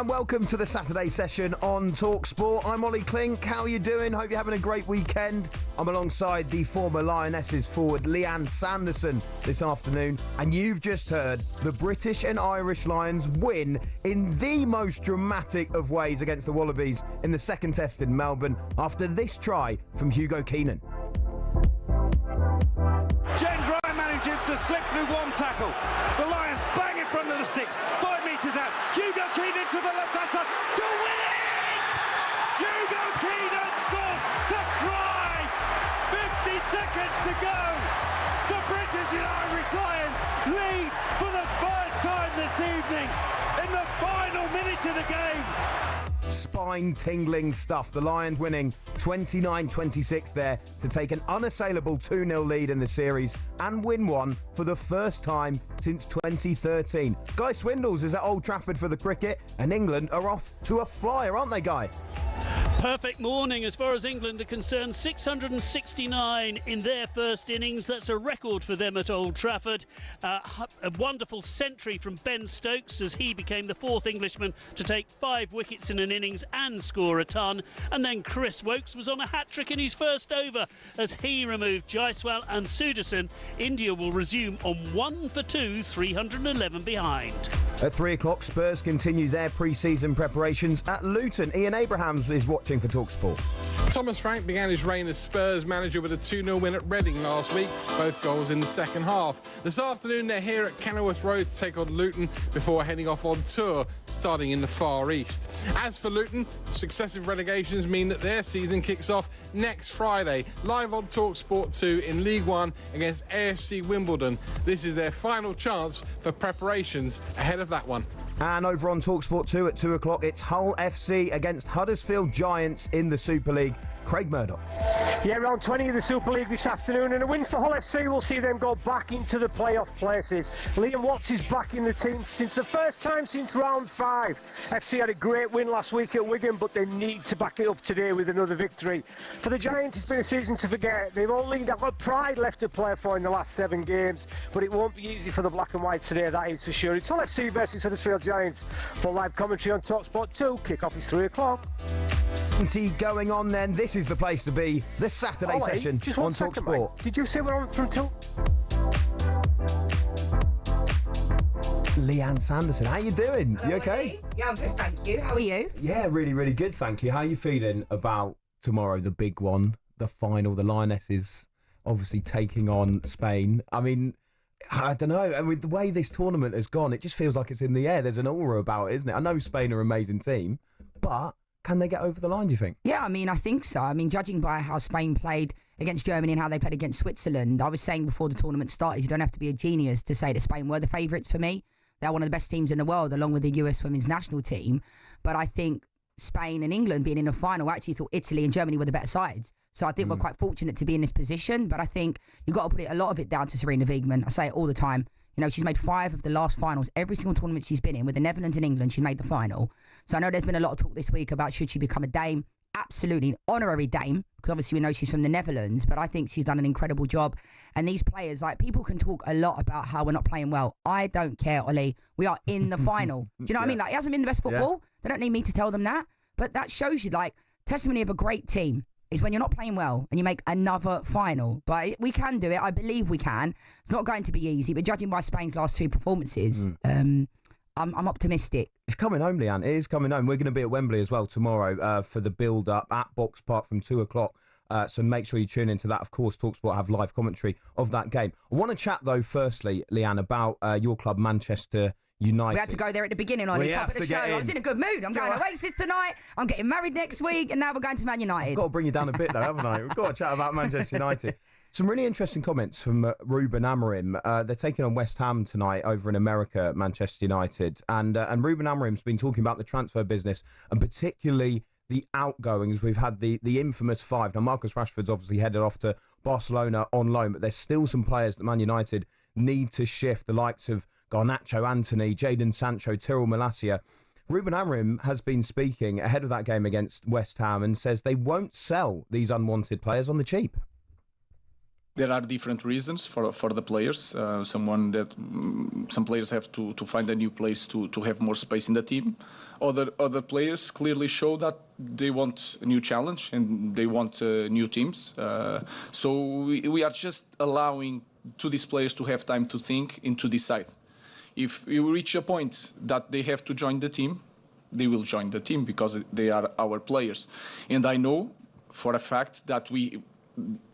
And welcome to the Saturday session on talkSPORT. I'm Olly Clink. How are you doing? Hope you're having a great weekend. I'm alongside the former Lionesses forward Lianne Sanderson this afternoon. And you've just heard the British and Irish Lions win in the most dramatic of ways against the Wallabies in the second test in Melbourne after this try from Hugo Keenan. James Ryan manages to slip through one tackle. The Lions bang in front of the sticks. 5 metres out. Hugo Keenan to the left-hand side to win it! Hugo Keenan scores the try! 50 seconds to go. The British and Irish Lions lead for the first time this evening in the final minute of the game. Spine-tingling stuff. The Lions winning 29-26 there to take an unassailable 2-0 lead in the series and win one for the first time since 2013. Guy Swindles is at Old Trafford for the cricket, and England are off to a flyer, aren't they, Guy? Perfect morning as far as England are concerned. 669 in their first innings. That's a record for them at Old Trafford. A wonderful century from Ben Stokes as he became the fourth Englishman to take 5 wickets in an innings and score a ton. And then Chris Woakes was on a hat-trick in his first over as he removed Jaiswal and Sudarsan. India will resume on 1 for 2, 311 behind. At 3 o'clock, Spurs continue their pre-season preparations at Luton. Ian Abrahams is watching for talkSPORT. Thomas Frank began his reign as Spurs manager with a 2-0 win at Reading last week, both goals in the second half. This afternoon they're here at Kenilworth Road to take on Luton before heading off on tour, starting in the Far East. As for Luton, successive relegations mean that their season kicks off next Friday, live on talkSPORT 2 in League One against AFC Wimbledon. This is their final chance for preparations ahead of that one. And over on talkSPORT 2 at 2 o'clock, it's Hull FC against Huddersfield Giants in the Super League. Craig Murdoch. Yeah, round 20 of the Super League this afternoon, and a win for Hull FC will see them go back into the playoff places. Liam Watts is back in the team since the first time since round 5. FC had a great win last week at Wigan, but they need to back it up today with another victory. For the Giants, it's been a season to forget. They've only got pride left to play for in the last 7 games, but it won't be easy for the Black and White today, that is for sure. It's Hull FC versus Huddersfield Giants. For live commentary on talkSPORT 2, kick-off is 3 o'clock. Going on then, this is the place to be, the Saturday session just on one second, talkSPORT. Mate. Did you say we're on from 2? Lianne Sanderson, how you doing? Hello, you okay? Olly. Yeah, I'm good, thank you. How are you? Yeah, really, really good, thank you. How are you feeling about tomorrow, the big one, the final, the Lionesses obviously taking on Spain? I mean, I don't know. I mean, the way this tournament has gone, it just feels like it's in the air. There's an aura about it, isn't it? I know Spain are an amazing team, but can they get over the line, do you think? Yeah, I mean, I think so. I mean, judging by how Spain played against Germany and how they played against Switzerland, I was saying before the tournament started, you don't have to be a genius to say that Spain were the favourites for me. They're one of the best teams in the world, along with the US women's national team. But I think Spain and England being in the final, I actually thought Italy and Germany were the better sides. So I think we're quite fortunate to be in this position. But I think you've got to put a lot of it down to Sarina Wiegman. I say it all the time. You know, she's made 5 of the last finals. Every single tournament she's been in, with the Netherlands and England, she's made the final. So I know there's been a lot of talk this week about should she become a dame. Absolutely, honorary dame, because obviously we know she's from the Netherlands, but I think she's done an incredible job. And these players, like, people can talk a lot about how we're not playing well. I don't care, Ollie. We are in the final. Do you know what I mean? Like, it hasn't been the best football. They don't need me to tell them that. But that shows you, like, testimony of a great team is when you're not playing well and you make another final. But we can do it. I believe we can. It's not going to be easy, but judging by Spain's last 2 performances, I'm optimistic. It's coming home, Lianne. It is coming home. We're going to be at Wembley as well tomorrow for the build-up at Box Park from 2 o'clock. So make sure you tune into that. Of course, talkSPORT have live commentary of that game. I want to chat, though, firstly, Lianne, about your club, Manchester United. We had to go there at the beginning, on the top of the show. I was in a good mood. I'm going to Oasis tonight. I'm getting married next week, and now we're going to Man United. I've got to bring you down a bit, though, haven't I? We've got to chat about Manchester United. Some really interesting comments from Ruben Amorim. They're taking on West Ham tonight over in America, Manchester United. And Ruben Amorim's been talking about the transfer business and particularly the outgoings. We've had the infamous 5. Now, Marcus Rashford's obviously headed off to Barcelona on loan, but there's still some players that Man United need to shift, the likes of Garnacho, Anthony, Jadon Sancho, Tyrell Malacia. Ruben Amorim has been speaking ahead of that game against West Ham and says they won't sell these unwanted players on the cheap. there are different reasons for the players. Some players have to find a new place to have more space in the team. Other players clearly show that they want a new challenge and they want new teams. So we are just allowing to these players to have time to think and to decide. If you reach a point that they have to join the team, they will join the team because they are our players. And I know for a fact that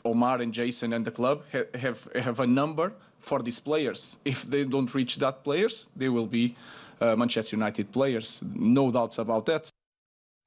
Omar and Jason and the club have a number for these players. If they don't reach that players, they will be Manchester United players. No doubts about that.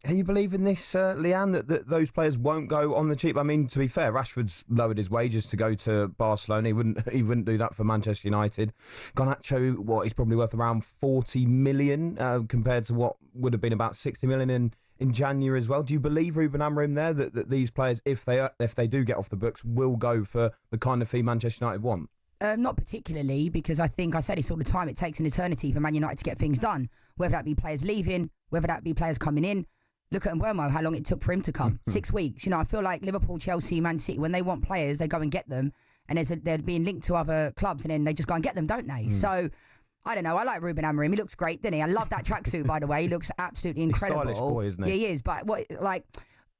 Are you believing this, Lianne, that those players won't go on the cheap? I mean, to be fair, Rashford's lowered his wages to go to Barcelona. He wouldn't do that for Manchester United. Garnacho, he's probably worth around 40 million compared to what would have been about 60 million in January as well. Do you believe Ruben Amorim there that these players, if they do get off the books, will go for the kind of fee Manchester United want? Not particularly, because I think I say this all the time. It takes an eternity for Man United to get things done, whether that be players leaving, whether that be players coming in. Look at Mbeumo, how long it took for him to come. 6 weeks. I feel like Liverpool, Chelsea, Man City, when they want players, they go and get them. And they're being linked to other clubs and then they just go and get them, don't they? So, I don't know. I like Ruben Amorim. He looks great, doesn't he? I love that tracksuit, by the way. He looks absolutely incredible. He's a stylish boy, isn't he? Yeah, he is. But I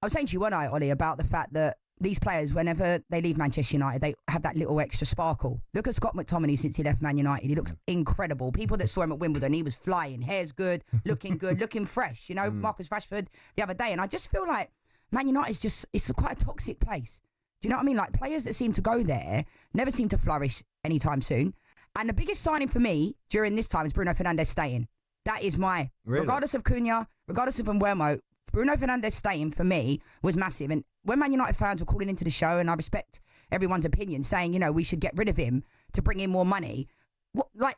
was saying to you one night, Ollie, about the fact that these players, whenever they leave Manchester United, they have that little extra sparkle. Look at Scott McTominay since he left Man United. He looks incredible. People that saw him at Wimbledon, he was flying. Hair's good, looking fresh. Marcus Rashford the other day. And I just feel like Man United it's quite a toxic place. Do you know what I mean? Like, players that seem to go there never seem to flourish anytime soon. And the biggest signing for me during this time is Bruno Fernandes staying. That is regardless of Cunha, regardless of Mbeumo, Bruno Fernandes staying for me was massive. And when Man United fans were calling into the show, and I respect everyone's opinion, saying, we should get rid of him to bring in more money.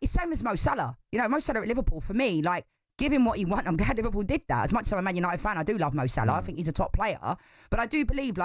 It's same as Mo Salah. Mo Salah at Liverpool, for me, give him what he wants. I'm glad Liverpool did that. As much as I'm a Man United fan, I do love Mo Salah. I think he's a top player. But I do believe,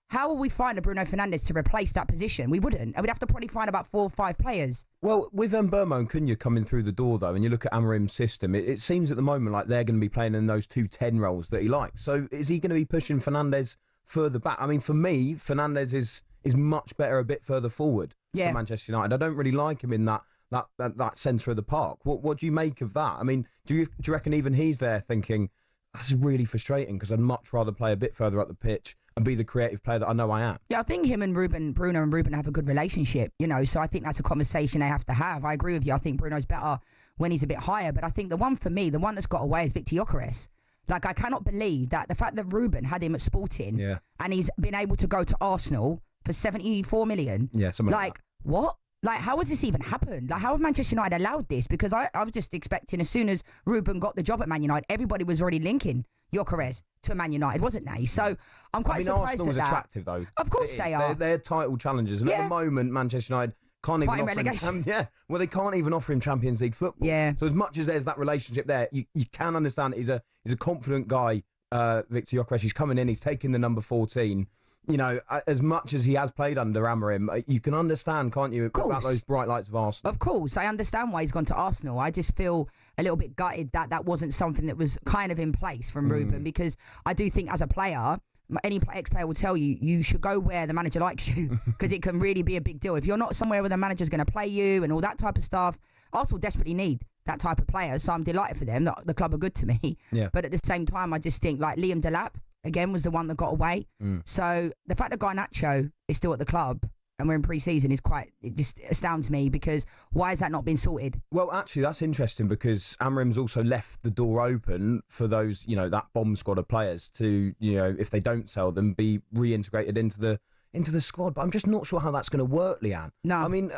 how will we find a Bruno Fernandes to replace that position? We wouldn't. And we'd have to probably find about 4 or 5 players. Well, with Mbeumo and Cunha coming through the door, though, and you look at Amorim's system, it seems at the moment like they're going to be playing in those 2 10 roles that he likes. So is he going to be pushing Fernandes further back? I mean, for me, Fernandes is much better a bit further forward for Manchester United. I don't really like him in that centre of the park. What do you make of that? I mean, do you reckon even he's there thinking, that's really frustrating because I'd much rather play a bit further up the pitch and be the creative player that I know I am? Yeah, I think him and Bruno and Ruben have a good relationship, so I think that's a conversation they have to have. I agree with you. I think Bruno's better when he's a bit higher, but I think the one that's got away is Victor Gyökeres. I cannot believe that the fact that Ruben had him at Sporting and he's been able to go to Arsenal for 74 million. Yeah, something like that. What? How has this even happened? How have Manchester United allowed this? Because I was just expecting as soon as Ruben got the job at Man United, everybody was already linking Gyökeres to Man United, wasn't they? So I'm quite surprised Arsenal at that. Attractive, though. Of course they are. They're title challengers. And at the moment, Manchester United can't even offer him... they can't even offer him Champions League football. Yeah. So as much as there's that relationship there, you can understand he's a confident guy, Victor Gyökeres. He's coming in, he's taking the number 14. As much as he has played under Amorim, you can understand, can't you, about those bright lights of Arsenal? Of course, I understand why he's gone to Arsenal. I just feel a little bit gutted that wasn't something that was kind of in place from Ruben, because I do think as a player, any ex-player will tell you, you should go where the manager likes you, because it can really be a big deal. If you're not somewhere where the manager's going to play you and all that type of stuff, Arsenal desperately need that type of player, so I'm delighted for them. The club are good to me. Yeah. But at the same time, I just think Liam Delap, again, was the one that got away. So the fact that Garnacho is still at the club and we're in pre-season it just astounds me, because why has that not been sorted? Well, actually, that's interesting, because Amorim's also left the door open for those, that bomb squad of players to, if they don't sell them, be reintegrated into the squad. But I'm just not sure how that's going to work, Lianne. No. I mean,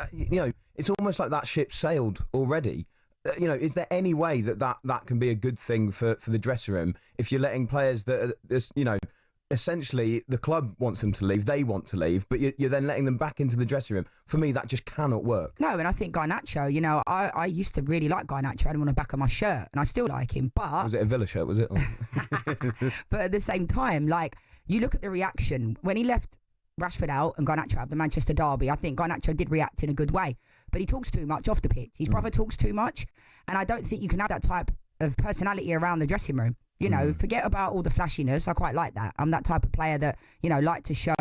it's almost like that ship sailed already. Is there any way that can be a good thing for the dressing room if you're letting players that are, essentially the club wants them to leave, they want to leave, but you're then letting them back into the dressing room? For me, that just cannot work. No, and I think Garnacho, I used to really like Garnacho. I had him on the back of my shirt, and I still like him, but... Was it a Villa shirt, was it? But at the same time, you look at the reaction. When he left Rashford out and Garnacho out of the Manchester derby, I think Garnacho did react in a good way. But he talks too much off the pitch. His brother talks too much. And I don't think you can have that type of personality around the dressing room. Forget about all the flashiness. I quite like that. I'm that type of player that, like to show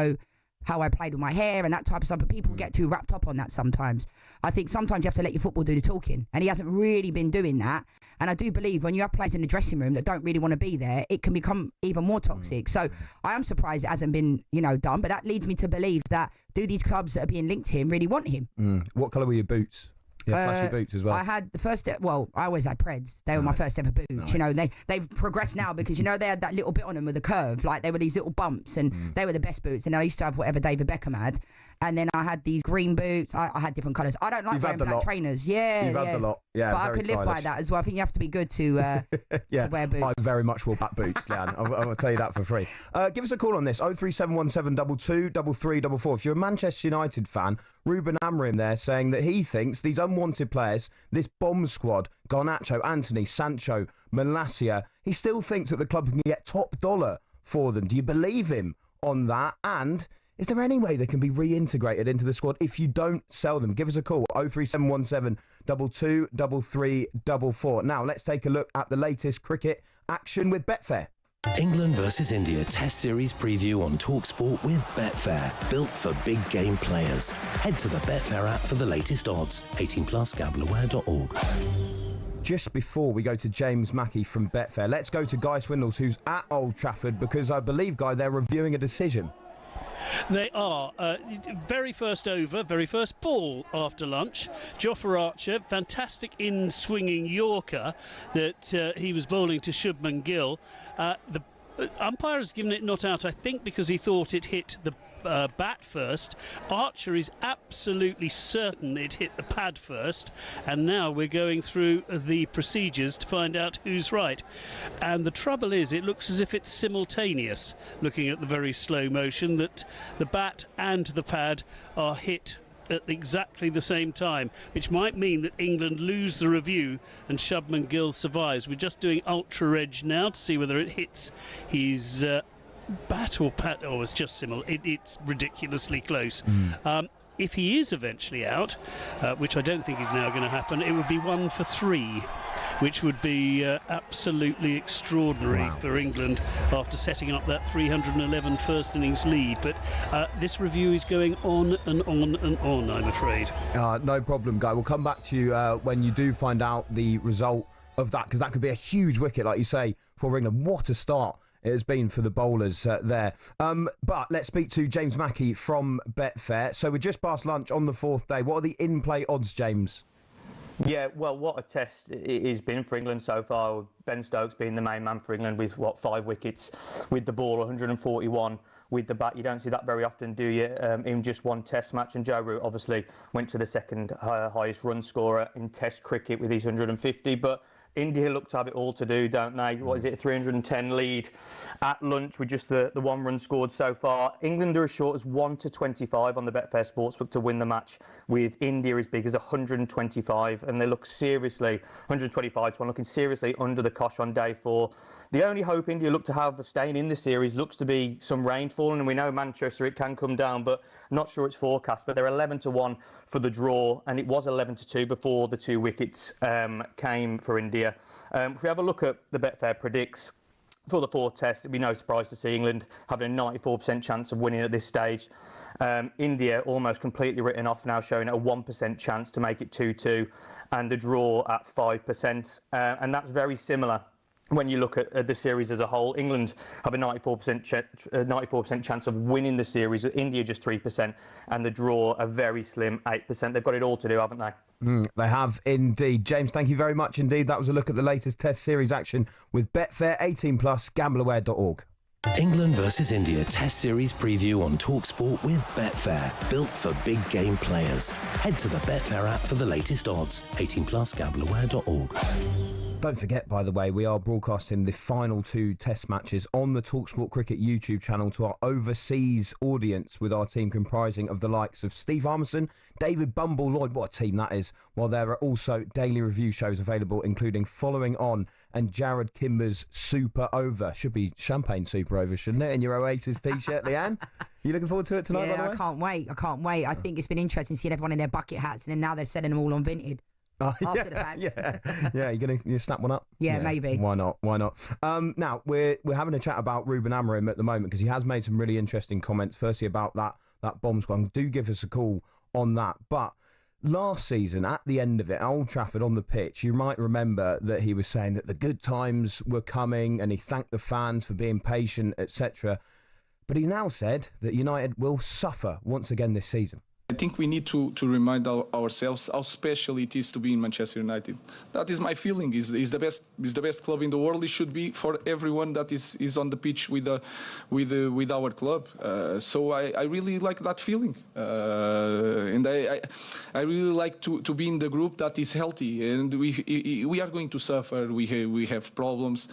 how I played with my hair and that type of stuff. But people get too wrapped up on that sometimes. I think sometimes you have to let your football do the talking, and he hasn't really been doing that. And I do believe when you have players in the dressing room that don't really want to be there, it can become even more toxic. So I am surprised it hasn't been, done. But that leads me to believe that do these clubs that are being linked to him really want him? What colour were your boots? Yeah, flashy boots as well. I had the first. Well, I always had Preds. They were my first ever boots. Nice. They've progressed now because they had that little bit on them with a curve, like they were these little bumps, and they were the best boots. And I used to have whatever David Beckham had, and then I had these green boots. I had different colours. I don't like wearing black trainers. Yeah, You've had the lot. Yeah, but I could live by that as well. I think you have to be good to to wear boots. I very much wore black boots, Lianne. I'll tell you that for free. Give us a call on this 03717 22 3344. If you're a Manchester United fan, Ruben Amorim there saying that he thinks these unwanted players, this bomb squad, Garnacho, Anthony, Sancho, Malacia, he still thinks that the club can get top dollar for them. Do you believe him on that? And is there any way they can be reintegrated into the squad if you don't sell them? Give us a call, 03717 22 3344. Now, let's take a look at the latest cricket action with Betfair. England versus India Test Series preview on talkSPORT with Betfair. Built for big game players. Head to the Betfair app for the latest odds. 18 plus gambleaware.org. Just before we go to James Mackey from Betfair, let's go to Guy Swindles, who's at Old Trafford, because I believe, Guy, they're reviewing a decision. They are. Very first over, very first ball after lunch. Jofra Archer, fantastic in-swinging Yorker that he was bowling to Shubman Gill. The umpire has given it not out, I think, because he thought it hit the bat first. Archer is absolutely certain it hit the pad first, and now we're going through the procedures to find out who's right. And the trouble is, it looks as if it's simultaneous, looking at the very slow motion, that the bat and the pad are hit at exactly the same time, which might mean that England lose the review and Shubman Gill survives. We're just doing ultra edge now to see whether it hits his bat or pad. Oh, it's just similar. It's ridiculously close. If he is eventually out, which I don't think is now going to happen, it would be 1 for 3, which would be absolutely extraordinary for England after setting up that 311 first innings lead. But this review is going on and on and on, I'm afraid. No problem, Guy. We'll come back to you when you do find out the result of that, because that could be a huge wicket, like you say, for England. What a start it has been for the bowlers there. But let's speak to James Mackey from Betfair. So we're just past lunch on the 4th day. What are the in-play odds, James? Yeah, well, what a test it has been for England so far. Ben Stokes being the main man for England with, 5 wickets with the ball, 141 with the bat. You don't see that very often, do you, in just one test match? And Joe Root obviously went to the second highest run scorer in test cricket with his 150. But India look to have it all to do, don't they? What is it, a 310 lead at lunch with just the 1 run scored so far. England are as short as 1 to 25 on the Betfair Sportsbook to win the match, with India as big as 125, and they look seriously, 125 to 1, looking seriously under the cosh on day 4. The only hope India look to have of staying in the series looks to be some rainfall, and we know Manchester, it can come down, but not sure it's forecast. But they're 11 to 1 for the draw, and it was 11 to 2 before the 2 wickets came for India. If we have a look at the Betfair predicts for the 4th test, it'd be no surprise to see England having a 94% chance of winning at this stage. India almost completely written off now, showing a 1% chance to make it 2-2, and the draw at 5%. And that's very similar when you look at the series as a whole. England have a 94% chance of winning the series, India just 3%, and the draw a very slim 8%. They've got it all to do, haven't they? They have indeed. James, thank you very much indeed. That was a look at the latest Test Series action with Betfair, 18 plus, gambleaware.org. England versus India Test Series preview on talkSPORT with Betfair. Built for big game players. Head to the Betfair app for the latest odds. 18 plus gambleaware.org. Don't forget, by the way, we are broadcasting the final 2 test matches on the talkSPORT Cricket YouTube channel to our overseas audience, with our team comprising of the likes of Steve Armisen, David Bumble Lloyd, what a team that is, while there are also daily review shows available, including Following On and Jared Kimber's Super Over. Should be Champagne Super Over, shouldn't it, in your Oasis t-shirt, Leanne? You looking forward to it tonight, by the way? I can't wait. I think it's been interesting seeing everyone in their bucket hats, and then now they're selling them all on Vinted. After the fact. You're gonna snap one up? Yeah, maybe. Why not? Now we're having a chat about Ruben Amorim at the moment, because he has made some really interesting comments. Firstly, about that that bomb squad, do give us a call on that. But last season, at the end of it, at Old Trafford on the pitch, you might remember that he was saying that the good times were coming and he thanked the fans for being patient, etc. But he now said that United will suffer once again this season. I think we need to remind ourselves how special it is to be in Manchester United. That is my feeling. Is the best club in the world. It should be for everyone that is on the pitch with our club. So I really like that feeling, and I really like to be in the group that is healthy. And we are going to suffer. We have problems,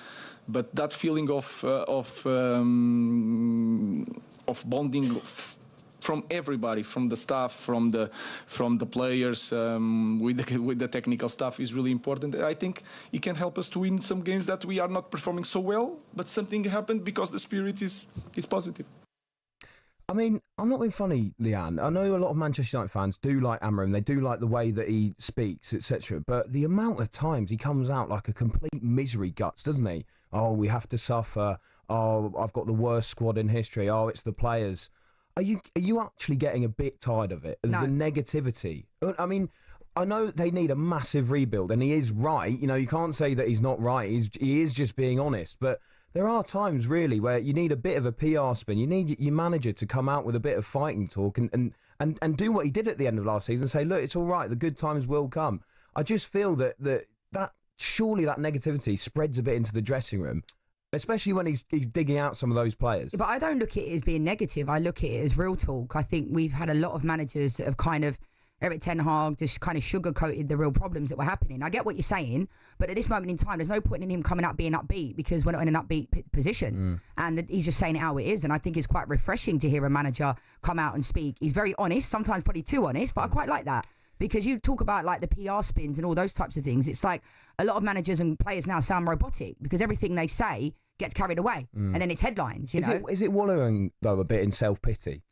but that feeling of bonding from everybody, from the staff, from the players, with the technical staff is really important. I think it can help us to win some games that we are not performing so well, but something happened because the spirit is positive. I mean, I'm not being funny, Lianne. I know a lot of Manchester United fans do like Amorim. They do like the way that he speaks, etc. But the amount of times he comes out like a complete misery guts, doesn't he? Oh, we have to suffer. Oh, I've got the worst squad in history. Oh, it's the players. Are you actually getting a bit tired of it? No. The negativity? I mean, I know they need a massive rebuild, and he is right. You know, you can't say that he's not right. He is just being honest. But there are times, really, where you need a bit of a PR spin. You need your manager to come out with a bit of fighting talk and do what he did at the end of last season and say, look, it's all right. The good times will come. I just feel that surely that negativity spreads a bit into the dressing room. Especially when he's digging out some of those players. But I don't look at it as being negative. I look at it as real talk. I think we've had a lot of managers that have kind of, Erik ten Hag just kind of sugarcoated the real problems that were happening. I get what you're saying, but at this moment in time, there's no point in him coming out being upbeat because we're not in an upbeat position. And he's just saying it how it is. And I think it's quite refreshing to hear a manager come out and speak. He's very honest, sometimes probably too honest, but I quite like that. Because you talk about like the PR spins and all those types of things. It's like a lot of managers and players now sound robotic because everything they say gets carried away. And then it's headlines, you know. Is it wallowing, though, a bit in self-pity?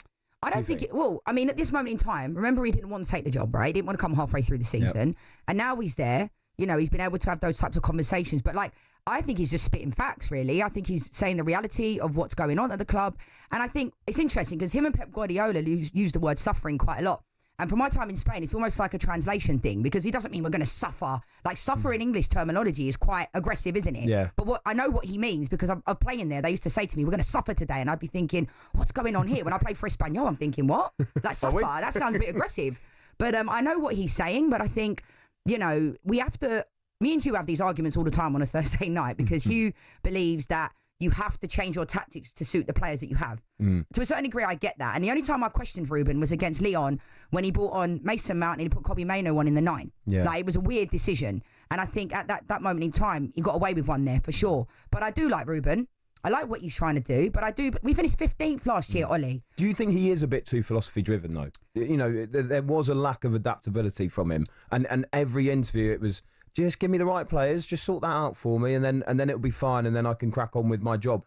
I don't think it will. I mean, at this moment in time, remember he didn't want to take the job, right? He didn't want to come halfway through the season. Yep. And now he's there. You know, he's been able to have those types of conversations. But like, I think he's just spitting facts, really. I think he's saying the reality of what's going on at the club. And I think it's interesting because him and Pep Guardiola use the word suffering quite a lot. And from my time in Spain, it's almost like a translation thing because he doesn't mean we're going to suffer. Like suffer in English terminology is quite aggressive, isn't it? Yeah. But I know what he means because I'm playing there. They used to say to me, we're going to suffer today. And I'd be thinking, what's going on here? When I play for Espanyol, I'm thinking, what? Like suffer? That sounds a bit aggressive. But I know what he's saying. But I think, you know, we have to, me and Hugh have these arguments all the time on a Thursday night because Hugh believes that you have to change your tactics to suit the players that you have. To a certain degree, I get that. And the only time I questioned Ruben was against Lyon when he brought on Mason Mount and he put Kobbie Mainoo on in the 9. Yeah. Like, it was a weird decision. And I think at that moment in time, he got away with one there for sure. But I do like Ruben. I like what he's trying to do. But we finished 15th last year, Ollie. Do you think he is a bit too philosophy-driven, though? You know, there was a lack of adaptability from him. And every interview, it was, just give me the right players, just sort that out for me, and then it'll be fine, and then I can crack on with my job.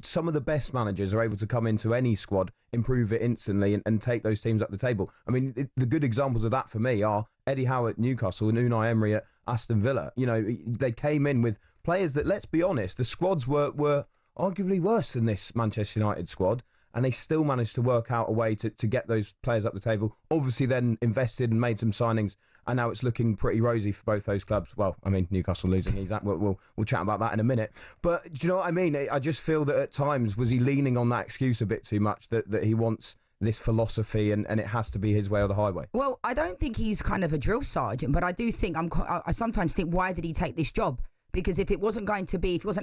Some of the best managers are able to come into any squad, improve it instantly, and take those teams up the table. I mean, the good examples of that for me are Eddie Howe at Newcastle and Unai Emery at Aston Villa. You know, they came in with players that, let's be honest, the squads were arguably worse than this Manchester United squad, and they still managed to work out a way to get those players up the table. Obviously then invested and made some signings, and now it's looking pretty rosy for both those clubs. Well, I mean, Newcastle losing, we'll chat about that in a minute. But do you know what I mean? I just feel that at times, was he leaning on that excuse a bit too much, that he wants this philosophy and it has to be his way or the highway? Well, I don't think he's kind of a drill sergeant, but I do think, I sometimes think, why did he take this job? Because if it wasn't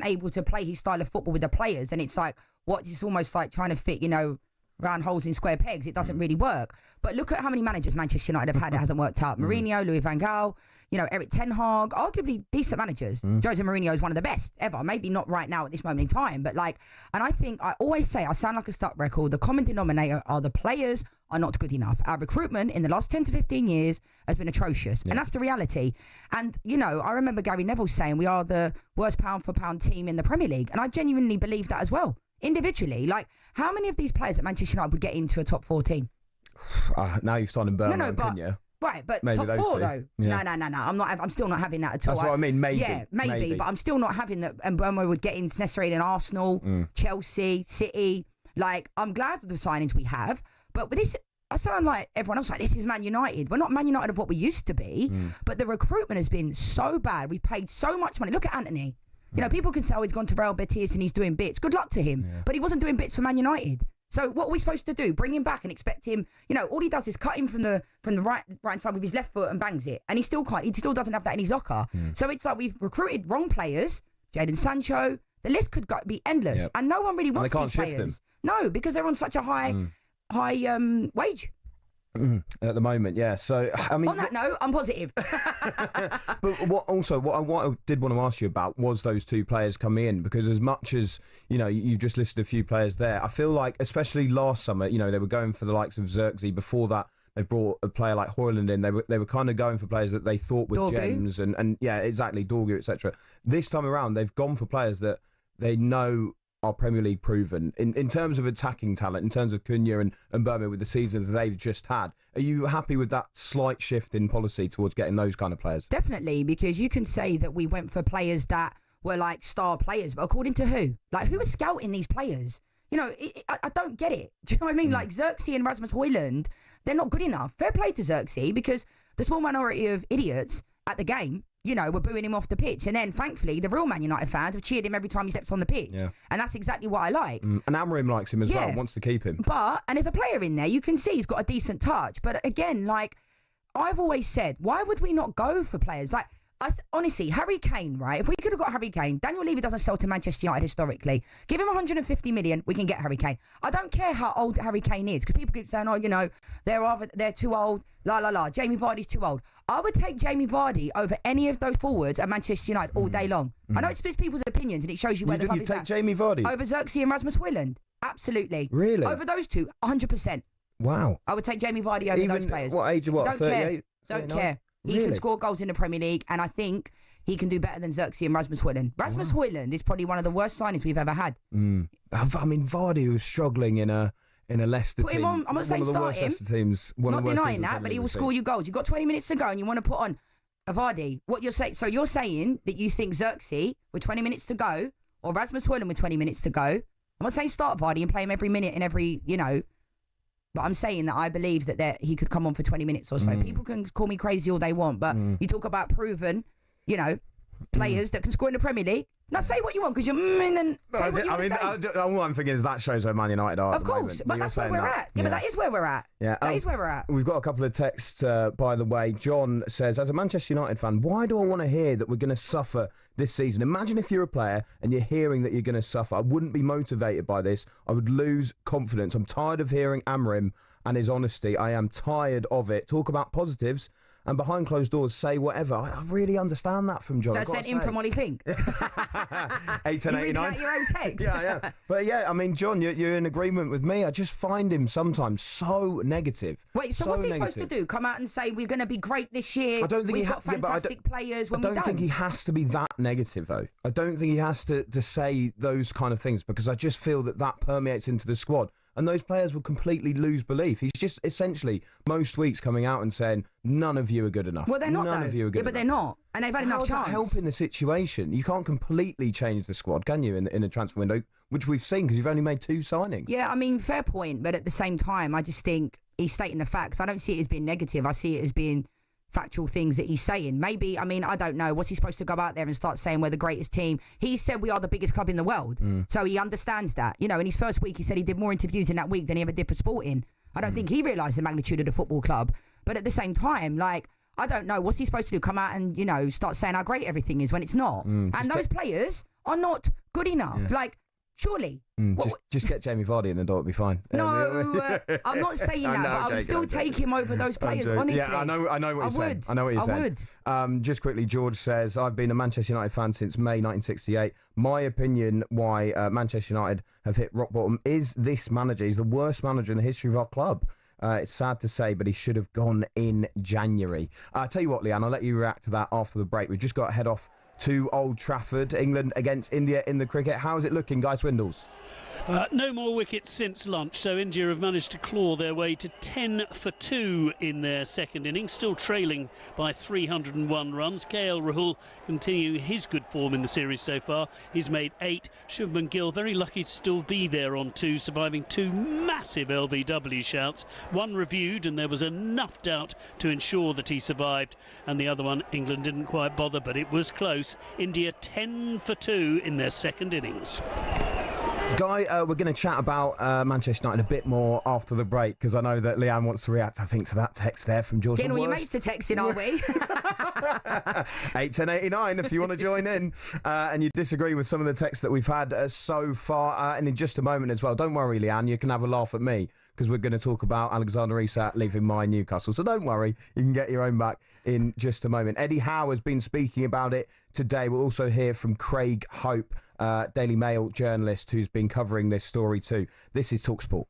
able to play his style of football with the players, and it's like, it's almost like trying to fit, you know, round holes in square pegs. It doesn't really work. But look at how many managers Manchester United have had that hasn't worked out. Mourinho, Louis van Gaal, you know, Erik ten Hag, arguably decent managers. Jose Mourinho is one of the best ever. Maybe not right now at this moment in time, but like, and I think, I always say, I sound like a stuck record, the common denominator are the players are not good enough. Our recruitment in the last 10 to 15 years has been atrocious. Yeah. And that's the reality. And, you know, I remember Gary Neville saying we are the worst pound for pound team in the Premier League. And I genuinely believe that as well. Individually, like, how many of these players at Manchester United would get into a top 14? Now you've signed Burnley, couldn't you? Right, but top 4 though. Yeah. No. I'm still not having that at all. That's what I mean. Maybe. Yeah, maybe. But I'm still not having that. And Burnley would get in necessarily in Arsenal, Chelsea, City. Like, I'm glad with the signings we have. But with this, I sound like everyone else, like, this is Man United. We're not Man United of what we used to be, but the recruitment has been so bad. We've paid so much money. Look at Anthony. You know, people can say, oh, he's gone to Real Betis and he's doing bits. Good luck to him. Yeah. But he wasn't doing bits for Man United. So what are we supposed to do? Bring him back and expect him? You know, all he does is cut him from the right side with his left foot and bangs it. And he still can't. He still doesn't have that in his locker. So it's like we've recruited wrong players. Jadon Sancho. The list could be endless. Yep. And no one really wants these players. Them. No, because they're on such a high wage. At the moment, yeah. So, I mean, on that note, I'm positive. But what I did want to ask you about was those two players coming in, because as much as, you know, you've just listed a few players there, I feel like, especially last summer, you know, they were going for the likes of Xerxes. Before that, they brought a player like Højlund in. They were kind of going for players that they thought were gems, and yeah, exactly, Dorgu, etc. This time around, they've gone for players that they know are Premier League proven in terms of attacking talent, in terms of Cunha and Burma with the seasons they've just had. Are you happy with that slight shift in policy towards getting those kind of players? Definitely, because you can say that we went for players that were like star players, but according to who? Like, who was scouting these players? You know, I don't get it. Do you know what I mean? Like, Xerxes and Rasmus Højlund, they're not good enough. Fair play to Xerxes, because the small minority of idiots at the game, you know, were booing him off the pitch. And then, thankfully, the real Man United fans have cheered him every time he steps on the pitch. Yeah. And that's exactly what I like. And Amorim likes him as well, wants to keep him. And there's a player in there, you can see he's got a decent touch. But again, like, I've always said, why would we not go for players? Like, honestly, Harry Kane, right? If we could have got Harry Kane, Daniel Levy doesn't sell to Manchester United historically. Give him 150 million, we can get Harry Kane. I don't care how old Harry Kane is, because people keep saying, oh, you know, they're too old, Jamie Vardy's too old. I would take Jamie Vardy over any of those forwards at Manchester United all day long. I know it splits people's opinions, and it shows you where the club is at. You take Jamie Vardy? Over Xerxes and Rasmus Højlund. Absolutely. Really? Over those two, 100%. Wow. I would take Jamie Vardy over those players. What age? What? Don't 38? Don't care. He can score goals in the Premier League, and I think he can do better than Xerxes and Rasmus Højlund. Rasmus Højlund is probably one of the worst signings we've ever had. I mean, Vardy was struggling in a Leicester team. Put him on. I'm not saying start him. Teams, not denying that, but he will score you goals. You've got 20 minutes to go, and you want to put on a Vardy. What you're saying? So you're saying that you think Xerxes with 20 minutes to go, or Rasmus Højlund with 20 minutes to go? I'm not saying start Vardy and play him every minute and every, you know. But I'm saying that I believe that he could come on for 20 minutes or so. People can call me crazy all they want, but you talk about proven, you know, players that can score in the Premier League. Now say what you want, because all I'm thinking is that shows where Man United are. Of course, but that's where we're at. Yeah, but that is where we're at. Yeah, that is where we're at. We've got a couple of texts, by the way. John says, as a Manchester United fan, why do I want to hear that we're going to suffer this season? Imagine if you're a player and you're hearing that you're going to suffer. I wouldn't be motivated by this. I would lose confidence. I'm tired of hearing Amorim and his honesty. I am tired of it. Talk about positives, and behind closed doors, say whatever. I really understand that from John. So I sent in from Olly Clink. 81089. You're reading out your own text. Yeah. But yeah, I mean, John, you're in agreement with me. I just find him sometimes so negative. Wait, so what's he supposed to do? Come out and say we're going to be great this year? I don't think we've got fantastic players when we don't? I don't think he has to be that negative, though. I don't think he has to say those kind of things, because I just feel that permeates into the squad. And those players will completely lose belief. He's just essentially most weeks coming out and saying, none of you are good enough. Well, they're not, None of you are good enough. But they're not. And they've had enough chance. How's that helping the situation? You can't completely change the squad, can you, in a transfer window, which we've seen, because you've only made 2 signings. Yeah, I mean, fair point. But at the same time, I just think he's stating the facts. I don't see it as being negative. I see it as being factual things that he's saying. Maybe, I mean, I don't know. What's he supposed to go out there and start saying we're the greatest team? He said we are the biggest club in the world. So he understands that. You know, in his first week, he said he did more interviews in that week than he ever did for Sporting. I don't think he realised the magnitude of the football club. But at the same time, like, I don't know. What's he supposed to do? Come out and, you know, start saying how great everything is when it's not. And those players are not good enough. Yeah. Like, surely. Just get Jamie Vardy in the door, it'll be fine. No, I'm not saying that, but I would still take him over those players, honestly. Yeah, I know what you're saying. I know what you're saying. I would. Just quickly, George says, I've been a Manchester United fan since May 1968. My opinion why Manchester United have hit rock bottom is this manager. He's the worst manager in the history of our club. It's sad to say, but he should have gone in January. I'll tell you what, Lianne, I'll let you react to that after the break. We've just got to head off to Old Trafford, England against India in the cricket. How's it looking, Guy Swindles? No more wickets since lunch, so India have managed to claw their way to 10 for 2 in their second innings, still trailing by 301 runs. KL Rahul continuing his good form in the series so far. He's made 8. Shubman Gill very lucky to still be there on 2, surviving 2 massive LBW shouts. One reviewed and there was enough doubt to ensure that he survived, and the other one, England didn't quite bother, but it was close. India 10 for 2 in their second innings. Guy, we're going to chat about Manchester United a bit more after the break, because I know that Lianne wants to react, I think, to that text there from George. Getting all your mates to text in, are we? 81089 if you want to join in and you disagree with some of the texts that we've had so far, and in just a moment as well. Don't worry, Lianne, you can have a laugh at me, because we're going to talk about Alexander Isak leaving my Newcastle. So don't worry, you can get your own back in just a moment. Eddie Howe has been speaking about it today. We'll also hear from Craig Hope, Daily Mail journalist, who's been covering this story too. This is talkSPORT.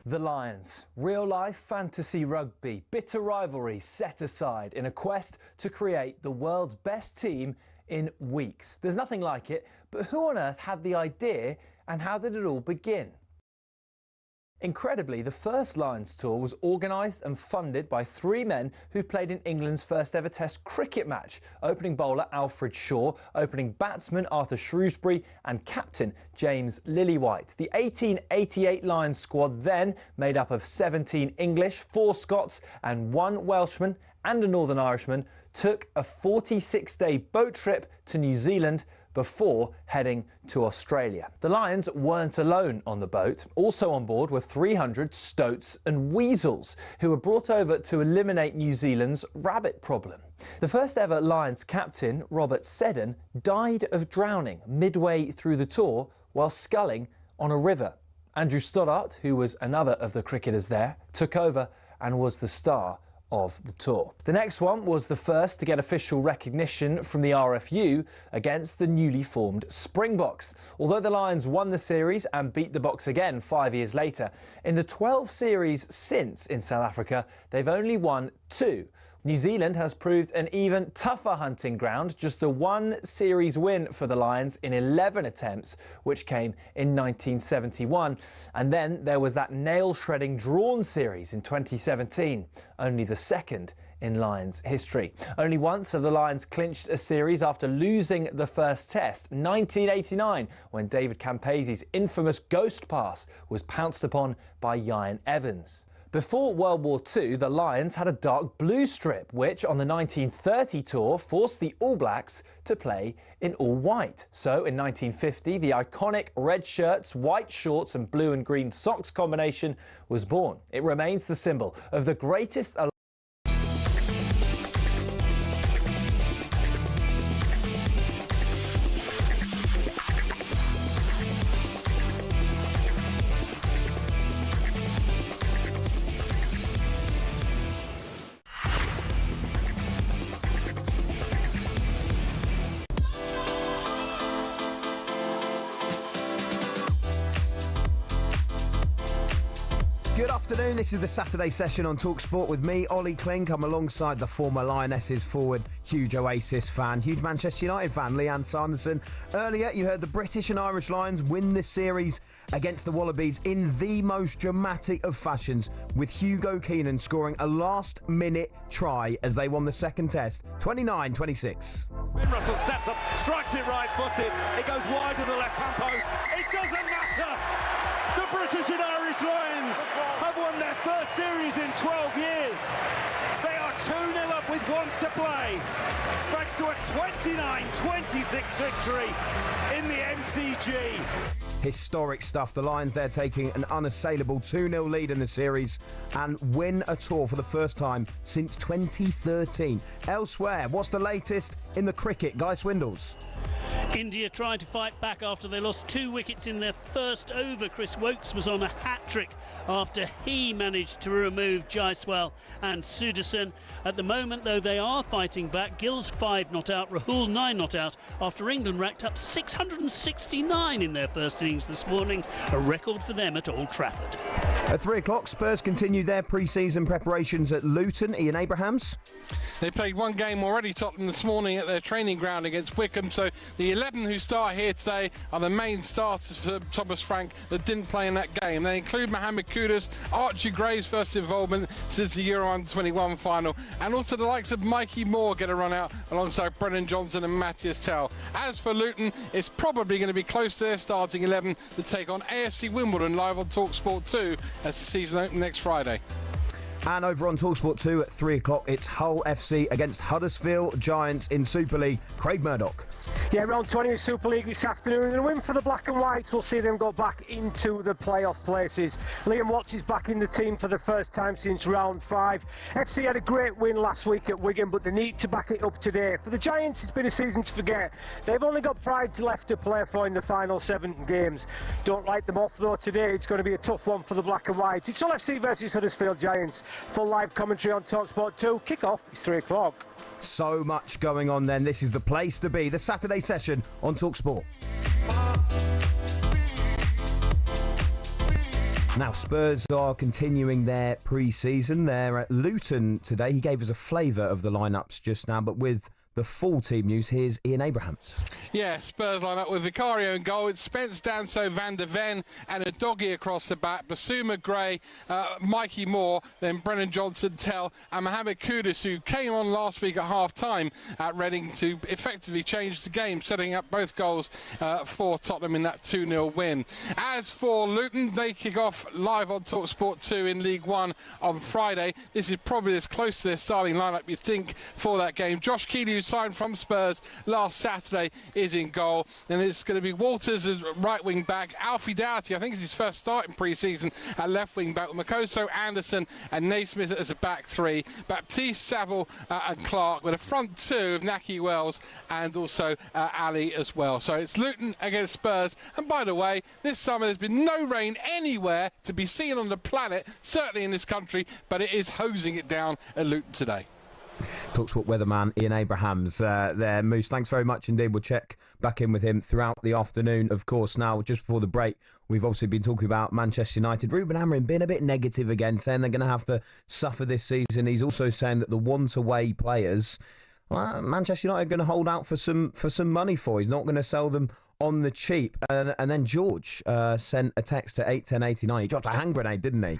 The Lions. Real-life fantasy rugby. Bitter rivalries set aside in a quest to create the world's best team in weeks. There's nothing like it, but who on earth had the idea and how did it all begin? Incredibly, the first Lions tour was organised and funded by 3 men who played in England's first ever Test cricket match: opening bowler Alfred Shaw, opening batsman Arthur Shrewsbury and captain James Lillywhite. The 1888 Lions squad, then made up of 17 English, 4 Scots and 1 Welshman and a Northern Irishman, took a 46-day boat trip to New Zealand before heading to Australia. The Lions weren't alone on the boat. Also on board were 300 stoats and weasels, who were brought over to eliminate New Zealand's rabbit problem. The first ever Lions captain, Robert Seddon, died of drowning midway through the tour while sculling on a river. Andrew Stoddart, who was another of the cricketers there, took over and was the star of the tour. The next one was the first to get official recognition from the RFU against the newly formed Springboks. Although the Lions won the series and beat the Boks again 5 years later, in the 12 series since in South Africa, they've only won 2. New Zealand has proved an even tougher hunting ground, just the 1 series win for the Lions in 11 attempts, which came in 1971. And then there was that nail-shredding drawn series in 2017, only the second in Lions history. Only once have the Lions clinched a series after losing the first test, 1989, when David Campese's infamous ghost pass was pounced upon by Ian Evans. Before World War II, the Lions had a dark blue strip, which on the 1930 tour forced the All Blacks to play in all white. So in 1950, the iconic red shirts, white shorts and blue and green socks combination was born. It remains the symbol of the greatest Good afternoon, this is the Saturday session on talkSPORT with me, Olly Clink. I'm alongside the former Lionesses forward, huge Oasis fan, huge Manchester United fan, Lianne Sanderson. Earlier, you heard the British and Irish Lions win this series against the Wallabies in the most dramatic of fashions, with Hugo Keenan scoring a last-minute try as they won the second test, 29-26. Ben Russell steps up, strikes it right-footed. It goes wide to the left-hand post. It doesn't matter. The British and Irish Lions have won their first series in 12 years. They are 2-0 up with one to play, thanks to a 29-26 victory in the MCG. Historic stuff. The Lions there taking an unassailable 2-0 lead in the series and win a tour for the first time since 2013. Elsewhere, what's the latest in the cricket? Guy Swindles. India tried to fight back after they lost 2 wickets in their first over. Chris Wokes was on a hat-trick after he managed to remove Jaiswal and Sudarshan. At the moment, though, they are fighting back. Gill's 5 not out, Rahul 9 not out, after England racked up 669 in their first innings this morning, a record for them at Old Trafford. At 3 o'clock, Spurs continue their pre-season preparations at Luton. Ian Abrahams. They played one game already, Tottenham, this morning at their training ground against Wickham. So the 11 who start here today are the main starters for Thomas Frank that didn't play in that game. They include Mohamed Kudus, Archie Gray's first involvement since the Euro Under-21 final, and also the likes of Mikey Moore get a run out alongside Brennan Johnson and Matthias Tell. As for Luton, it's probably going to be close to their starting 11 to take on AFC Wimbledon live on talkSPORT 2 as the season opens next Friday. And over on talkSPORT 2 at 3 o'clock, it's Hull FC against Huddersfield Giants in Super League. Craig Murdoch. Yeah, round 20 of Super League this afternoon, and a win for the Black and Whites will see them go back into the playoff places. Liam Watts is back in the team for the first time since round 5. FC had a great win last week at Wigan, but they need to back it up today. For the Giants, it's been a season to forget. They've only got Pride left to play for in the final 7 games. Don't write them off, though. Today it's going to be a tough one for the Black and Whites. It's Hull FC versus Huddersfield Giants. Full live commentary on talkSPORT 2. Kick-off is 3 o'clock. So much going on then. This is the place to be. The Saturday session on talkSPORT. Now, Spurs are continuing their pre-season. They're at Luton today. He gave us a flavour of the lineups just now, but with the full team news, here's Ian Abrahams. Yeah, Spurs line up with Vicario in goal. It's Spence, Danso, Van der Ven and a doggy across the back. Basuma Gray, Mikey Moore, then Brennan Johnson, Tell and Mohamed Kudus, who came on last week at half-time at Reading to effectively change the game, setting up both goals for Tottenham in that 2-0 win. As for Luton, they kick off live on talkSPORT 2 in League One on Friday. This is probably as close to their starting lineup you think for that game. Josh Keeley, who signed from Spurs last Saturday, is in goal. Then it's going to be Walters as right wing back. Alfie Doughty, I think it's his first start in pre-season at left wing back, with Makoto, Anderson and Naismith as a back 3. Baptiste, Saville and Clark, with a front 2 of Naki Wells and also Ali as well. So it's Luton against Spurs. And by the way, this summer there's been no rain anywhere to be seen on the planet, certainly in this country, but it is hosing it down at Luton today. talkSPORT weatherman Ian Abrahams there. Moose, thanks very much indeed. We'll check back in with him throughout the afternoon, of course. Now, just before the break, we've obviously been talking about Manchester United. Ruben Amorim being a bit negative again, saying they're going to have to suffer this season. He's also saying that the want-away players, Manchester United are going to hold out for some money for. He's not going to sell them on the cheap. And then George sent a text to 81089. He dropped a hand grenade, didn't he?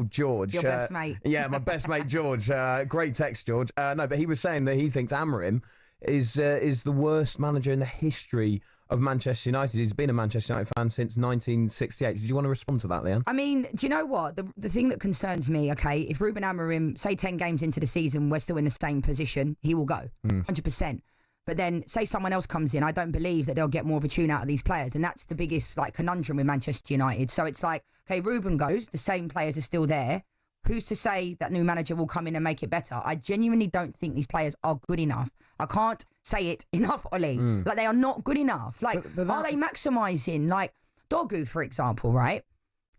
George. Your best mate. Yeah, my best mate, George. Great text, George. No, but he was saying that he thinks Amorim is the worst manager in the history of Manchester United. He's been a Manchester United fan since 1968. Did you want to respond to that, Lianne? I mean, do you know what? The thing that concerns me, okay, if Ruben Amorim, say 10 games into the season, we're still in the same position, he will go, 100%. But then, say someone else comes in, I don't believe that they'll get more of a tune out of these players. And that's the biggest conundrum with Manchester United. So it's like, okay, Ruben goes, the same players are still there. Who's to say that new manager will come in and make it better? I genuinely don't think these players are good enough. I can't say it enough, Ollie. They are not good enough. Are they maximising? Dorgu, for example, right?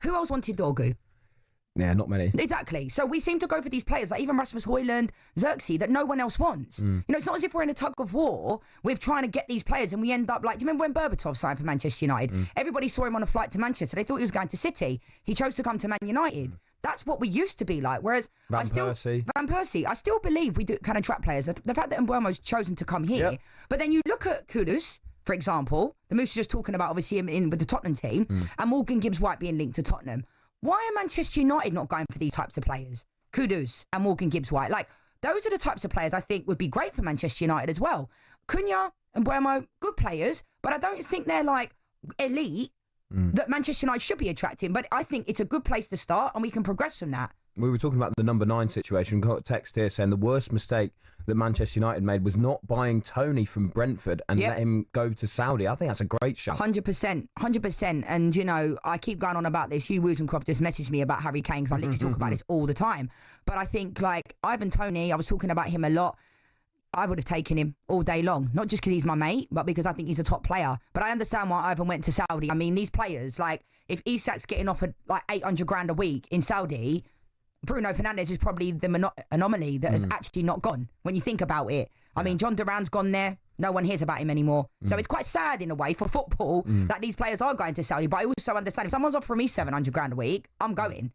Who else wanted Dorgu? Yeah, not many. Exactly. So we seem to go for these players, like even Rasmus Højlund, Xerxes, that no one else wants. It's not as if we're in a tug of war with trying to get these players and we end up do you remember when Berbatov signed for Manchester United? Everybody saw him on a flight to Manchester. They thought he was going to City. He chose to come to Man United. That's what we used to be like. Whereas Van Persie, I still believe we can attract players. The fact that Mbeumo's chosen to come here, but then you look at Kudus, for example, the Moose is just talking about obviously him in with the Tottenham team, and Morgan Gibbs-White being linked to Tottenham. Why are Manchester United not going for these types of players? Kudus and Morgan Gibbs-White. Those are the types of players I think would be great for Manchester United as well. Cunha and Mbeumo, good players, but I don't think they're elite that Manchester United should be attracting. But I think it's a good place to start and we can progress from that. We were talking about the number 9 situation. Got a text here saying the worst mistake that Manchester United made was not buying Tony from Brentford and let him go to Saudi. I think that's a great shot. 100%. And, I keep going on about this. Hugh Wootencroft just messaged me about Harry Kane because I literally talk about this all the time. But I think, Ivan Toney, I was talking about him a lot. I would have taken him all day long, not just because he's my mate, but because I think he's a top player. But I understand why Ivan went to Saudi. I mean, these players, if Isak's getting offered 800 grand a week in Saudi, Bruno Fernandes is probably the anomaly that has actually not gone when you think about it. I mean, John Duran's gone there. No one hears about him anymore. So it's quite sad in a way for football that these players are going to Saudi. But I also understand if someone's offering me 700 grand a week, I'm going.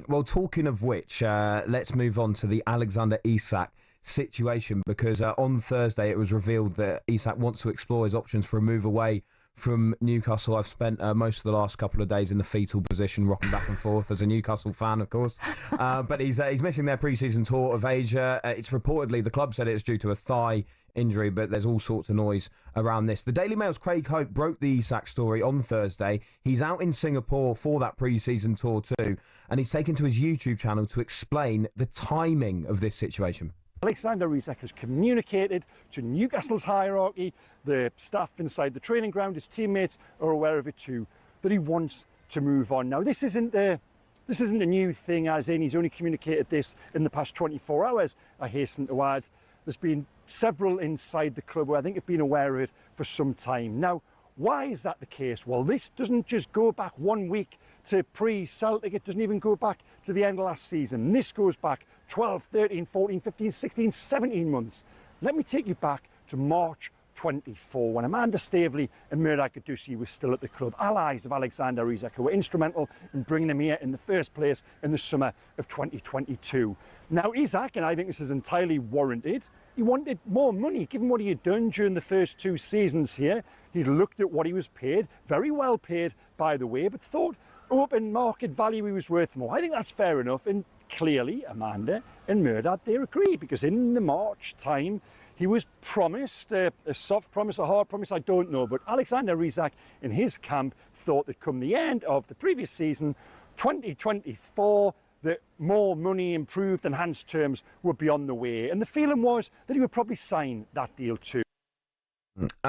Well, talking of which, let's move on to the Alexander Isak situation, because on Thursday it was revealed that Isak wants to explore his options for a move away from Newcastle. I've spent most of the last couple of days in the fetal position, rocking back and forth as a Newcastle fan, of course. But he's missing their pre-season tour of Asia. It's reportedly, the club said it's due to a thigh injury, but there's all sorts of noise around this. The Daily Mail's Craig Hope broke the Isak story on Thursday. He's out in Singapore for that pre-season tour too, and he's taken to his YouTube channel to explain the timing of this situation. Alexander Isak has communicated to Newcastle's hierarchy, the staff inside the training ground, his teammates are aware of it too, that he wants to move on. Now, this isn't a new thing, as in he's only communicated this in the past 24 hours, I hasten to add. There's been several inside the club who I think have been aware of it for some time. Now, why is that the case? Well, this doesn't just go back 1 week to pre-Celtic, it doesn't even go back to the end of last season. This goes back 12, 13, 14, 15, 16, 17 months. Let me take you back to March 24, when Amanda Staveley and Murad Gadusi were still at the club, allies of Alexander Isak, who were instrumental in bringing him here in the first place in the summer of 2022. Now, Isak, and I think this is entirely warranted, he wanted more money, given what he had done during the first 2 seasons here. He looked at what he was paid, very well paid, by the way, but thought open market value he was worth more. I think that's fair enough, and clearly Amanda and Murad, they agreed, because in the March time he was promised a soft promise, a hard promise, I don't know, but Alexander Isak in his camp thought that come the end of the previous season, 2024, that more money, improved, enhanced terms would be on the way, and the feeling was that he would probably sign that deal too.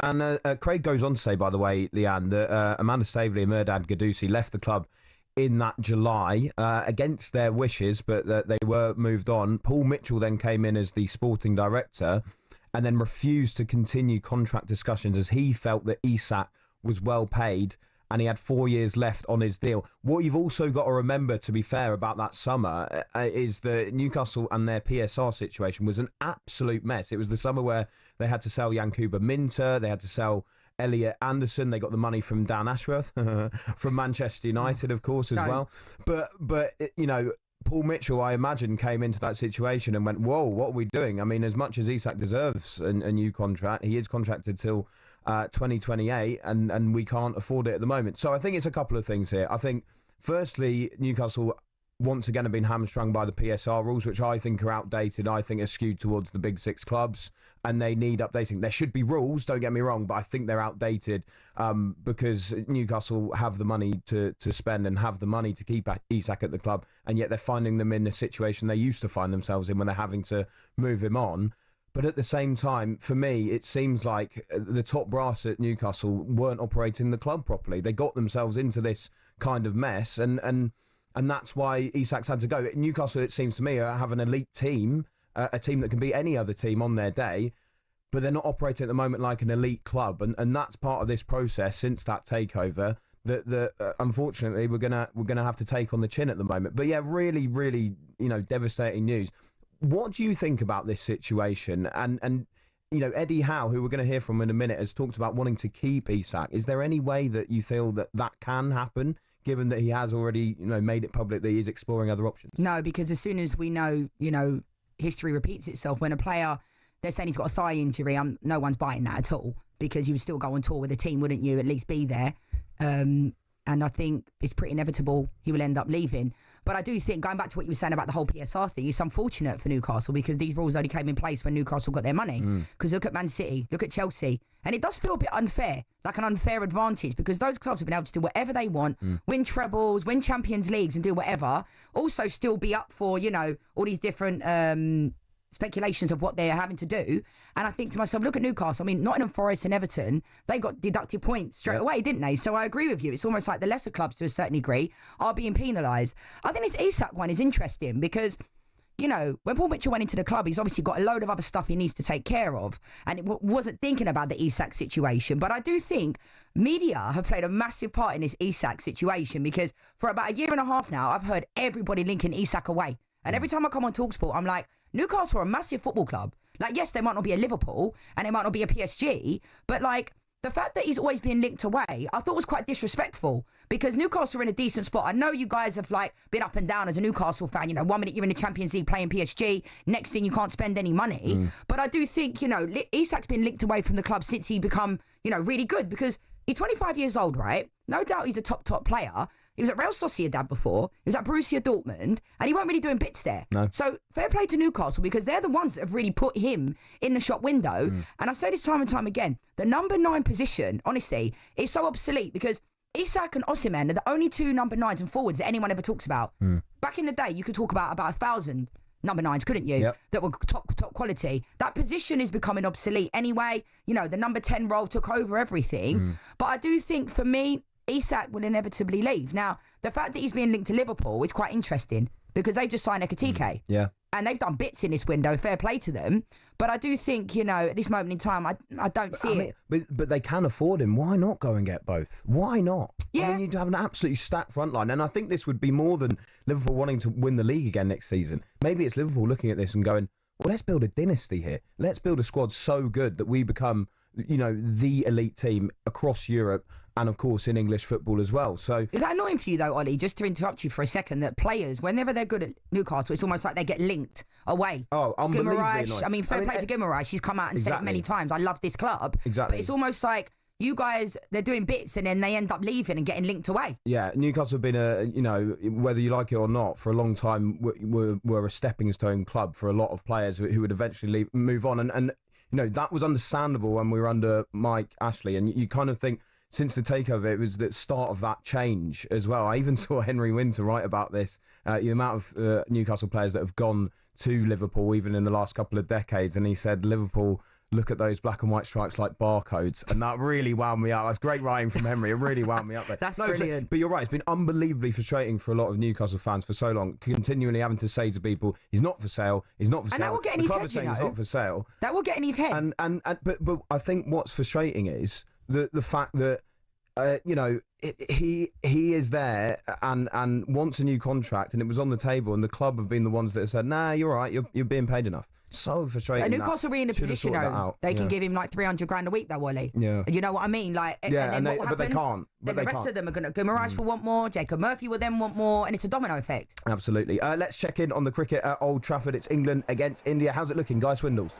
And Craig goes on to say, by the way, Lianne, that Amanda Staveley and Murad Gadusi left the club in that July against their wishes, but they were moved on. Paul Mitchell then came in as the sporting director and then refused to continue contract discussions as he felt that Isak was well paid and he had 4 years left on his deal. What you've also got to remember, to be fair, about that summer is that Newcastle and their PSR situation was an absolute mess. It was the summer where they had to sell Yankuba Minter, they had to sell Elliot Anderson, they got the money from Dan Ashworth from Manchester United, of course, as well. But Paul Mitchell, I imagine, came into that situation and went, whoa, what are we doing? I mean, as much as Isak deserves a new contract, he is contracted till 2028 and we can't afford it at the moment. So I think it's a couple of things here. I think, firstly, Newcastle once again have been hamstrung by the PSR rules, which I think are outdated. I think are skewed towards the big six clubs, and they need updating. There should be rules, don't get me wrong, but I think they're outdated because Newcastle have the money to spend and have the money to keep Isak at the club, and yet they're finding them in a situation they used to find themselves in when they're having to move him on. But at the same time, for me, it seems like the top brass at Newcastle weren't operating the club properly. They got themselves into this kind of mess, and that's why Isak's had to go. Newcastle, it seems to me, have an elite team, a team that can beat any other team on their day, but they're not operating at the moment like an elite club, and that's part of this process since that takeover that unfortunately we're gonna have to take on the chin at the moment. But yeah, really, really, devastating news. What do you think about this situation? And Eddie Howe, who we're going to hear from in a minute, has talked about wanting to keep Isak. Is there any way that you feel that can happen, given that he has already, made it public that he's exploring other options? No, because as soon as we know, history repeats itself. When a player, they're saying he's got a thigh injury, no one's biting that at all, because you would still go on tour with the team, wouldn't you? At least be there. And I think it's pretty inevitable he will end up leaving. But I do think, going back to what you were saying about the whole PSR thing, it's unfortunate for Newcastle because these rules only came in place when Newcastle got their money. Because look at Man City, look at Chelsea, and it does feel a bit unfair, like an unfair advantage, because those clubs have been able to do whatever they want, win trebles, win Champions Leagues and do whatever, also still be up for, all these different speculations of what they're having to do. And I think to myself, look at Newcastle. I mean, Nottingham Forest and Everton, they got deducted points straight away, didn't they? So I agree with you. It's almost like the lesser clubs, to a certain degree, are being penalised. I think this Isak one is interesting because, when Paul Mitchell went into the club, he's obviously got a load of other stuff he needs to take care of, and it wasn't thinking about the Isak situation. But I do think media have played a massive part in this Isak situation, because for about a year and a half now, I've heard everybody linking Isak away. And every time I come on talkSPORT, I'm like, Newcastle are a massive football club. Like, yes, they might not be a Liverpool and they might not be a PSG, but like the fact that he's always being linked away, I thought was quite disrespectful, because Newcastle are in a decent spot. I know you guys have been up and down as a Newcastle fan. 1 minute you're in the Champions League playing PSG, next thing you can't spend any money. But I do think, Isak's been linked away from the club since he become, really good, because he's 25 years old, right? No doubt he's a top player. He was at Real Sociedad before. He was at Borussia Dortmund, and he weren't really doing bits there. No. So fair play to Newcastle, because they're the ones that have really put him in the shop window. And I say this time and time again, the number 9 position, honestly, is so obsolete, because Isak and Osimhen are the only 2 number 9s and forwards that anyone ever talks about. Back in the day, you could talk about 1,000 number 9s, couldn't you? Yep. That were top quality. That position is becoming obsolete anyway. The number 10 role took over everything. But I do think, for me, Isak will inevitably leave. Now, the fact that he's being linked to Liverpool is quite interesting, because they've just signed Ekitike. Yeah. And they've done bits in this window, fair play to them. But I do think, at this moment in time, I don't see it. But they can afford him. Why not go and get both? Why not? Yeah. I mean, you'd have an absolutely stacked front line. And I think this would be more than Liverpool wanting to win the league again next season. Maybe it's Liverpool looking at this and going, well, let's build a dynasty here. Let's build a squad so good that we become, the elite team across Europe, and of course in English football as well. So is that annoying for you though, Ollie, just to interrupt you for a second, that players, whenever they're good at Newcastle, it's almost like they get linked away? Oh, unbelievably annoying. I mean, fair play to Guimaraes, she's come out and said it many times, I love this club. Exactly. But it's almost like you guys, they're doing bits and then they end up leaving and getting linked away. Yeah, Newcastle have been whether you like it or not, for a long time were a stepping stone club for a lot of players who would eventually move on. And that was understandable when we were under Mike Ashley. And you kind of think, since the takeover, it was the start of that change as well. I even saw Henry Winter write about this, the amount of Newcastle players that have gone to Liverpool even in the last couple of decades. And he said, Liverpool look at those black and white stripes like barcodes. And that really wound me up. That's great writing from Henry. It really wound me up there. That's brilliant. But you're right. It's been unbelievably frustrating for a lot of Newcastle fans for so long, continually having to say to people, he's not for sale, he's not for sale. And that will get in his head, he's not for sale. That will get in his head. But I think what's frustrating is the fact that he is there and wants a new contract, and it was on the table, and the club have been the ones that have said, nah, you're right, you're being paid enough. So frustrating. And Newcastle are in a position though, they can give him like 300 grand a week though, Ollie. Yeah. You know what I mean? Like, yeah, and then what happens? But they can't. Then the rest of them are going to, Guimaraes will want more, Jacob Murphy will then want more, and it's a domino effect. Absolutely. Let's check in on the cricket at Old Trafford. It's England against India. How's it looking, Guy Swindles?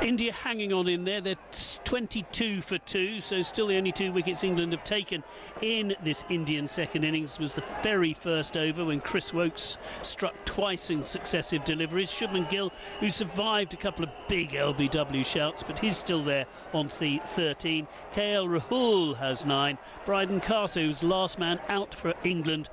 India hanging on in there. They're 22 for 2, so still the only 2 wickets England have taken in this Indian second innings was the very first over when Chris Wokes struck twice in successive deliveries. Shubman Gill, who survived a couple of big LBW shouts, but he's still there on 13. KL Rahul has 9. Bryden Carter, who's last man out for England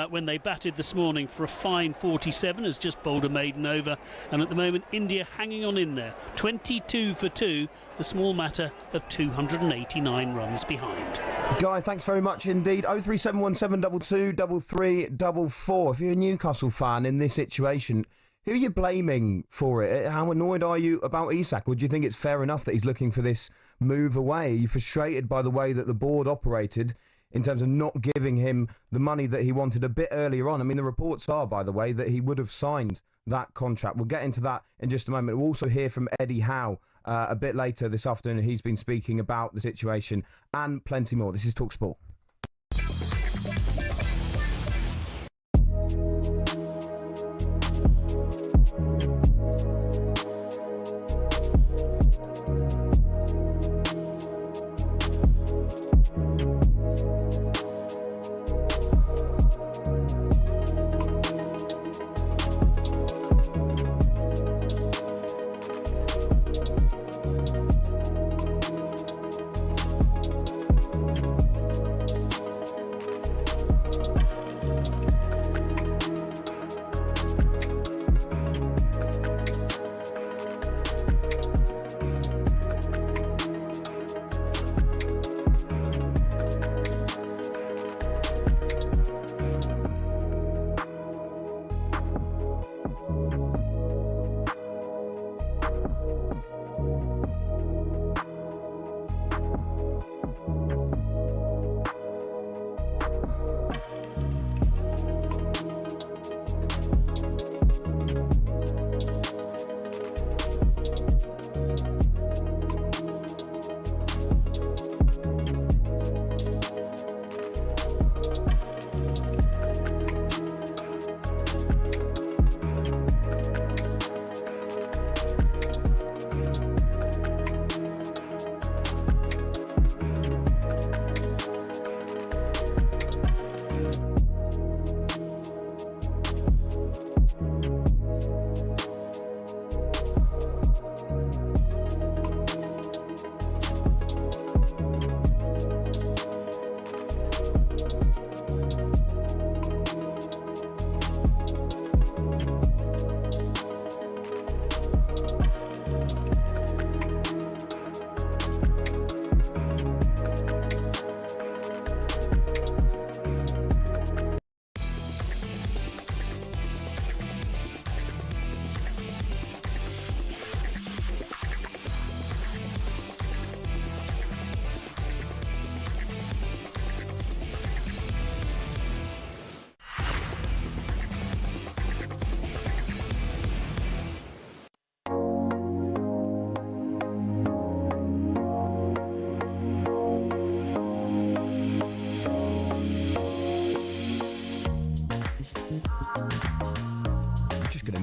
when they batted this morning for a fine 47, has just bowled a maiden over. And at the moment, India hanging on in there. 22 for 2, the small matter of 289 runs behind. Guy, thanks very much indeed. 03717223344. If you're a Newcastle fan in this situation, who are you blaming for it? How annoyed are you about Isak? Or do you think it's fair enough that he's looking for this move away? Are you frustrated by the way that the board operated in terms of not giving him the money that he wanted a bit earlier on? I mean, the reports are, by the way, that he would have signed that contract. We'll get into that in just a moment. We'll also hear from Eddie Howe a bit later this afternoon. He's been speaking about the situation and plenty more. This is talkSPORT.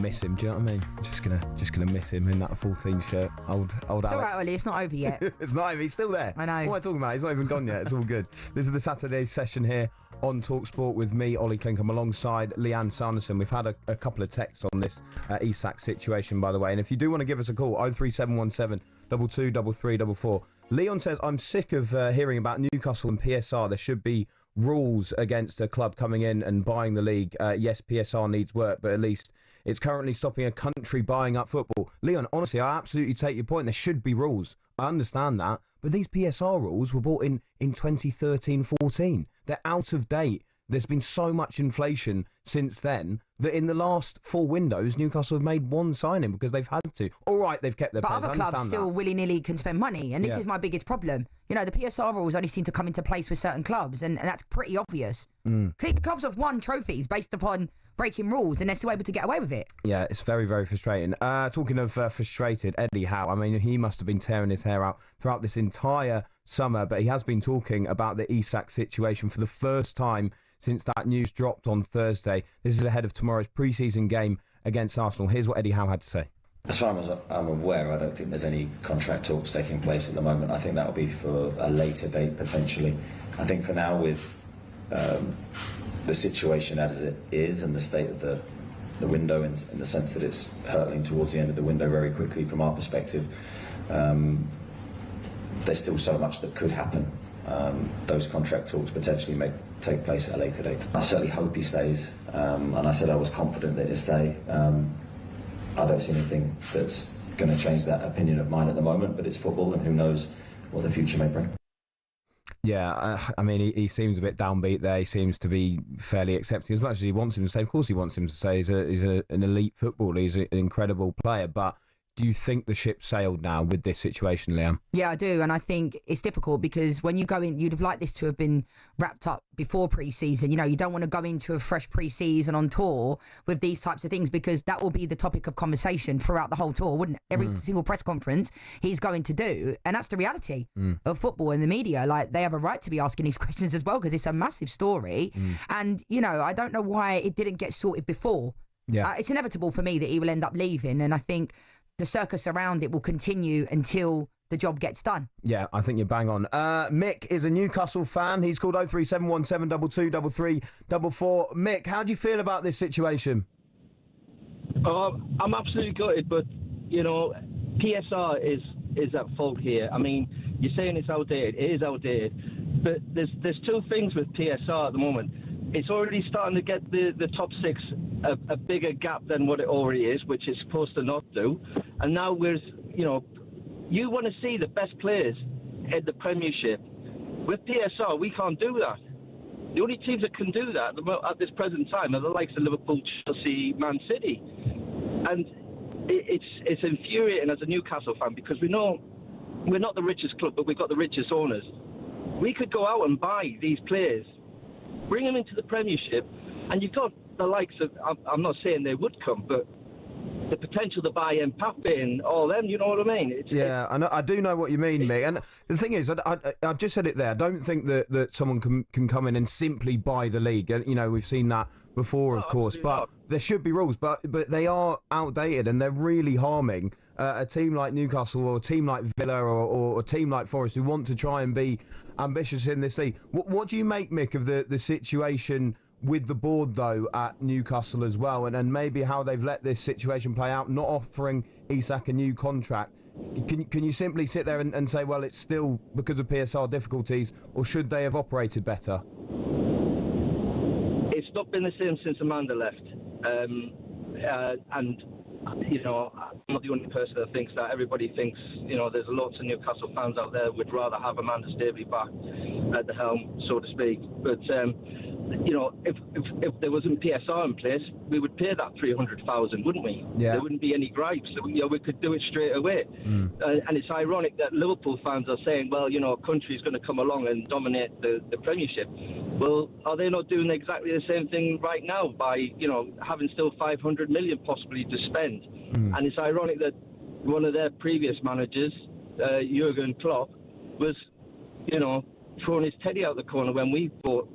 Miss him, do you know what I mean? Just gonna miss him in that 14 shirt. Old It's Alex. all right, Ollie. It's not over yet. It's not over. He's still there. I know. What am I talking about? He's not even gone yet. It's all good. This is the Saturday session here on talkSPORT with me, Olly Clink. I'm alongside Lianne Sanderson. We've had a couple of texts on this Isak situation, by the way. And if you do want to give us a call, 03717 223344. Leon says, I'm sick of hearing about Newcastle and PSR. There should be rules against a club coming in and buying the league. Yes, PSR needs work, but at least it's currently stopping a country buying up football. Leon, honestly, I absolutely take your point. There should be rules. I understand that. But these PSR rules were brought in 2013-14. They're out of date. There's been so much inflation since then that in the last 4 windows, Newcastle have made one signing because they've had to. All right, they've kept their players. But other clubs still willy-nilly can spend money. And this is my biggest problem. You know, the PSR rules only seem to come into place with certain clubs. And that's pretty obvious. Clubs have won trophies based upon breaking rules, and they're still able to get away with it. Yeah, it's very, very frustrating. Talking of frustrated, Eddie Howe, I mean, he must have been tearing his hair out throughout this entire summer, but he has been talking about the Isak situation for the first time since that news dropped on Thursday. This is ahead of tomorrow's pre-season game against Arsenal. Here's what Eddie Howe had to say. As far as I'm aware, I don't think there's any contract talks taking place at the moment. I think that will be for a later date, potentially. I think for now, with the situation as it is and the state of the window, in the sense that it's hurtling towards the end of the window very quickly from our perspective, there's still so much that could happen. Those contract talks potentially may take place at a later date. I certainly hope he stays, and I said I was confident that he'd stay. I don't see anything that's going to change that opinion of mine at the moment, but it's football and who knows what the future may bring. Yeah, I mean, he seems a bit downbeat there. He seems to be fairly accepting as much as he wants him to stay. Of course he wants him to stay. He's an elite footballer. He's an incredible player, but do you think the ship sailed now with this situation, Lianne? Yeah, I do. And I think it's difficult because when you go in, you'd have liked this to have been wrapped up before pre-season. You know, you don't want to go into a fresh pre-season on tour with these types of things because that will be the topic of conversation throughout the whole tour, wouldn't it? Every single press conference he's going to do. And that's the reality of football and the media. Like, they have a right to be asking these questions as well because it's a massive story. And, you know, I don't know why it didn't get sorted before. Yeah. It's inevitable for me that he will end up leaving. And I think the circus around it will continue until the job gets done. Yeah, I think you're bang on. Mick is a Newcastle fan. He's called 03717223344. Mick, how do you feel about this situation? I'm absolutely gutted, but, you know, PSR is at fault here. I mean, you're saying it's outdated. It is outdated. But there's two things with PSR at the moment. It's already starting to get the top six a bigger gap than what it already is, which it's supposed to not do. And now you want to see the best players in the Premiership. With PSR, we can't do that. The only teams that can do that at this present time are the likes of Liverpool, Chelsea, Man City. And it's infuriating as a Newcastle fan because we know we're not the richest club, but we've got the richest owners. We could go out and buy these players, bring them into the Premiership, and you've got the likes of, I'm not saying they would come, but the potential to buy Mbappe and all them, you know what I mean? I do know what you mean, Mick. And the thing is, I just said it there, I don't think that someone can come in and simply buy the league. You know, we've seen that before, of course, but there should be rules, but they are outdated and they're really harming a team like Newcastle or a team like Villa or a team like Forest who want to try and be ambitious in this league. What do you make, Mick, of the situation with the board, though, at Newcastle as well, and maybe how they've let this situation play out, not offering Isak a new contract? Can you simply sit there and say, well, it's still because of PSR difficulties, or should they have operated better? It's not been the same since Amanda left. And, you know, I'm not the only person that thinks that. Everybody thinks, you know, there's lots of Newcastle fans out there who would rather have Amanda Staveley back at the helm, so to speak. But, you know, if there wasn't PSR in place, we would pay that 300,000, wouldn't we? Yeah. There wouldn't be any gripes. You know, we could do it straight away. And it's ironic that Liverpool fans are saying, well, you know, a country's going to come along and dominate the Premiership. Well, are they not doing exactly the same thing right now by, you know, having still 500 million possibly to spend? And it's ironic that one of their previous managers, Jurgen Klopp, was, you know, throwing his teddy out the corner when we got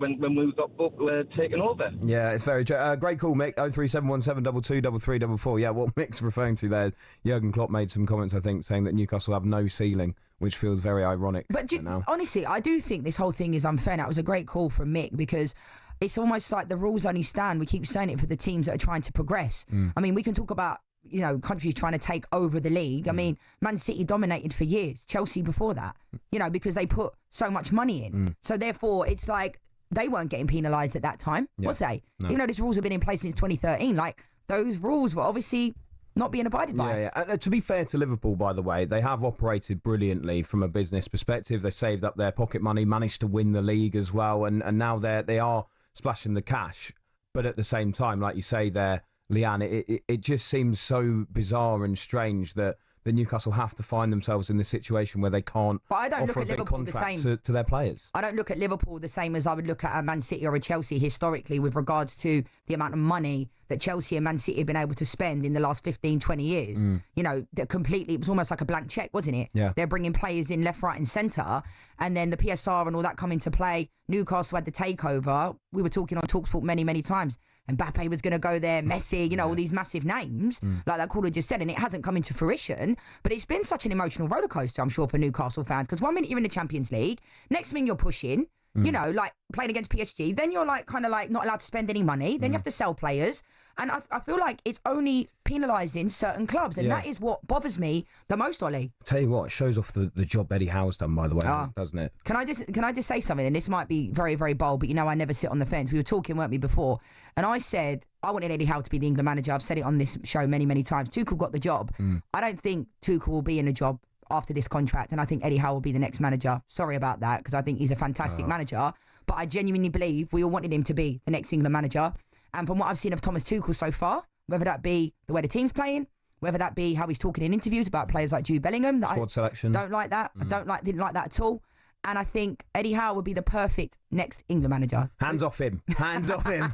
taken over. Yeah, it's very true. Great call, Mick. 03717223344. Yeah, what Mick's referring to there, Jurgen Klopp made some comments, I think, saying that Newcastle have no ceiling, which feels very ironic. But honestly, I do think this whole thing is unfair. That was a great call from Mick because it's almost like the rules only stand. We keep saying it for the teams that are trying to progress. I mean, we can talk about, you know, countries trying to take over the league. I mean, Man City dominated for years, Chelsea before that, you know, because they put so much money in. So therefore, it's like they weren't getting penalised at that time, was they? No. Even though these rules have been in place since 2013, like those rules were obviously not being abided by. Yeah. To be fair to Liverpool, by the way, they have operated brilliantly from a business perspective. They saved up their pocket money, managed to win the league as well, and now they are splashing the cash. But at the same time, like you say there, Lianne, it just seems so bizarre and strange that the Newcastle have to find themselves in this situation where they can't offer a big contract to their players. I don't look at Liverpool the same as I would look at a Man City or a Chelsea historically with regards to the amount of money that Chelsea and Man City have been able to spend in the last 15, 20 years. You know, it was almost like a blank check, wasn't it? Yeah. They're bringing players in left, right and centre, and then the PSR and all that come into play. Newcastle had the takeover. We were talking on talkSPORT many, many times. Mbappe was going to go there, Messi, you know, all these massive names, like that caller just said, and it hasn't come into fruition. But it's been such an emotional roller coaster, I'm sure, for Newcastle fans, because 1 minute you're in the Champions League, next minute you're pushing, you know, like playing against PSG, then you're like kind of like not allowed to spend any money, then you have to sell players. And I feel like it's only penalising certain clubs, and that is what bothers me the most, Ollie. Tell you what, it shows off the job Eddie Howe's done, by the way, doesn't it? Can I just say something? And this might be very, very bold, but you know I never sit on the fence. We were talking, weren't we, before? And I said I wanted Eddie Howe to be the England manager. I've said it on this show many, many times. Tuchel got the job. I don't think Tuchel will be in a job after this contract, and I think Eddie Howe will be the next manager. Sorry about that, because I think he's a fantastic manager. But I genuinely believe we all wanted him to be the next England manager. And from what I've seen of Thomas Tuchel so far, whether that be the way the team's playing, whether that be how he's talking in interviews about players like Jude Bellingham, that squad selection, don't like that. I didn't like that at all. And I think Eddie Howe would be the perfect next England manager. Hands off him. Hands off him.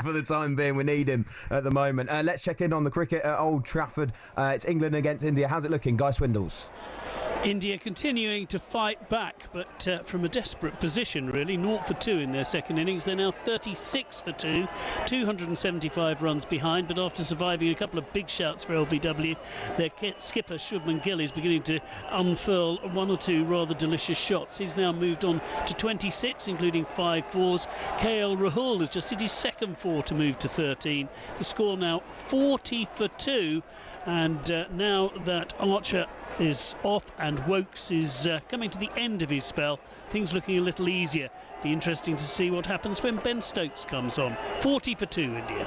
For the time being, we need him at the moment. Let's check in on the cricket at Old Trafford. It's England against India. How's it looking, Guy Swindles? India continuing to fight back, but from a desperate position, really. 0 for 2 in their second innings. They're now 36 for 2, 275 runs behind, but after surviving a couple of big shouts for LBW, their skipper Shubman Gill is beginning to unfurl 1 or 2 rather delicious shots. He's now moved on to 26, including 5 fours. KL Rahul has just hit his second 4 to move to 13. The score now 40 for 2, and now that Archer is off and Wokes is coming to the end of his spell, things looking a little easier. Be interesting to see what happens when Ben Stokes comes on. 40 for 2, India.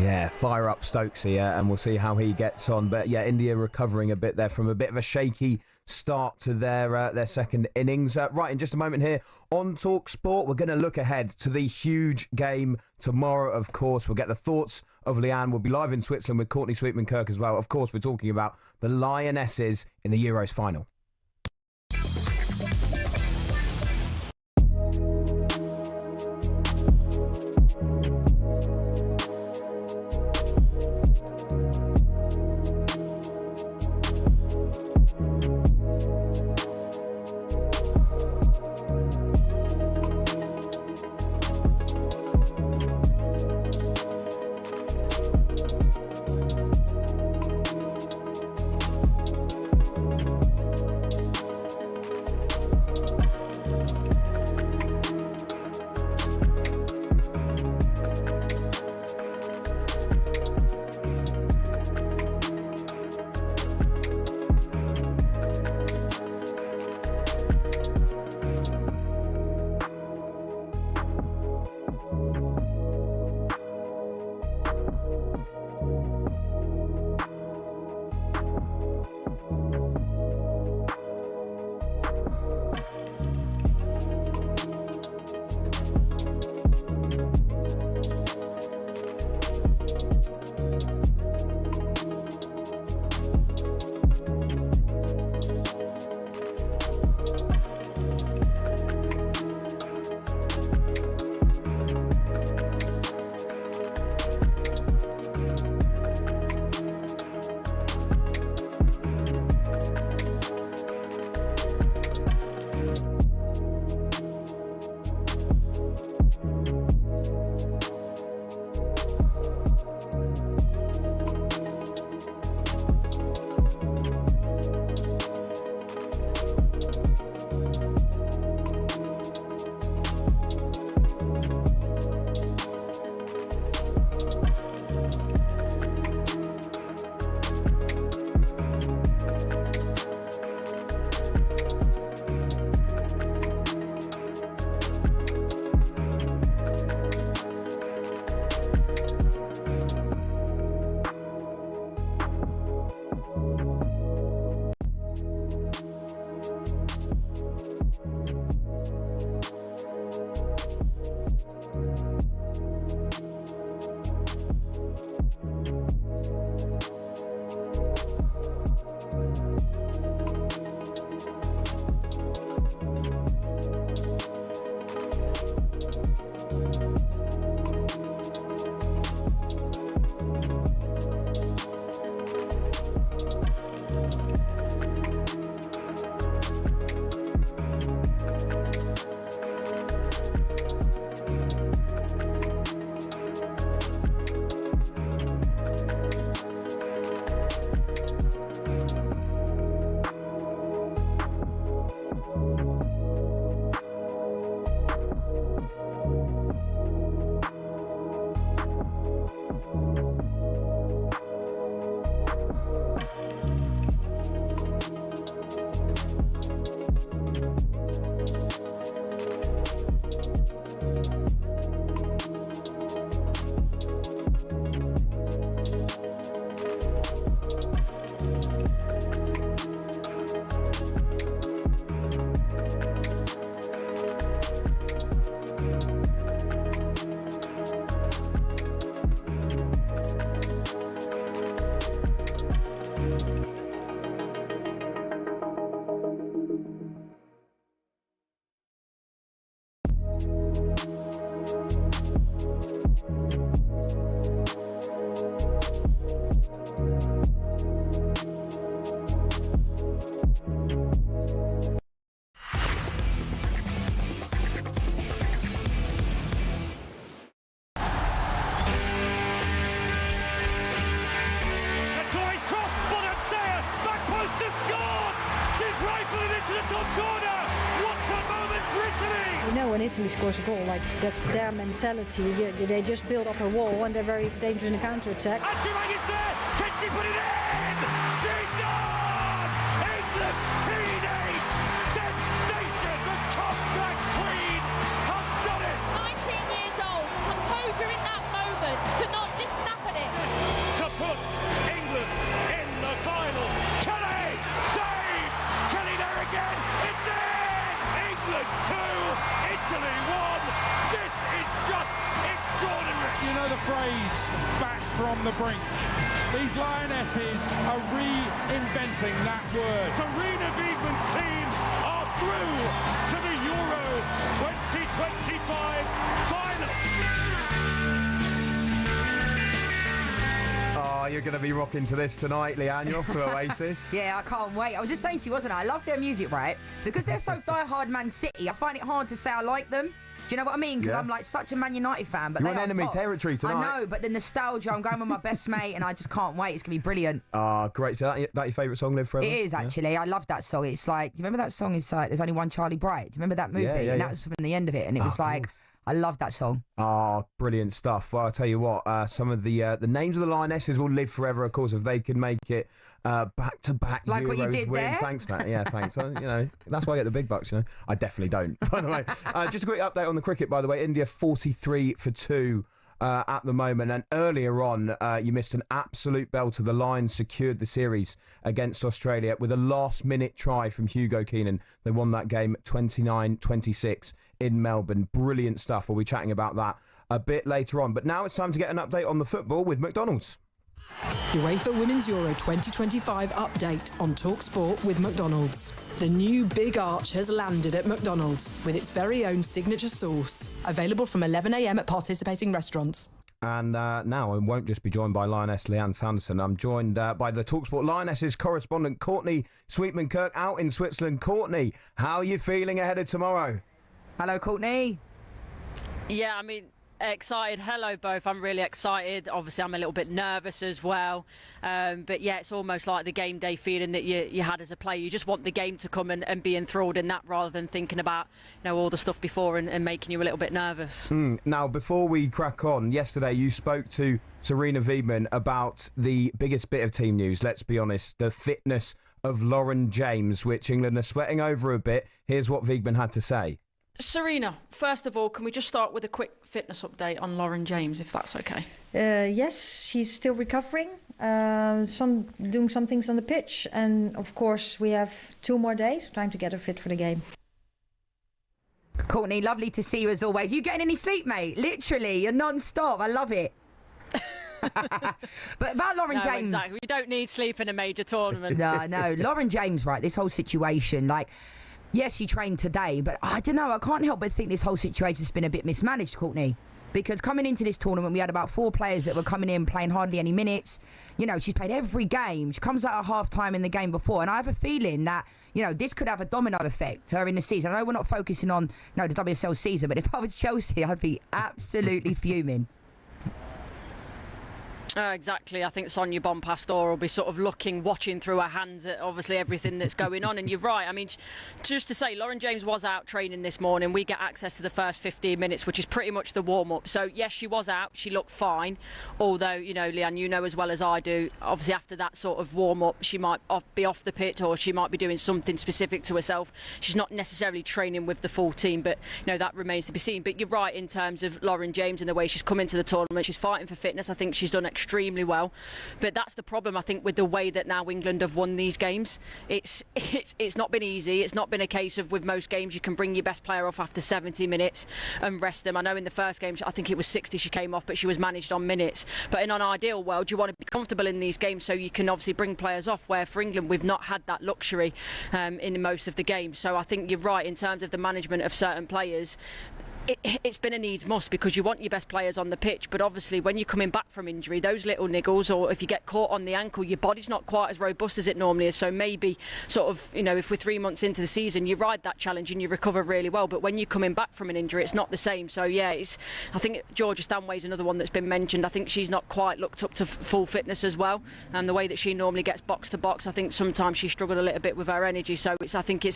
Yeah, fire up Stokes here, and we'll see how he gets on. But yeah, India recovering a bit there from a bit of a shaky start to their second innings. Right, in just a moment here on talkSPORT, we're going to look ahead to the huge game tomorrow, of course. We'll get the thoughts of Lianne. We'll be live in Switzerland with Courtney Sweetman-Kirk as well. Of course, we're talking about the Lionesses in the Euros final. Italy scores a goal. Like, that's their mentality. They just build up a wall and they're very dangerous in the counter-attack. Ashimang is there! Can she put it in? She does! England teenage sensation! The comeback queen has done it! 19 years old, the composure in that moment to not just snap at it. To put England in the final. Kelly! Save! Kelly there again! It's in! England 2, Italy 1. This is just extraordinary. You know the phrase, back from the brink. These Lionesses are reinventing that word. Sarina Wiegman's team are through to the Euro 2025 final. Oh, you're going to be rocking to this tonight, Lianne. You're off to Oasis. Yeah, I can't wait. I was just saying to you, wasn't I? I love their music, right? Because they're so die-hard Man City, I find it hard to say I like them. Do you know what I mean? Because I'm like such a Man United fan. But you're they in enemy territory tonight. I know, but the nostalgia, I'm going with my best mate and I just can't wait. It's going to be brilliant. Ah, great. So that your favourite song, Live Forever? It is, actually. Yeah. I love that song. It's like, do you remember that song? It's like, There's Only One Charlie Bright. Do you remember that movie? And that was from the end of it. And it was like, I love that song. Oh, brilliant stuff. Well, I'll tell you what, some of the names of the Lionesses will live forever, of course, if they can make it back-to-back like Euros what you did wins. there? Thanks, Matt. Yeah, thanks. That's why I get the big bucks, I definitely don't, by the way. Just a quick update on the cricket, by the way. India 43 for 2 at the moment. And earlier on, you missed an absolute belter. The Lions secured the series against Australia with a last-minute try from Hugo Keenan. They won that game 29-26 in Melbourne. Brilliant stuff. We'll be chatting about that a bit later on. But now it's time to get an update on the football with McDonald's. UEFA Women's Euro 2025 update on talkSPORT with McDonald's. The new Big Arch has landed at McDonald's with its very own signature sauce. Available from 11 a.m. at participating restaurants. And now I won't just be joined by Lioness Lianne Sanderson. I'm joined by the talkSPORT Lionesses correspondent Courtney Sweetman-Kirk out in Switzerland. Courtney, how are you feeling ahead of tomorrow? Hello, Courtney. Yeah, I mean, excited. Hello, both. I'm really excited. Obviously, I'm a little bit nervous as well. But yeah, it's almost like the game day feeling that you had as a player. You just want the game to come and be enthralled in that rather than thinking about all the stuff before and making you a little bit nervous. Now, before we crack on, yesterday you spoke to Sarina Wiegman about the biggest bit of team news, let's be honest, the fitness of Lauren James, which England are sweating over a bit. Here's what Wiegman had to say. Sarina, first of all, can we just start with a quick fitness update on Lauren James, if that's okay? Yes, she's still recovering, doing some things on the pitch. And, of course, we have 2 more days trying to get her fit for the game. Courtney, lovely to see you as always. You getting any sleep, mate? Literally, you're non-stop. I love it. But about Lauren James... Exactly. We don't need sleep in a major tournament. No. Lauren James, right, this whole situation, like... Yes, she trained today, but I don't know. I can't help but think this whole situation's been a bit mismanaged, Courtney. Because coming into this tournament, we had about 4 players that were coming in playing hardly any minutes. She's played every game. She comes out at half-time in the game before. And I have a feeling that, this could have a domino effect, her in the season. I know we're not focusing on the WSL season, but if I was Chelsea, I'd be absolutely fuming. Exactly. I think Sonia Bonpastor will be sort of watching through her hands at obviously everything that's going on. And you're right. I mean, just to say, Lauren James was out training this morning. We get access to the first 15 minutes, which is pretty much the warm-up. So, yes, she was out. She looked fine. Although, Lianne, you know as well as I do, obviously after that sort of warm-up, she might be off the pitch or she might be doing something specific to herself. She's not necessarily training with the full team, but, that remains to be seen. But you're right in terms of Lauren James and the way she's come into the tournament. She's fighting for fitness. I think she's done extremely well, but that's the problem I think with the way that now England have won these games. It's not been easy. It's not been a case of with most games you can bring your best player off after 70 minutes and rest them. I know in the first game I think it was 60 she came off, but she was managed on minutes. But in an ideal world you want to be comfortable in these games so you can obviously bring players off, where for England we've not had that luxury in most of the games. So I think you're right in terms of the management of certain players. it's been a needs must because you want your best players on the pitch, but obviously when you're coming back from injury, those little niggles, or if you get caught on the ankle, your body's not quite as robust as it normally is. So maybe sort of, if we're 3 months into the season, you ride that challenge and you recover really well, but when you're coming back from an injury, it's not the same. So yeah, I think Georgia Stanway's another one that's been mentioned. I think she's not quite looked up to full fitness as well, and the way that she normally gets box to box, I think sometimes she struggled a little bit with her energy. So I think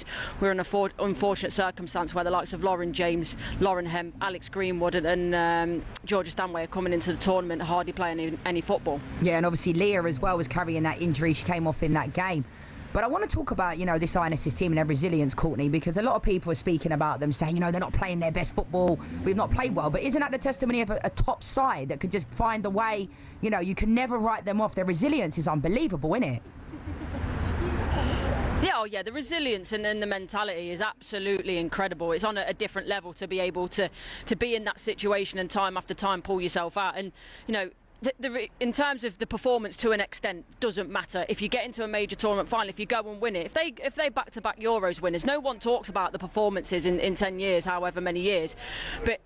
we're in an unfortunate circumstance where the likes of Lauren James, Lauren Hemp, Alex Greenwood and Georgia Stanway are coming into the tournament hardly playing any football. Yeah, and obviously Leah as well was carrying that injury. She came off in that game. But I want to talk about, this Lionesses team and their resilience, Courtney, because a lot of people are speaking about them, saying, they're not playing their best football, we've not played well. But isn't that the testimony of a top side that could just find the way? You can never write them off. Their resilience is unbelievable, isn't it? Yeah, the resilience and then the mentality is absolutely incredible. It's on a different level to be able to be in that situation and time after time pull yourself out. And, in terms of the performance, to an extent, doesn't matter. If you get into a major tournament final, if you go and win it, if they back-to-back Euros winners, no one talks about the performances in 10 years, however many years. But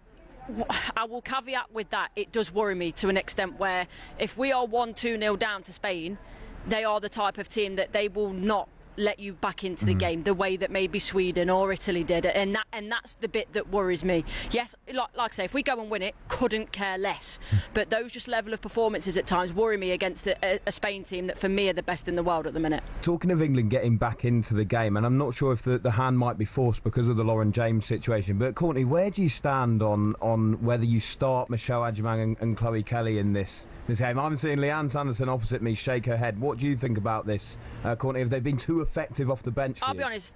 I will caveat with that, it does worry me to an extent where if we are 1-2-0 down to Spain, they are the type of team that they will not let you back into the game the way that maybe Sweden or Italy did, and that's the bit that worries me. Yes, like I say, if we go and win it, couldn't care less, but those just level of performances at times worry me against a Spain team that for me are the best in the world at the minute. Talking of England getting back into the game, and I'm not sure if the hand might be forced because of the Lauren James situation, but Courtney, where do you stand on whether you start Michelle Adjumang and Chloe Kelly in this game? I'm seeing Lianne Sanderson opposite me shake her head. What do you think about this, Courtney? Have they been too effective off the bench? I'll be honest.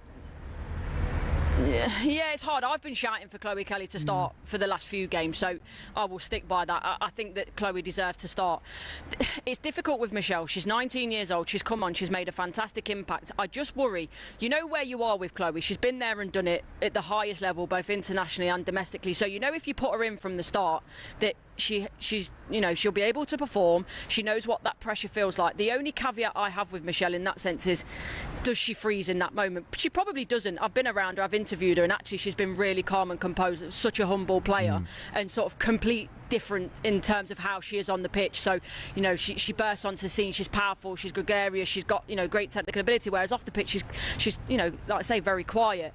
Yeah, it's hard. I've been shouting for Chloe Kelly to start for the last few games, so I will stick by that. I think that Chloe deserves to start. It's difficult with Michelle. She's 19 years old. She's come on. She's made a fantastic impact. I just worry. You know where you are with Chloe. She's been there and done it at the highest level, both internationally and domestically. So if you put her in from the start, that she's she'll be able to perform. She knows what that pressure feels like. The only caveat I have with Michelle in that sense is, does she freeze in that moment? She probably doesn't. I've been around her, I've interviewed her, and actually she's been really calm and composed. Such a humble player and sort of complete different in terms of how she is on the pitch. So she bursts onto the scene. She's powerful, she's gregarious, she's got great technical ability, whereas off the pitch she's like I say, very quiet.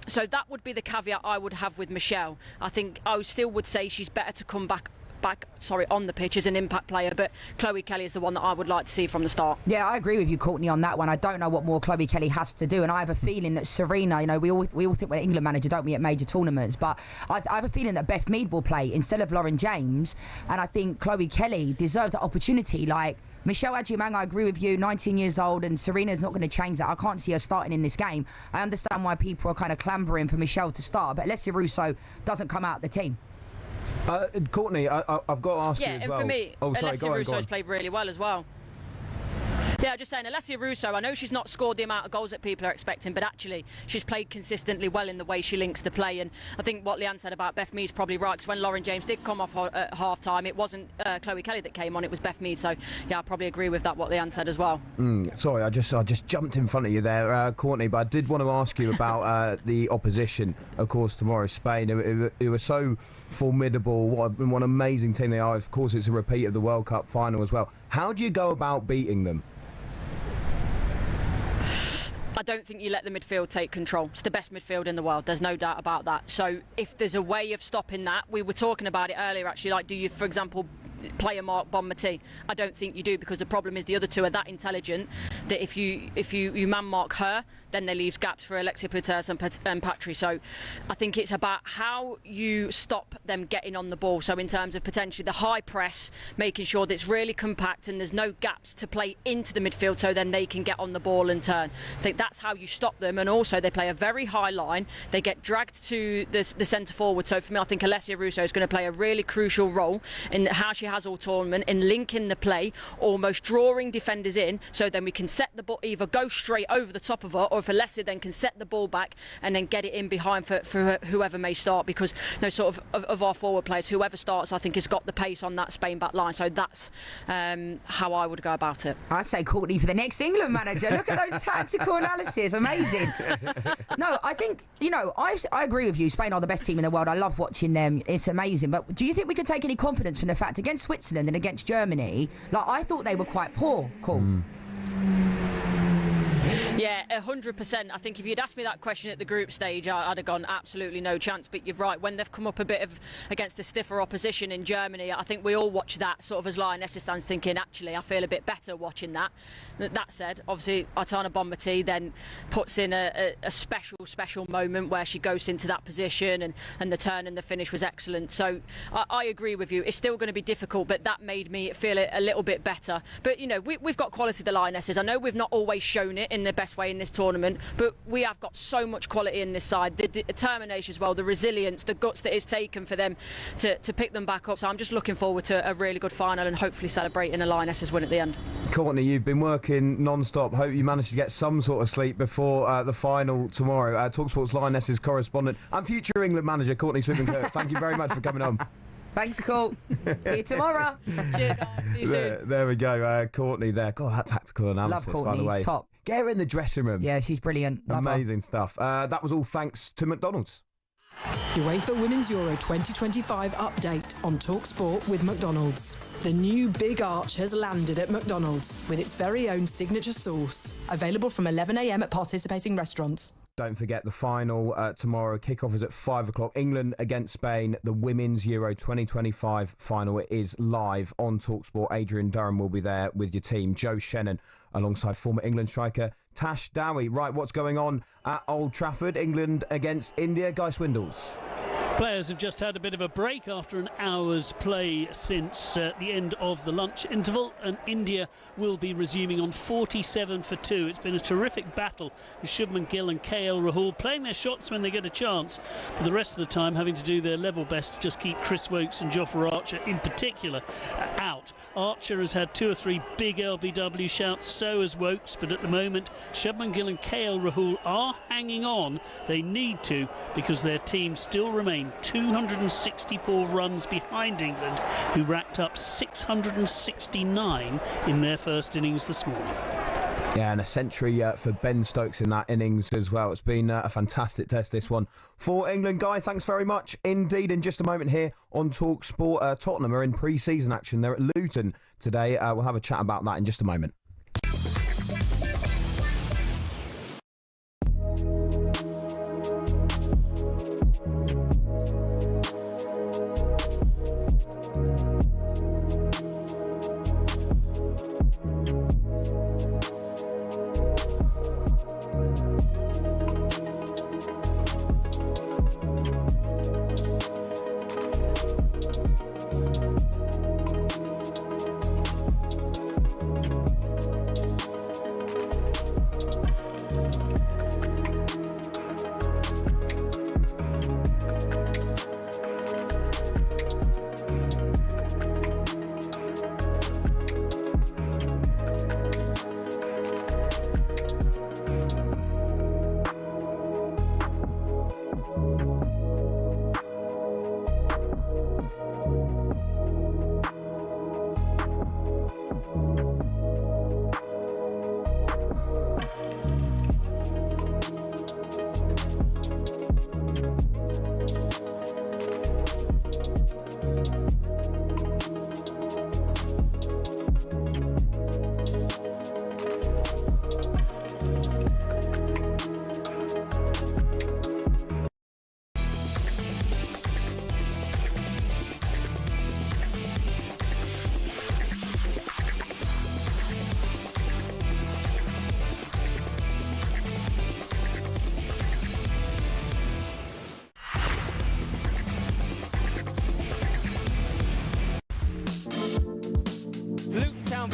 So that would be the caveat I would have with Michelle. I think I still would say she's better to come back on the pitch as an impact player, but Chloe Kelly is the one that I would like to see from the start. Yeah, I agree with you, Courtney, on that one. I don't know what more Chloe Kelly has to do, and I have a feeling that Serena, we all think we're an England manager, don't we, at major tournaments, but I have a feeling that Beth Mead will play instead of Lauren James, and I think Chloe Kelly deserves that opportunity. Like Michelle Adjumang, I agree with you, 19 years old, and Serena's not going to change that. I can't see her starting in this game. I understand why people are kind of clambering for Michelle to start, but Alessia Russo doesn't come out of the team. Courtney, I've got to ask you as well. Yeah, and for me, Alessia Russo's played really well as well. Yeah, just saying, Alessia Russo, I know she's not scored the amount of goals that people are expecting, but actually she's played consistently well in the way she links the play. And I think what Lianne said about Beth Mead's probably right, because when Lauren James did come off at half-time, it wasn't Chloe Kelly that came on, it was Beth Mead. So, yeah, I probably agree with that, what Lianne said as well. Sorry, I just jumped in front of you there, Courtney, but I did want to ask you about the opposition, of course, tomorrow, Spain. It was so formidable. What an amazing team they are. Of course, it's a repeat of the World Cup final as well. How do you go about beating them? I don't think you let the midfield take control. It's the best midfield in the world. There's no doubt about that. So if there's a way of stopping that, we were talking about it earlier actually, like do you, for example, play a Mark Bonmatí? I don't think you do, because the problem is the other two are that intelligent that if you man mark her, then there leaves gaps for Alexia Putellas and Patry. So I think it's about how you stop them getting on the ball. So in terms of potentially the high press, making sure that it's really compact and there's no gaps to play into the midfield, so then they can get on the ball and turn. I think that's how you stop them. And also they play a very high line. They get dragged to the centre forward. So for me, I think Alessia Russo is going to play a really crucial role in how she has all tournament in linking the play, almost drawing defenders in, so then we can set the ball, either go straight over the top of her, or if Alessia then can set the ball back and then get it in behind for whoever may start, because sort of our forward players, whoever starts, I think has got the pace on that Spain back line. So that's how I would go about it. I'd say Courtney for the next England manager. Look at those tactical analysis. Amazing. No, I think, I agree with you. Spain are the best team in the world. I love watching them. It's amazing. But do you think we can take any confidence from the fact against Switzerland and against Germany, I thought they were quite poor? Cool. Yeah, 100%. I think if you'd asked me that question at the group stage, I'd have gone absolutely no chance. But you're right, when they've come up a bit against the stiffer opposition in Germany, I think we all watch that sort of as Lionesses stands thinking, actually, I feel a bit better watching that. That said, obviously, Aitana Bonmatí then puts in a special moment where she goes into that position, and the turn and the finish was excellent. So I agree with you. It's still going to be difficult, but that made me feel a little bit better. But, we've got quality, the Lionesses. I know we've not always shown it in the best way in this tournament, but we have got so much quality in this side, the determination as well, the resilience, the guts that it's taken for them to pick them back up. So I'm just looking forward to a really good final and hopefully celebrating a Lionesses win at the end. Courtney, you've been working non-stop. Hope you managed to get some sort of sleep before the final tomorrow. talkSPORT's Lionesses correspondent and future England manager Courtney Swithin-Kirk, thank you very much for coming on. Thanks, Cool. See you tomorrow. Cheers, guys. See you soon. There we go. Courtney there. God, that tactical analysis, Love Courtney, by the way. he's top. Get her in the dressing room. Yeah, she's brilliant. Love Amazing stuff. That was all thanks to McDonald's. UEFA Women's Euro 2025 update on talkSPORT with McDonald's. The new Big Arch has landed at McDonald's with its very own signature sauce. Available from 11 a.m. at participating restaurants. Don't forget the final tomorrow. Kickoff is at 5 o'clock. England against Spain. The Women's Euro 2025 final is live on talkSPORT. Adrian Durham will be there with your team. Joe Shannon alongside former England striker Tash Dowie. Right, what's going on at Old Trafford? England against India. Guy Swindles. Players have just had a bit of a break after an hour's play since the end of the lunch interval, and India will be resuming on 47 for 2. It's been a terrific battle with Shubman Gill and KL Rahul playing their shots when they get a chance, but the rest of the time having to do their level best to just keep Chris Wokes and Jofra Archer in particular out. Archer has had 2 or 3 big LBW shouts, so has Wokes, but at the moment Shubman Gill and KL Rahul are hanging on. They need to, because their team still remains 264 runs behind England, who racked up 669 in their first innings this morning. Yeah, and a century for Ben Stokes in that innings as well. It's been a fantastic test, this one, for England. Guy, thanks very much indeed. In just a moment here on talkSPORT, Tottenham are in pre-season action. They're at Luton today. We'll have a chat about that in just a moment.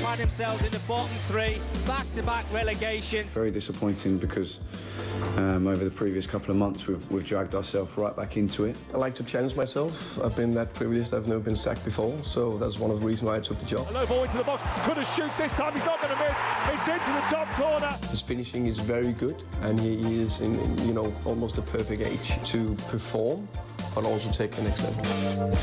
find themselves in the bottom three, back-to-back relegation. Very disappointing because over the previous couple of months we've dragged ourselves right back into it. I like to challenge myself. I've been that privileged. I've never been sacked before, so that's one of the reasons why I took the job. A low ball into the box. Could have shoots this time. He's not going to miss. It's into the top corner. His finishing is very good, and he is in almost a perfect age to perform, but also take the next level.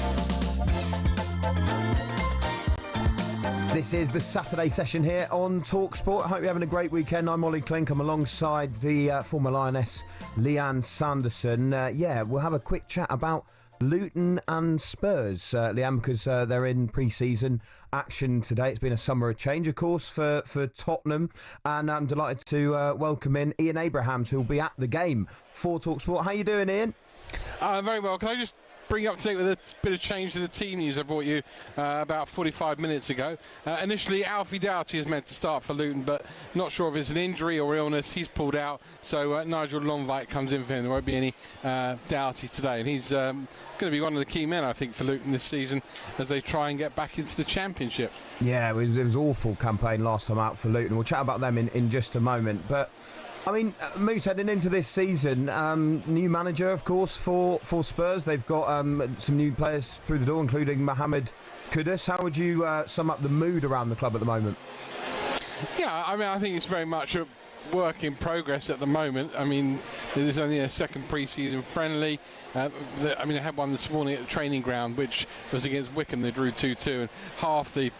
This is the Saturday session here on talkSPORT. I hope you're having a great weekend. I'm Olly Clink. I'm alongside the former Lioness, Lianne Sanderson. We'll have a quick chat about Luton and Spurs, Lianne, because they're in pre-season action today. It's been a summer of change, of course, for Tottenham, and I'm delighted to welcome in Ian Abrahams, who will be at the game for talkSPORT. How you doing, Ian? Very well. Can I just bring you up to date with a bit of change to the team news I brought you about 45 minutes ago. Initially, Alfie Doughty is meant to start for Luton, but not sure if it's an injury or illness. He's pulled out, so Nigel Longvite comes in for him. There won't be any Doughty today, and he's going to be one of the key men, I think, for Luton this season as they try and get back into the Championship. Yeah, it was an awful campaign last time out for Luton. We'll chat about them in just a moment, but I mean, Moose, heading into this season, new manager, of course, for Spurs. They've got some new players through the door, including Mohamed Kudus. How would you sum up the mood around the club at the moment? Yeah, I mean, I think it's very much a work in progress at the moment. I mean, there's only a second pre-season friendly. They had one this morning at the training ground, which was against Wycombe. They drew 2-2, and half the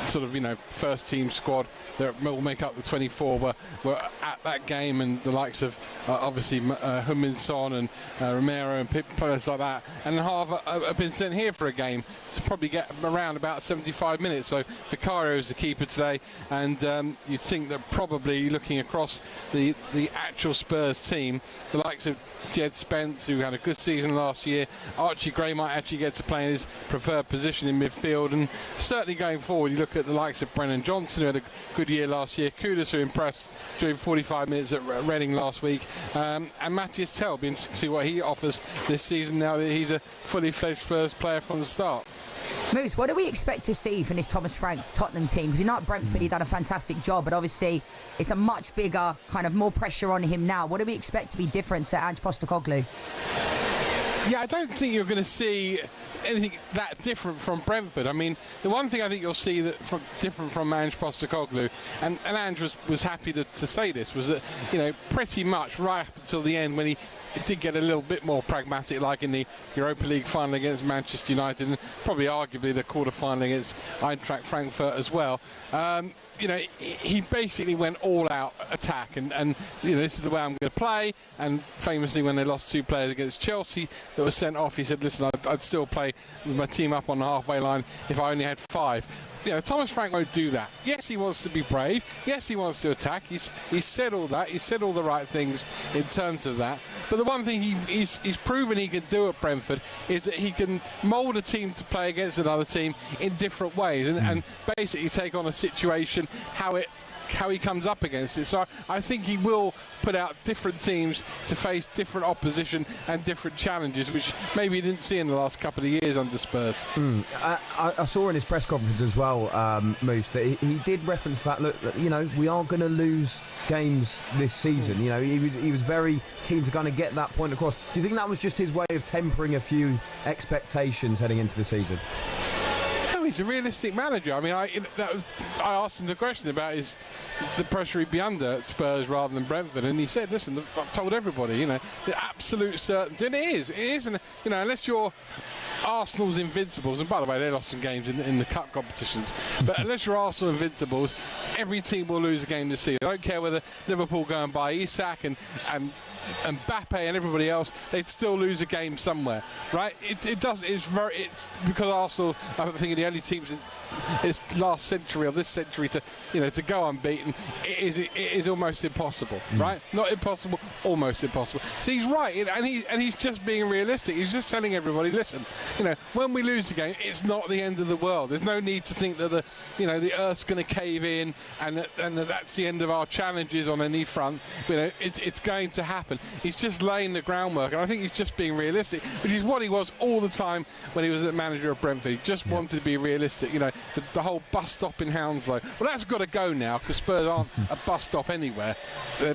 sort of, first team squad that will make up the 24 were at that game, and the likes of obviously Heung-min Son and Romero and players like that, and half have been sent here for a game to probably get around about 75 minutes. So Vicario is the keeper today, and you think that probably looking across the actual Spurs team, the likes of Jed Spence, who had a good season last year, Archie Gray might actually get to play in his preferred position in midfield, and certainly going forward you look at the likes of Brennan Johnson, who had a good year last year, Kudus, who impressed during 45 minutes at Reading last week, and Matthias Tell, being to see what he offers this season now that he's a fully fledged Spurs player from the start. Moose, what do we expect to see from this Thomas Frank's Tottenham team? Because at Brentford he's done a fantastic job, but obviously it's a much bigger, kind of more pressure on him now. What do we expect to be different to Ange Postecoglou? Yeah, I don't think you're going to see anything that different from Brentford. I mean, the one thing I think you'll see that different from Ange Postecoglou, and Ange was happy to say this, was that, pretty much right up until the end when he did get a little bit more pragmatic, like in the Europa League final against Manchester United, and probably arguably the quarter-final against Eintracht Frankfurt as well. He basically went all-out attack, and this is the way I'm going to play. And famously, when they lost 2 players against Chelsea that were sent off, he said, listen, I'd still play with my team up on the halfway line if I only had 5. Thomas Frank won't do that. Yes, he wants to be brave. Yes, he wants to attack. He's said all that. He's said all the right things in terms of that. But the one thing he's proven he can do at Brentford is that he can mould a team to play against another team in different ways and basically take on a situation how he comes up against it. So I think he will put out different teams to face different opposition and different challenges, which maybe he didn't see in the last couple of years under Spurs. I saw in his press conference as well, Moose, that he did reference that, look, we are going to lose games this season. He was very keen to kind of get that point across. Do you think that was just his way of tempering a few expectations heading into the season? He's a realistic manager. I mean, I asked him the question about the pressure he'd be under at Spurs rather than Brentford, and he said, listen, I've told everybody, the absolute certainty, and it is, and unless you're Arsenal's Invincibles, and by the way, they lost some games in the cup competitions, but unless you're Arsenal Invincibles, every team will lose a game this season. I don't care whether Liverpool go and buy Isak and Mbappe and everybody else, they'd still lose a game somewhere, right? It's because Arsenal, I think, are the only teams in this last century or this century to go unbeaten. It is almost impossible, right? Not impossible, almost impossible. So he's right, and he's just being realistic. He's just telling everybody, listen, when we lose the game, it's not the end of the world. There's no need to think that the earth's going to cave in and that's the end of our challenges on any front. It's going to happen. happen. He's just laying the groundwork, and I think he's just being realistic, which is what he was all the time when he was the manager of Brentford. He just wanted to be realistic. You know, the whole bus stop in Hounslow. Well, that's got to go now because Spurs aren't a bus stop anywhere.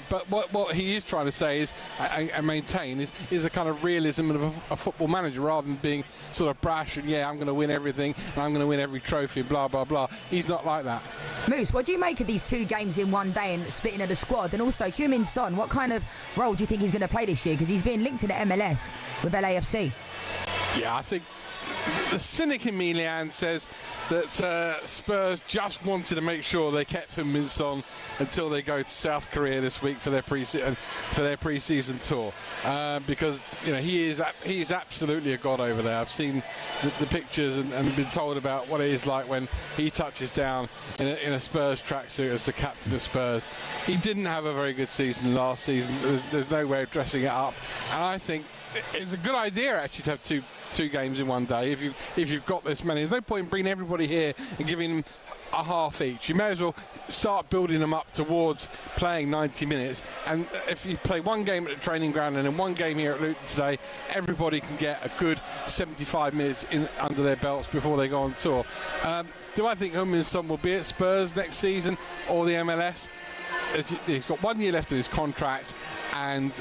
But what he is trying to say is, and maintain, is a kind of realism of a football manager rather than being sort of brash and, I'm going to win everything and I'm going to win every trophy, blah, blah, blah. He's not like that. Moose, what do you make of these 2 games in one day and splitting of the squad? And also, Heung-min Son, what kind of role do you think he's going to play this year? Because he's being linked to the MLS with LAFC. Yeah, I think the cynic in me, Lianne, says that Spurs just wanted to make sure they kept Heung-min Son until they go to South Korea this week for their pre-season tour, because he's absolutely a god over there. I've seen the pictures and been told about what it is like when he touches down in a Spurs tracksuit as the captain of Spurs. He didn't have a very good season last season. There's no way of dressing it up, and I think it's a good idea actually to have two games in one day if you've got this many. There's no point in bringing everybody here and giving them a half each. You may as well start building them up towards playing 90 minutes, and if you play one game at the training ground and then one game here at Luton today, everybody can get a good 75 minutes under their belts before they go on tour. Do I think Heung-min Son will be at Spurs next season or the MLS? He's got 1 year left in his contract, and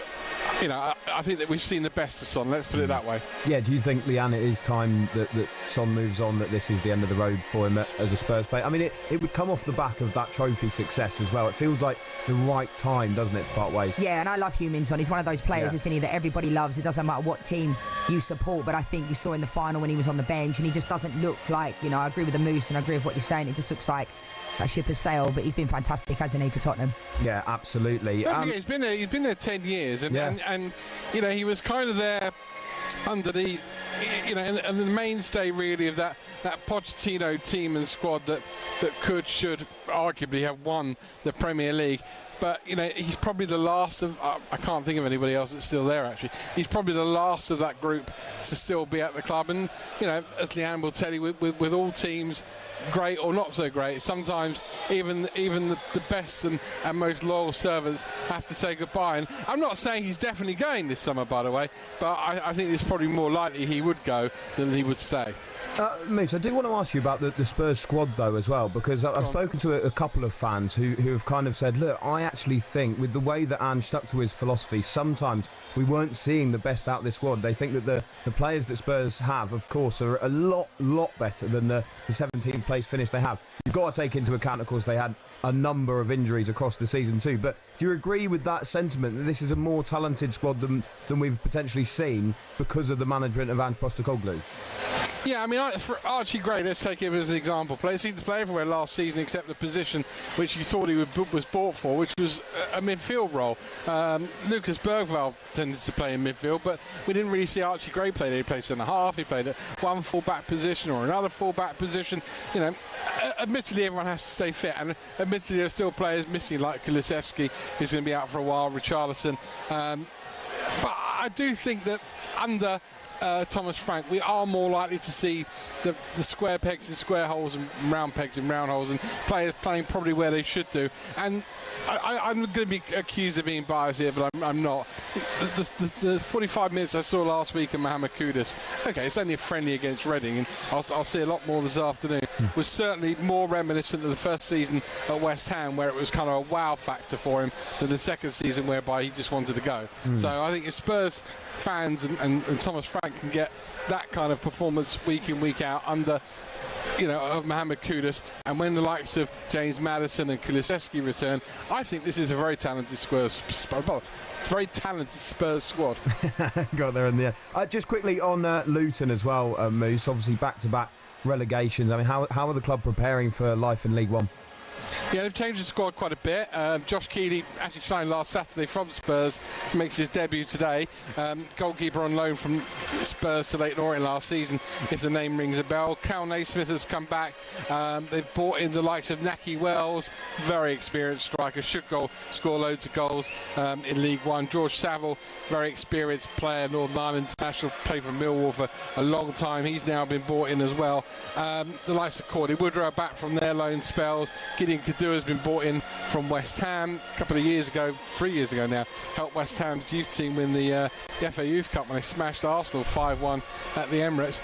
I think that we've seen the best of Son, let's put it that way. Yeah, do you think, Lianne, it is time that Son moves on, that this is the end of the road for him as a Spurs player? I mean, it would come off the back of that trophy success as well. It feels like the right time, doesn't it, to part ways? Yeah, and I love Heung-min Son. He's one of those players, isn't he, that everybody loves. It doesn't matter what team you support, but I think you saw in the final when he was on the bench, and he just doesn't look like, I agree with the Moose and I agree with what you're saying. It just looks like that ship has sailed, but he's been fantastic, hasn't he, for Tottenham? Yeah, absolutely. Don't forget, he's been there 10 years, and he was kind of there under the, and the mainstay really of that Pochettino team and squad that should arguably have won the Premier League. But, he's probably the last of... I can't think of anybody else that's still there, actually. He's probably the last of that group to still be at the club. And, as Lianne will tell you, with all teams, great or not so great, sometimes even the best and most loyal servants have to say goodbye. And I'm not saying he's definitely going this summer, by the way, but I think it's probably more likely he would go than he would stay. Moose, I do want to ask you about the Spurs squad, though, as well, because I've spoken to a couple of fans who have kind of said, look, I actually think with the way that Ange stuck to his philosophy, sometimes we weren't seeing the best out of this squad. They think that the players that Spurs have, of course, are a lot better than the 17th place finish they have. You've got to take into account, of course, they had a number of injuries across the season too. But do you agree with that sentiment, that this is a more talented squad than we've potentially seen because of the management of Ange Postecoglou? Yeah, I mean, for Archie Gray, let's take him as an example. He seemed to play everywhere last season except the position which you thought he was bought for, which was a midfield role. Lucas Bergvall tended to play in midfield, but we didn't really see Archie Gray play there. He played centre-half, he played at one full-back position or another full-back position. Admittedly, everyone has to stay fit, and admittedly, there are still players missing, like Kulusevski, who's going to be out for a while, Richarlison. But I do think that under Thomas Frank, we are more likely to see the square pegs in square holes and round pegs in round holes, and players playing probably where they should do. And I'm going to be accused of being biased here, but I'm not. The 45 minutes I saw last week of Mohamed Kudus, okay, it's only a friendly against Reading, and I'll see a lot more this afternoon, was certainly more reminiscent of the first season at West Ham, where it was kind of a wow factor for him, than the second season whereby he just wanted to go. So I think if Spurs fans and Thomas Frank can get that kind of performance week in, week out under of Mohamed Kudus, and when the likes of James Maddison and Kulusevski return, I think this is a very talented Spurs squad. Got there in the end. Just quickly on Luton as well, Moose, obviously back-to-back relegations. I mean, how are the club preparing for life in League One? Yeah, they've changed the squad quite a bit. Josh Keeley actually signed last Saturday from Spurs, makes his debut today. Goalkeeper on loan from Spurs to Leyton Orient last season, if the name rings a bell. Cal Naismith has come back. They've brought in the likes of Naki Wells, very experienced striker, should score loads of goals in League One. George Saville, very experienced player, Northern Ireland international, played for Millwall for a long time. He's now been brought in as well. The likes of Cordy Woodrow are back from their loan spells. Gideon Kadua has been brought in from West Ham a couple of years ago, 3 years ago now, helped West Ham's youth team win the FA Youth Cup when they smashed Arsenal 5-1 at the Emirates.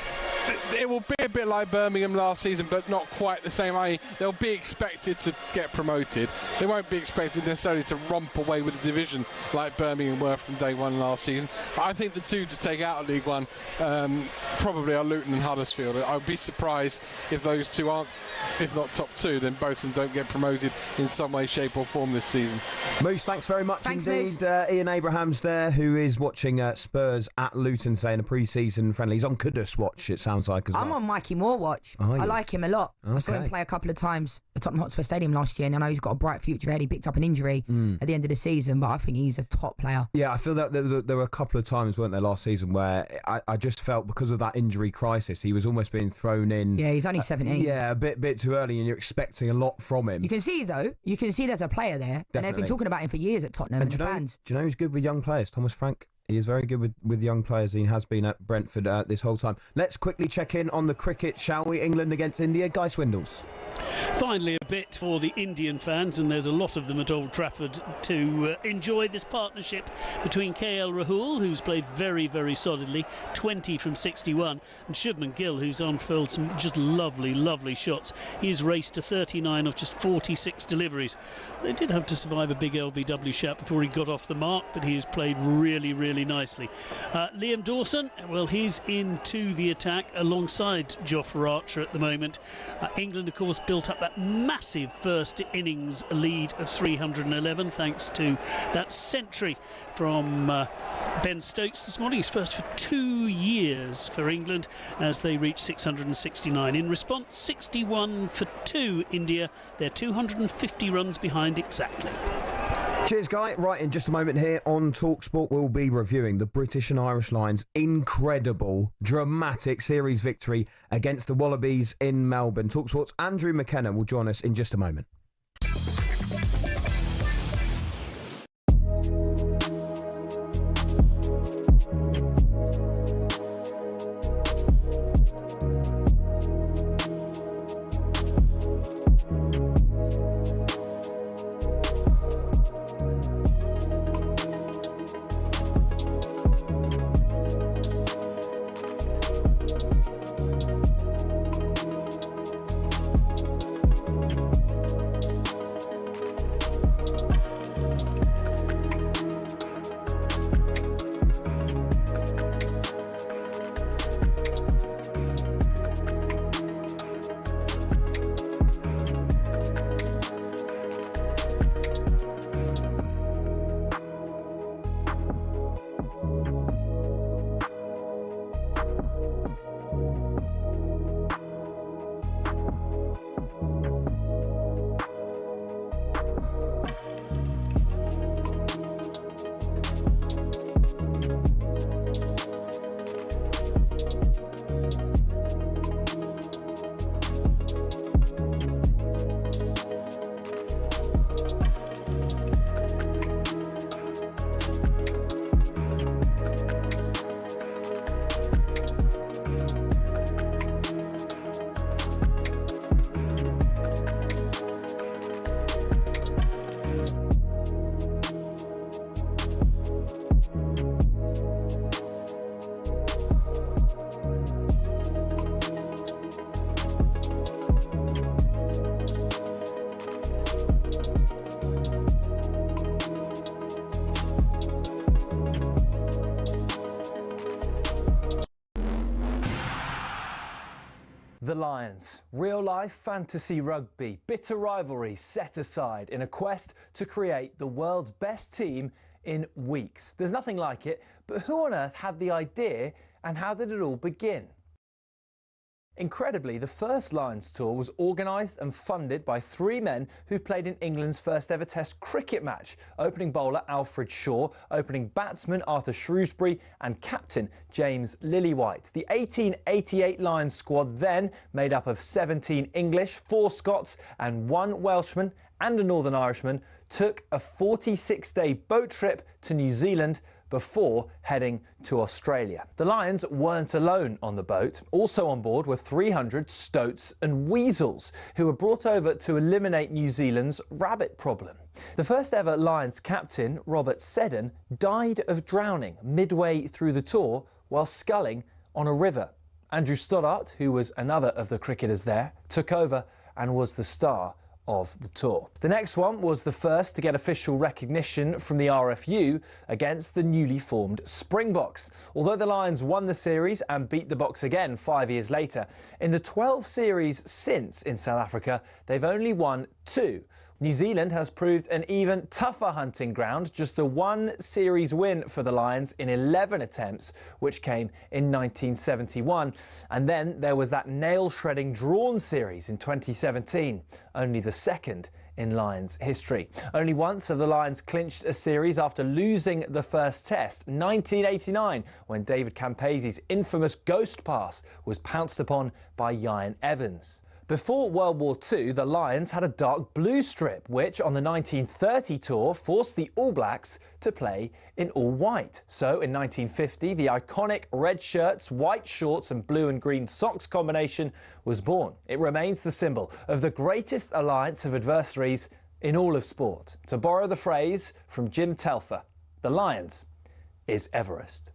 It will be a bit like Birmingham last season, but not quite the same way. They'll be expected to get promoted. They won't be expected necessarily to romp away with the division like Birmingham were from day one last season. But I think the two to take out of League One probably are Luton and Huddersfield. I would be surprised if those two aren't, if not top two, then both of them don't get promoted in some way, shape or form this season. Moose, thanks very much indeed. Moose. Ian Abrahams there, who is watching Spurs at Luton today in a pre-season friendly. He's on Kudus watch, it sounds like, as well. I'm on Mikey Moore watch. I like him a lot. I saw him play a couple of times at Tottenham Hotspur Stadium last year, and I know he's got a bright future ahead. He picked up an injury at the end of the season, but I think he's a top player. Yeah, I feel that there were a couple of times, weren't there, last season where I just felt because of that injury crisis, he was almost being thrown in. Yeah, he's only 17. Yeah, a bit too early, and you're expecting a lot from him. You can see, though, there's a player there, Definitely. and they've been talking about him for years at Tottenham and the fans. Do you know who's good with young players? Thomas Frank. He is very good with young players. He has been at Brentford this whole time. Let's quickly check in on the cricket, shall we? England against India. Guy Swindles. Finally a bit for the Indian fans, and there's a lot of them at Old Trafford, to enjoy this partnership between KL Rahul, who's played very, very solidly, 20 from 61, and Shubman Gill, who's unfurled some just lovely, lovely shots. He's raced to 39 of just 46 deliveries. They did have to survive a big LBW shot before he got off the mark, but he has played really, really nicely. Liam Dawson, well, he's into the attack alongside Jofra Archer at the moment. England, of course, built up that massive first innings lead of 311 thanks to that century from Ben Stokes this morning. His first for 2 years for England as they reached 669. In response, 61 for 2 India. They're 250 runs behind exactly. Cheers, Guy. Right, in just a moment here on talkSPORT, we'll be reviewing the British and Irish Lions' incredible, dramatic series victory against the Wallabies in Melbourne. talkSPORT's Andrew McKenna will join us in just a moment. The Lions. Real-life fantasy rugby. Bitter rivalries set aside in a quest to create the world's best team in weeks. There's nothing like it, but who on earth had the idea and how did it all begin? Incredibly, the first Lions tour was organised and funded by 3 men who played in England's first ever Test cricket match. Opening bowler Alfred Shaw, opening batsman Arthur Shrewsbury and captain James Lillywhite. The 1888 Lions squad then, made up of 17 English, 4 Scots and 1 Welshman and a Northern Irishman, took a 46-day boat trip to New Zealand before heading to Australia. The Lions weren't alone on the boat. Also on board were 300 stoats and weasels, who were brought over to eliminate New Zealand's rabbit problem. The first ever Lions captain, Robert Seddon, died of drowning midway through the tour while sculling on a river. Andrew Stoddart, who was another of the cricketers there, took over and was the star of the tour. The next one was the first to get official recognition from the RFU against the newly formed Springboks. Although the Lions won the series and beat the Boks again 5 years later, in the 12 series since in South Africa, they've only won 2. New Zealand has proved an even tougher hunting ground, just a 1 series win for the Lions in 11 attempts, which came in 1971. And then there was that nail-shredding drawn series in 2017, only the second in Lions history. Only once have the Lions clinched a series after losing the first test, 1989, when David Campese's infamous ghost pass was pounced upon by Ian Evans. Before World War II, the Lions had a dark blue strip, which on the 1930 tour forced the All Blacks to play in all white. So in 1950, the iconic red shirts, white shorts and blue and green socks combination was born. It remains the symbol of the greatest alliance of adversaries in all of sport. To borrow the phrase from Jim Telfer, the Lions is Everest.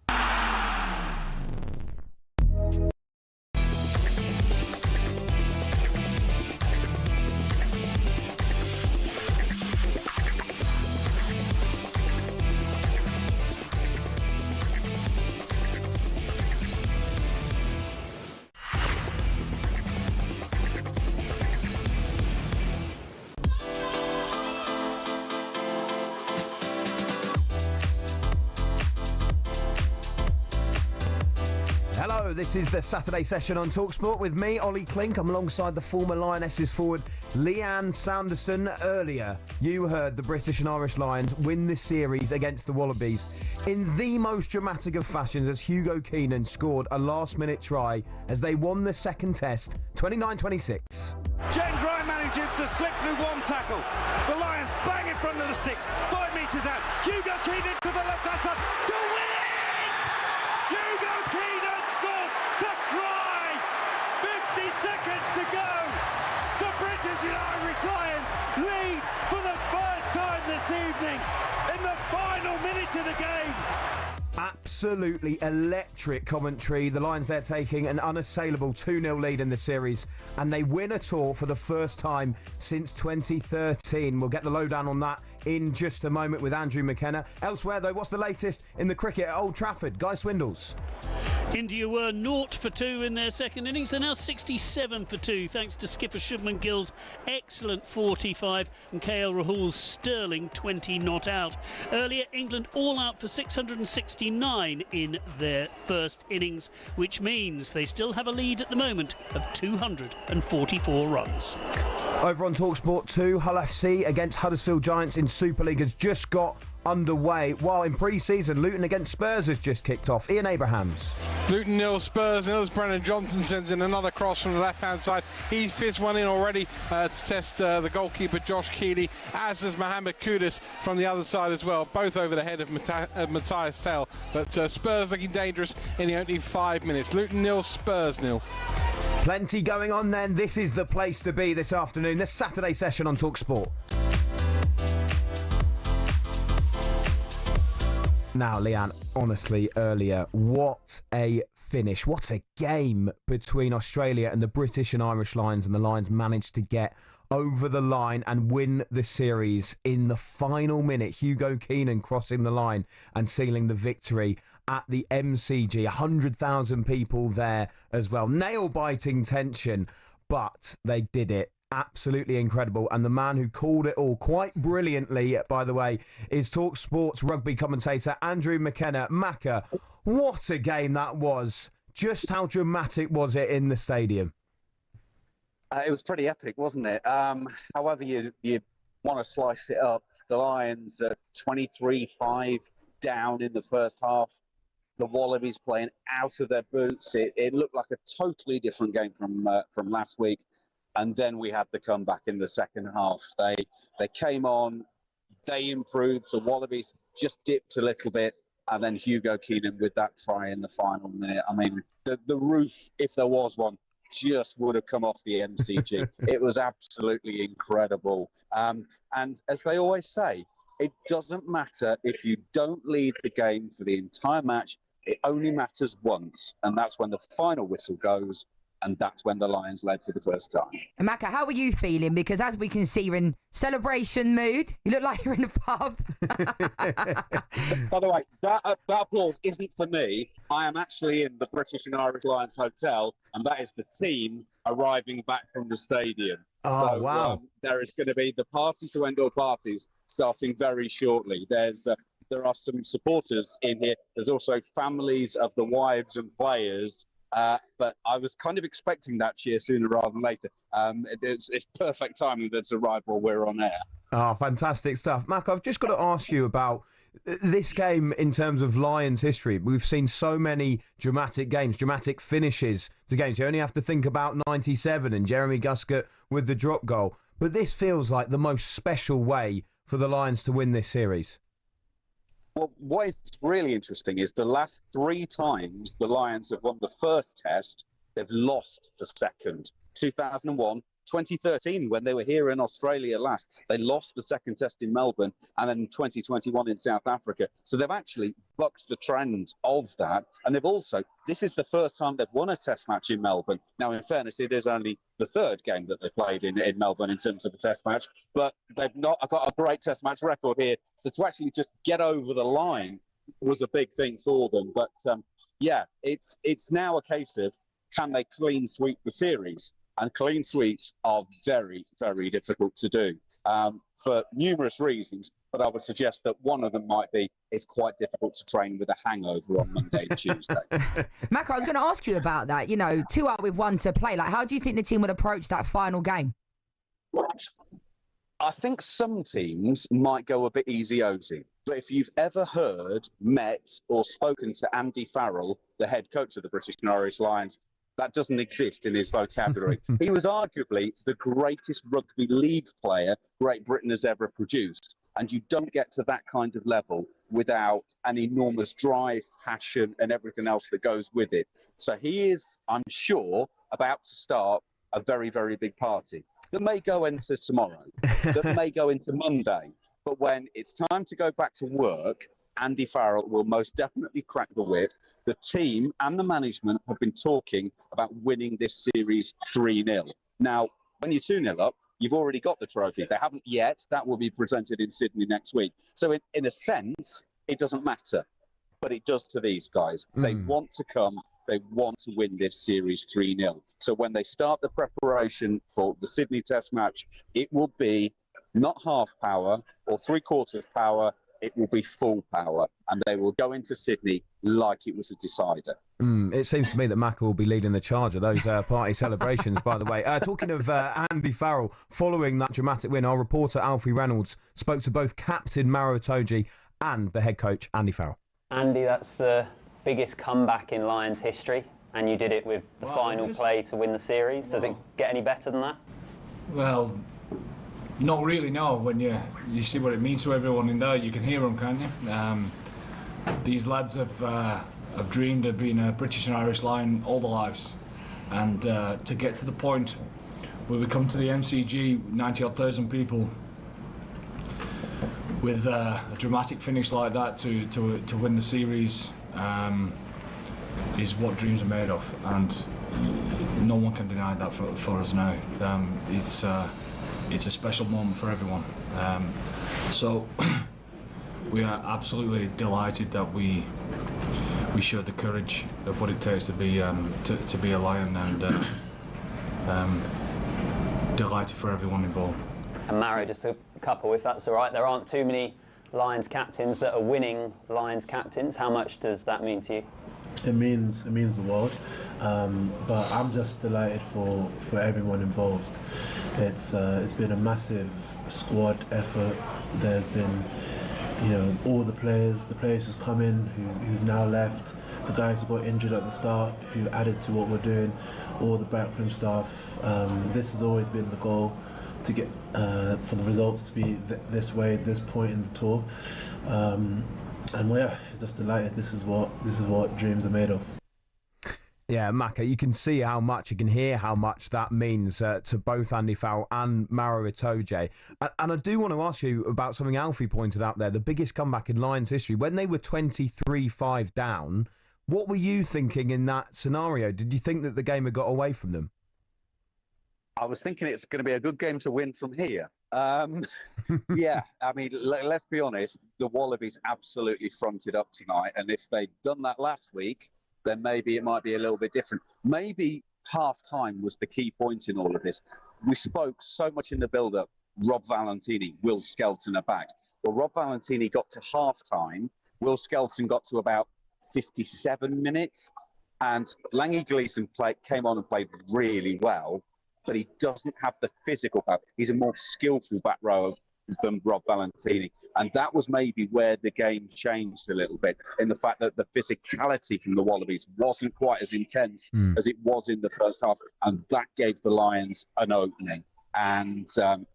Hello, this is the Saturday session on talkSPORT with me, Olly Clink. I'm alongside the former Lionesses forward, Lianne Sanderson. Earlier, you heard the British and Irish Lions win this series against the Wallabies in the most dramatic of fashions, as Hugo Keenan scored a last-minute try as they won the second test, 29-26. James Ryan manages to slip through one tackle. The Lions bang in front of the sticks, 5 metres out. Hugo Keenan to the left-hand side to win it! Hugo Keenan scores the try! 50 seconds to go! The British and Irish Lions lead for the first time this evening in the final minute of the game. Absolutely electric commentary. The Lions there taking an unassailable 2-0 lead in the series, and they win a tour for the first time since 2013. We'll get the lowdown on that in just a moment with Andrew McKenna. Elsewhere, though, what's the latest in the cricket at Old Trafford? Guy Swindles. India were 0 for 2 in their second innings. They're now 67 for 2 thanks to skipper Shubman Gill's excellent 45 and KL Rahul's sterling 20 not out. Earlier, England all out for 669 in their first innings, which means they still have a lead at the moment of 244 runs. Over on talkSPORT 2, Hull FC against Huddersfield Giants in Super League has just got underway, while in pre-season Luton against Spurs has just kicked off. Ian Abrahams. Luton 0, Spurs 0. Brennan Johnson sends in another cross from the left-hand side. He's fizzed one in already to test the goalkeeper Josh Keeley, as does Mohamed Kudus from the other side as well, both over the head of Matthias Tell. But Spurs looking dangerous in the opening 5 minutes. Luton 0, Spurs 0. Plenty going on then. This is the place to be this afternoon, the Saturday session on talkSPORT. Now, Lianne, honestly, earlier, what a finish. What a game between Australia and the British and Irish Lions, and the Lions managed to get over the line and win the series in the final minute. Hugo Keenan crossing the line and sealing the victory at the MCG. 100,000 people there as well. Nail-biting tension, but they did it. Absolutely incredible. And the man who called it all quite brilliantly, by the way, is talkSPORT's rugby commentator Andrew McKenna. Macca, what a game that was. Just how dramatic was it in the stadium? It was pretty epic, wasn't it? However you want to slice it up, the Lions are 23-5 down in the first half. The Wallabies playing out of their boots. It looked like a totally different game from last week. And then we had the comeback in the second half. They came on, they improved. The Wallabies just dipped a little bit. and then Hugo Keenan with that try in the final minute. I mean, the roof, if there was one, just would have come off the MCG. It was absolutely incredible. And as they always say, it doesn't matter if you don't lead the game for the entire match. It only matters once, and that's when the final whistle goes, and that's when the Lions led for the first time. And Maka, how are you feeling? Because as we can see, you're in celebration mood. You look like you're in a pub. By the way, that applause isn't for me. I am actually in the British and Irish Lions Hotel, and that is the team arriving back from the stadium. Oh, so, wow. There is going to be the party to end all parties starting very shortly. There are some supporters in here. There's also families of the wives and players. But I was kind of expecting that cheer sooner rather than later. It's perfect timing that's arrived while we're on air. Oh, fantastic stuff. Mac, I've just got to ask you about this game in terms of Lions history. We've seen so many dramatic games, dramatic finishes to games. You only have to think about 97 and Jeremy Guscott with the drop goal. But this feels like the most special way for the Lions to win this series. Well, what is really interesting is the last 3 times the Lions have won the first test, they've lost the second. 2001, 2013, when they were here in Australia last, they lost the second test in Melbourne, and then 2021 in South Africa. So they've actually bucked the trend of that. And they've also, this is the first time they've won a test match in Melbourne. Now, in fairness, it is only the 3rd game that they played in Melbourne in terms of a test match, but they've not got a great test match record here. So to actually just get over the line was a big thing for them. But yeah, it's now a case of, can they clean sweep the series? And clean sweeps are very, very difficult to do for numerous reasons. But I would suggest that one of them might be it's quite difficult to train with a hangover on Monday and Tuesday. Mac, I was going to ask you about that. 2 up with 1 to play. Like, how do you think the team would approach that final game? I think some teams might go a bit easy-ozy. But if you've ever heard, met or spoken to Andy Farrell, the head coach of the British and Irish Lions, that doesn't exist in his vocabulary. He was arguably the greatest rugby league player Great Britain has ever produced. And you don't get to that kind of level without an enormous drive, passion, and everything else that goes with it. So he is, I'm sure, about to start a very, very big party that may go into tomorrow, that may go into Monday. But when it's time to go back to work, Andy Farrell will most definitely crack the whip. The team and the management have been talking about winning this series 3-0. Now, when you're 2-0 up, you've already got the trophy. They haven't yet. That will be presented in Sydney next week. So in a sense, it doesn't matter. But it does to these guys. They want to come. They want to win this series 3-0. So when they start the preparation for the Sydney Test match, it will be not half power or 3/4 power. It will be full power, and they will go into Sydney like it was a decider. It seems to me that Macca will be leading the charge of those party celebrations, by the way. Talking of Andy Farrell, following that dramatic win, our reporter Alfie Reynolds spoke to both Captain Maro Itoje and the head coach, Andy Farrell. Andy, that's the biggest comeback in Lions history, and you did it with the final play to win the series. Does it get any better than that? Well, not really, no. When you see what it means to everyone in there, you can hear them, can't you? These lads have dreamed of being a British and Irish Lion all their lives, and to get to the point where we come to the MCG, 90-odd thousand people, with a dramatic finish like that to win the series, is what dreams are made of, and no one can deny that for us now. It's a special moment for everyone. So we are absolutely delighted that we showed the courage of what it takes to be a Lion, and delighted for everyone involved. And Maro, just a couple, if that's all right. There aren't too many Lions captains that are winning Lions captains. How much does that mean to you? It means the world, but I'm just delighted for everyone involved. It's been a massive squad effort. There's been, all the players who's come in, who've now left, the guys who got injured at the start, who added to what we're doing, all the backroom staff. This has always been the goal, to get for the results to be this way at this point in the tour. yeah, just delighted. This is what dreams are made of. Yeah, Maka, you can see how much, you can hear how much that means to both Andy Farrell and Maro Itoje. And I do want to ask you about something Alfie pointed out there, the biggest comeback in Lions history. When they were 23-5 down, what were you thinking in that scenario? Did you think that the game had got away from them? I was thinking it's going to be a good game to win from here. Yeah, I mean, let's be honest, the Wallabies absolutely fronted up tonight. And if they'd done that last week, then maybe it might be a little bit different. Maybe half-time was the key point in all of this. We spoke so much in the build-up, Rob Valentini, Will Skelton are back. Well, Rob Valentini got to half-time. Will Skelton got to about 57 minutes. And Lange Gleeson came on and played really well, but he doesn't have the physical power. He's a more skillful back rower than Rob Valentini. And that was maybe where the game changed a little bit, in the fact that the physicality from the Wallabies wasn't quite as intense as it was in the first half. And that gave the Lions an opening. And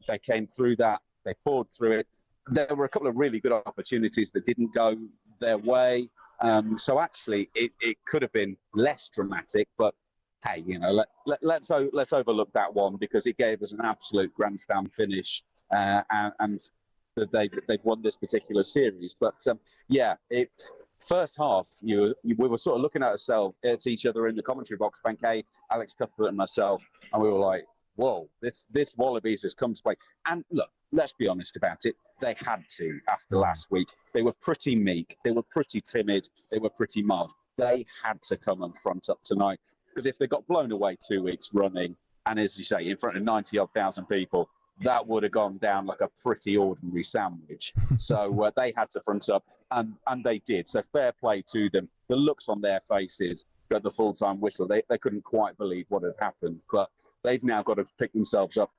they came through that. They poured through it. There were a couple of really good opportunities that didn't go their way. So actually, it could have been less dramatic, but hey, you know, let's overlook that one because it gave us an absolute grandstand finish, and that they've won this particular series. But yeah, first half, we were sort of looking at each other in the commentary box, Bankay, Alex Cuthbert, and myself, and we were like, "Whoa, this Wallabies has come to play." And look, let's be honest about it. They had to after last week. They were pretty meek. They were pretty timid. They were pretty mild. They had to come and front up tonight. Because if they got blown away 2 weeks running, and as you say, in front of 90-odd thousand people, that would have gone down like a pretty ordinary sandwich. So they had to front up, and they did. So fair play to them. The looks on their faces at the full-time whistle, they couldn't quite believe what had happened. But they've now got to pick themselves up.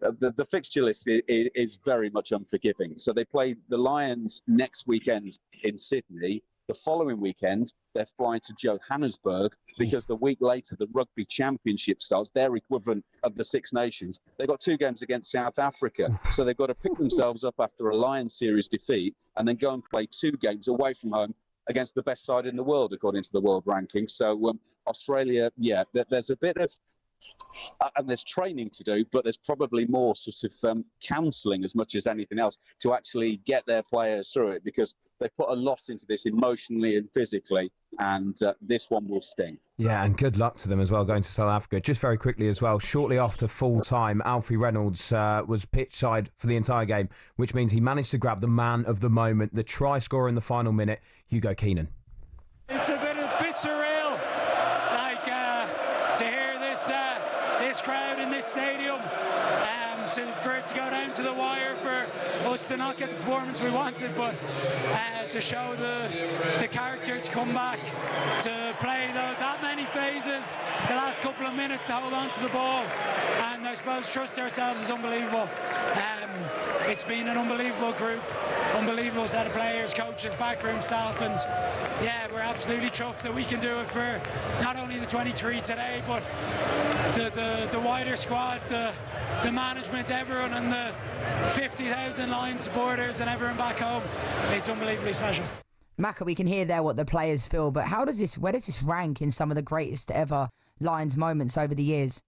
The fixture list is very much unforgiving. So they play the Lions next weekend in Sydney. The following weekend, they're flying to Johannesburg because the week later, the Rugby Championship starts, their equivalent of the Six Nations. They've got 2 games against South Africa. So they've got to pick themselves up after a Lions series defeat and then go and play 2 games away from home against the best side in the world, according to the world rankings. So Australia, yeah, there's a bit of... and there's training to do, but there's probably more sort of counselling as much as anything else to actually get their players through it, because they put a lot into this emotionally and physically, and this one will sting. Yeah, and good luck to them as well going to South Africa. Just very quickly as well, shortly after full time, Alfie Reynolds was pitch side for the entire game, which means he managed to grab the man of the moment, the try scorer in the final minute, Hugo Keenan. It's a bit surreal, to hear this crowd in this stadium, for it to go down to the wire, for us to not get the performance we wanted, but to show the character to come back, to play that many phases, the last couple of minutes to hold on to the ball, and I suppose trust ourselves is unbelievable. It's been an unbelievable group, unbelievable set of players, coaches, backroom staff, and yeah, we're absolutely chuffed that we can do it for not only the 23 today, but the wider squad, the management, everyone, and the 50,000 Lions supporters and everyone back home. It's unbelievably special. Maka, we can hear there what the players feel, but where does this rank in some of the greatest ever Lions moments over the years?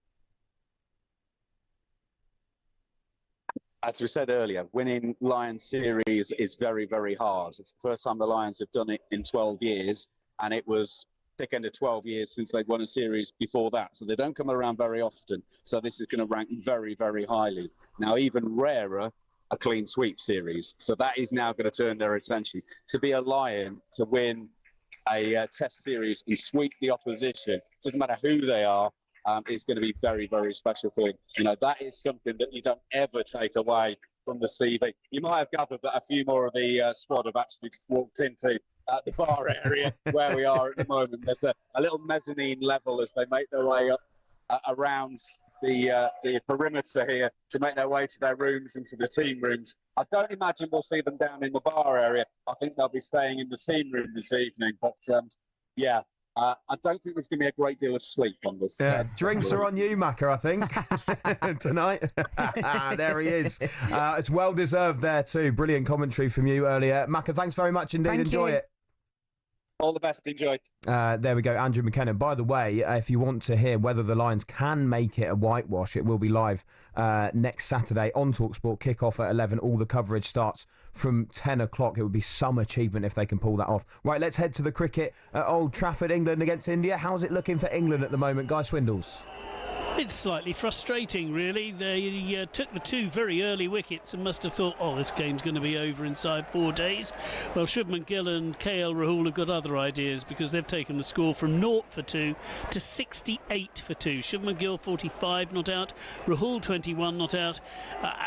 As we said earlier, winning Lions series is very, very hard. It's the first time the Lions have done it in 12 years, and it was thick end of 12 years since they'd won a series before that. So they don't come around very often. So this is going to rank very, very highly. Now, even rarer, a clean sweep series. So that is now going to turn their attention. To be a Lion, to win a test series and sweep the opposition, doesn't matter who they are, is going to be very, very special for him. You know, that is something that you don't ever take away from the CV. You might have gathered that a few more of the squad have actually walked into the bar area where we are at the moment. There's a little mezzanine level as they make their way up around the perimeter here to make their way to their rooms and to the team rooms. I don't imagine we'll see them down in the bar area. I think they'll be staying in the team room this evening. But yeah, I don't think there's going to be a great deal of sleep on this. Drinks are on you, Macca, I think, tonight. There he is. It's well-deserved there too. Brilliant commentary from you earlier. Macca, thanks very much indeed. Enjoy it. All the best. Enjoy. There we go, Andrew McKenna. By the way, if you want to hear whether the Lions can make it a whitewash, it will be live next Saturday on talkSPORT. Kick-off at 11. All the coverage starts from 10 o'clock. It would be some achievement if they can pull that off. Right, let's head to the cricket at Old Trafford, England against India. How's it looking for England at the moment, Guy Swindles? It's slightly frustrating, really. They took the 2 very early wickets and must have thought, this game's going to be over inside 4 days. Well, Shubman Gill and KL Rahul have got other ideas because they've taken the score from 0 for 2 to 68 for 2. Shubman Gill 45 not out, Rahul 21 not out,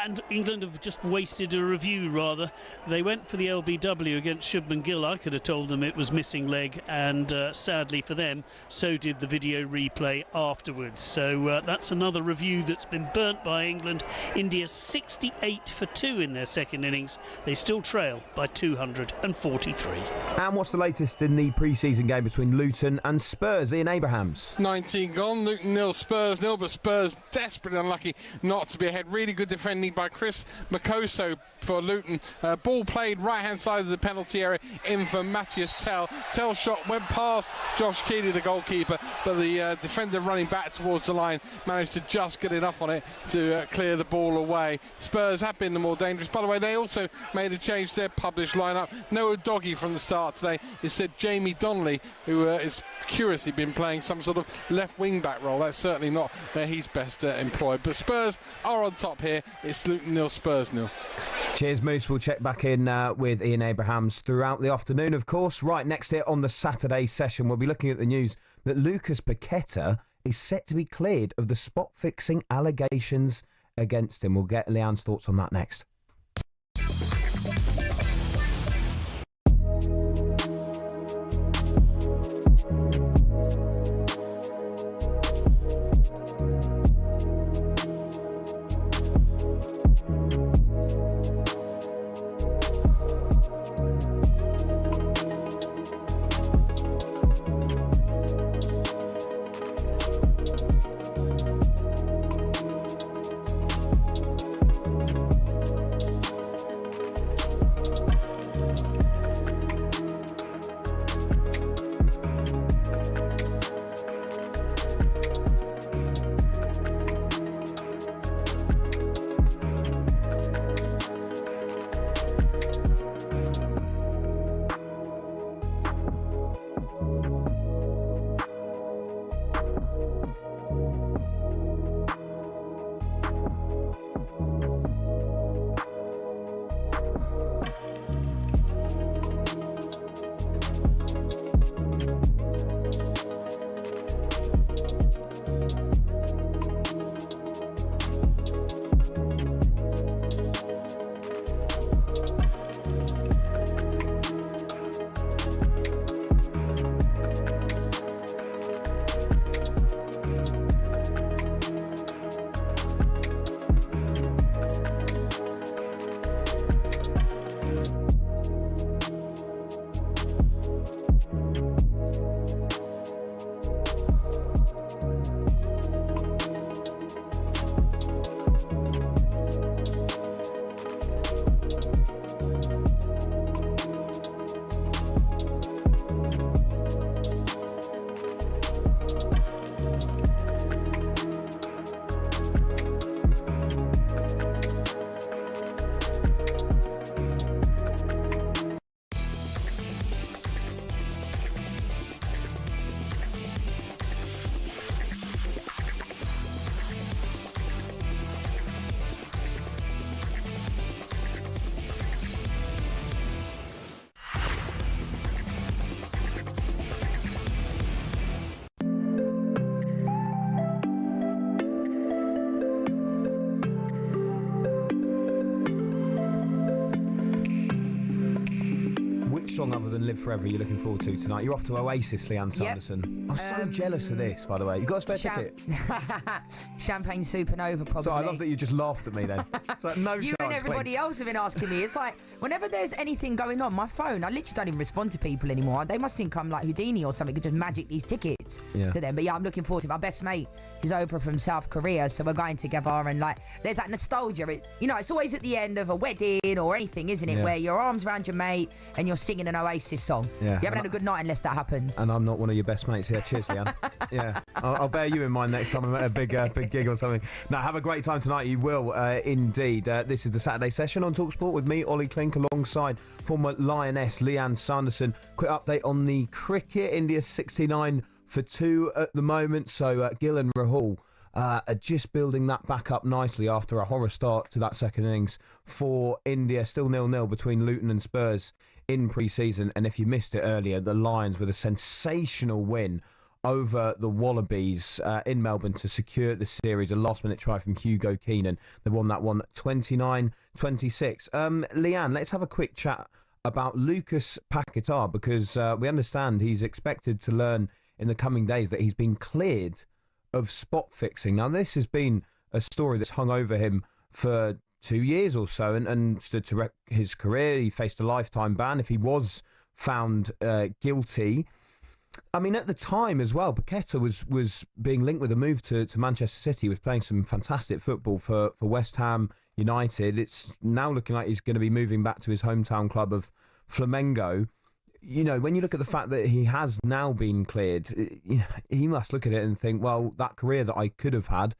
and England have just wasted a review, rather. They went for the LBW against Shubman Gill. I could have told them it was missing leg, and sadly for them, so did the video replay afterwards. So that's another review that's been burnt by England. India 68 for 2 in their second innings. They still trail by 243. And what's the latest in the pre-season game between Luton and Spurs? Ian Abrahams. 19 gone, Luton 0, Spurs 0, but Spurs desperately unlucky not to be ahead. Really good defending by Chris Makoso for Luton. Ball played right-hand side of the penalty area in for Matthias Tell. Tell shot went past Josh Keeley, the goalkeeper, but the defender running back towards the line managed to just get enough on it to clear the ball away. Spurs have been the more dangerous. By the way, they also made a change to their published lineup. No Doggy from the start today. It said Jamie Donnelly, who has curiously been playing some sort of left wing back role. That's certainly not where he's best employed. But Spurs are on top here. It's Luton 0, Spurs 0. Cheers, Moose. We'll check back in with Ian Abrahams throughout the afternoon, of course. Right, next here on the Saturday session, we'll be looking at the news that Lucas Paqueta is set to be cleared of the spot-fixing allegations against him. We'll get Lianne's thoughts on that next. song other than Live Forever you're looking forward to tonight? You're off to Oasis, Lianne Sanderson. I'm so jealous of this, by the way. You got a spare ticket? Champagne Supernova, probably. So I love that you just laughed at me then. It's like, no you chance, and everybody Clink. else have been asking me. It's like, whenever there's anything going on, my phone, I literally don't even respond to people anymore. They must think I'm like Houdini or something, could just magic these tickets to them. But yeah, I'm looking forward to it. My best mate is over from South Korea, so we're going together, and like, there's that nostalgia. It's always at the end of a wedding or anything, isn't it, where your arms around your mate and you're singing an Oasis song. Yeah. You haven't had a good night unless that happens. And I'm not one of your best mates. Yeah, cheers, Lianne. Yeah, I'll bear you in mind next time I'm at a big gig or something. No, have a great time tonight. You will indeed. This is the Saturday session on talkSPORT with me, Olly Clink, alongside former Lioness Lianne Sanderson. Quick update on the cricket. India 69 for 2 at the moment. So Gill and Rahul are just building that back up nicely after a horror start to that second innings for India. Still 0-0 between Luton and Spurs in pre-season. And if you missed it earlier, the Lions with a sensational win over the Wallabies in Melbourne to secure the series. A last-minute try from Hugo Keenan. They won that one 29-26. Lianne, let's have a quick chat about Lucas Paquetá, because we understand he's expected to learn in the coming days that he's been cleared of spot fixing. Now, this has been a story that's hung over him for 2 years or so and stood to wreck his career. He faced a lifetime ban if he was found guilty. I mean, at the time as well, Paquetá was being linked with a move to Manchester City. He was playing some fantastic football for West Ham United. It's now looking like he's going to be moving back to his hometown club of Flamengo. You know, when you look at the fact that he has now been cleared, he must look at it and think, well, that career that I could have had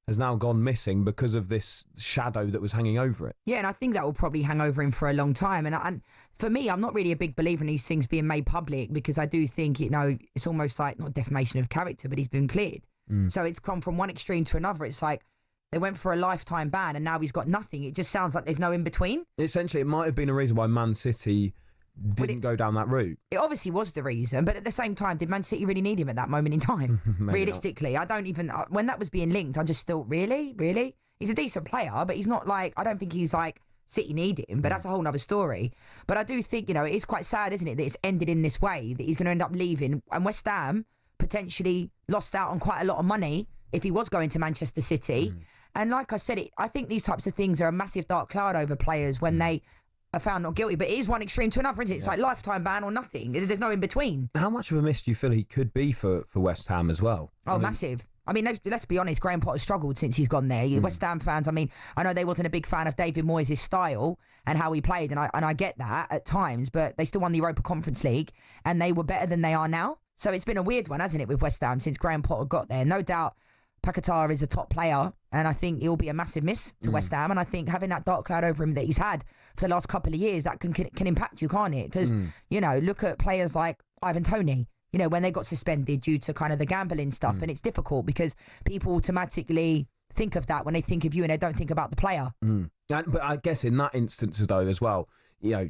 has now gone missing because of this shadow that was hanging over it. Yeah, and I think that will probably hang over him for a long time. And for me, I'm not really a big believer in these things being made public, because I do think, it's almost like, not defamation of character, but he's been cleared. So it's come from one extreme to another. It's like they went for a lifetime ban and now he's got nothing. It just sounds like there's no in between. Essentially, it might have been a reason why Man City didn't go down that route. It obviously was the reason, but at the same time, did Man City really need him at that moment in time? Realistically, not. I don't even... When that was being linked, I just thought, really? He's a decent player, but he's not like... I don't think he's like, City need him, but that's a whole nother story. But I do think, it is quite sad, isn't it, that it's ended in this way, that he's going to end up leaving, and West Ham potentially lost out on quite a lot of money if he was going to Manchester City. And like I said, I think these types of things are a massive dark cloud over players when they are found not guilty, but it is one extreme to another, isn't it? It's like lifetime ban or nothing. There's no in between. How much of a miss do you feel he could be for West Ham as well? Massive. I mean, let's be honest, Graham Potter's struggled since he's gone there. West Ham fans, I know they wasn't a big fan of David Moyes' style and how he played, and I get that at times, but they still won the Europa Conference League and they were better than they are now. So it's been a weird one, hasn't it, with West Ham since Graham Potter got there. No doubt Paquetá is a top player, and I think he'll be a massive miss to West Ham. And I think having that dark cloud over him that he's had for the last couple of years, that can impact you, can't it? Because, look at players like Ivan Toney, when they got suspended due to kind of the gambling stuff. And it's difficult because people automatically think of that when they think of you and they don't think about the player. But I guess in that instance, though, as well,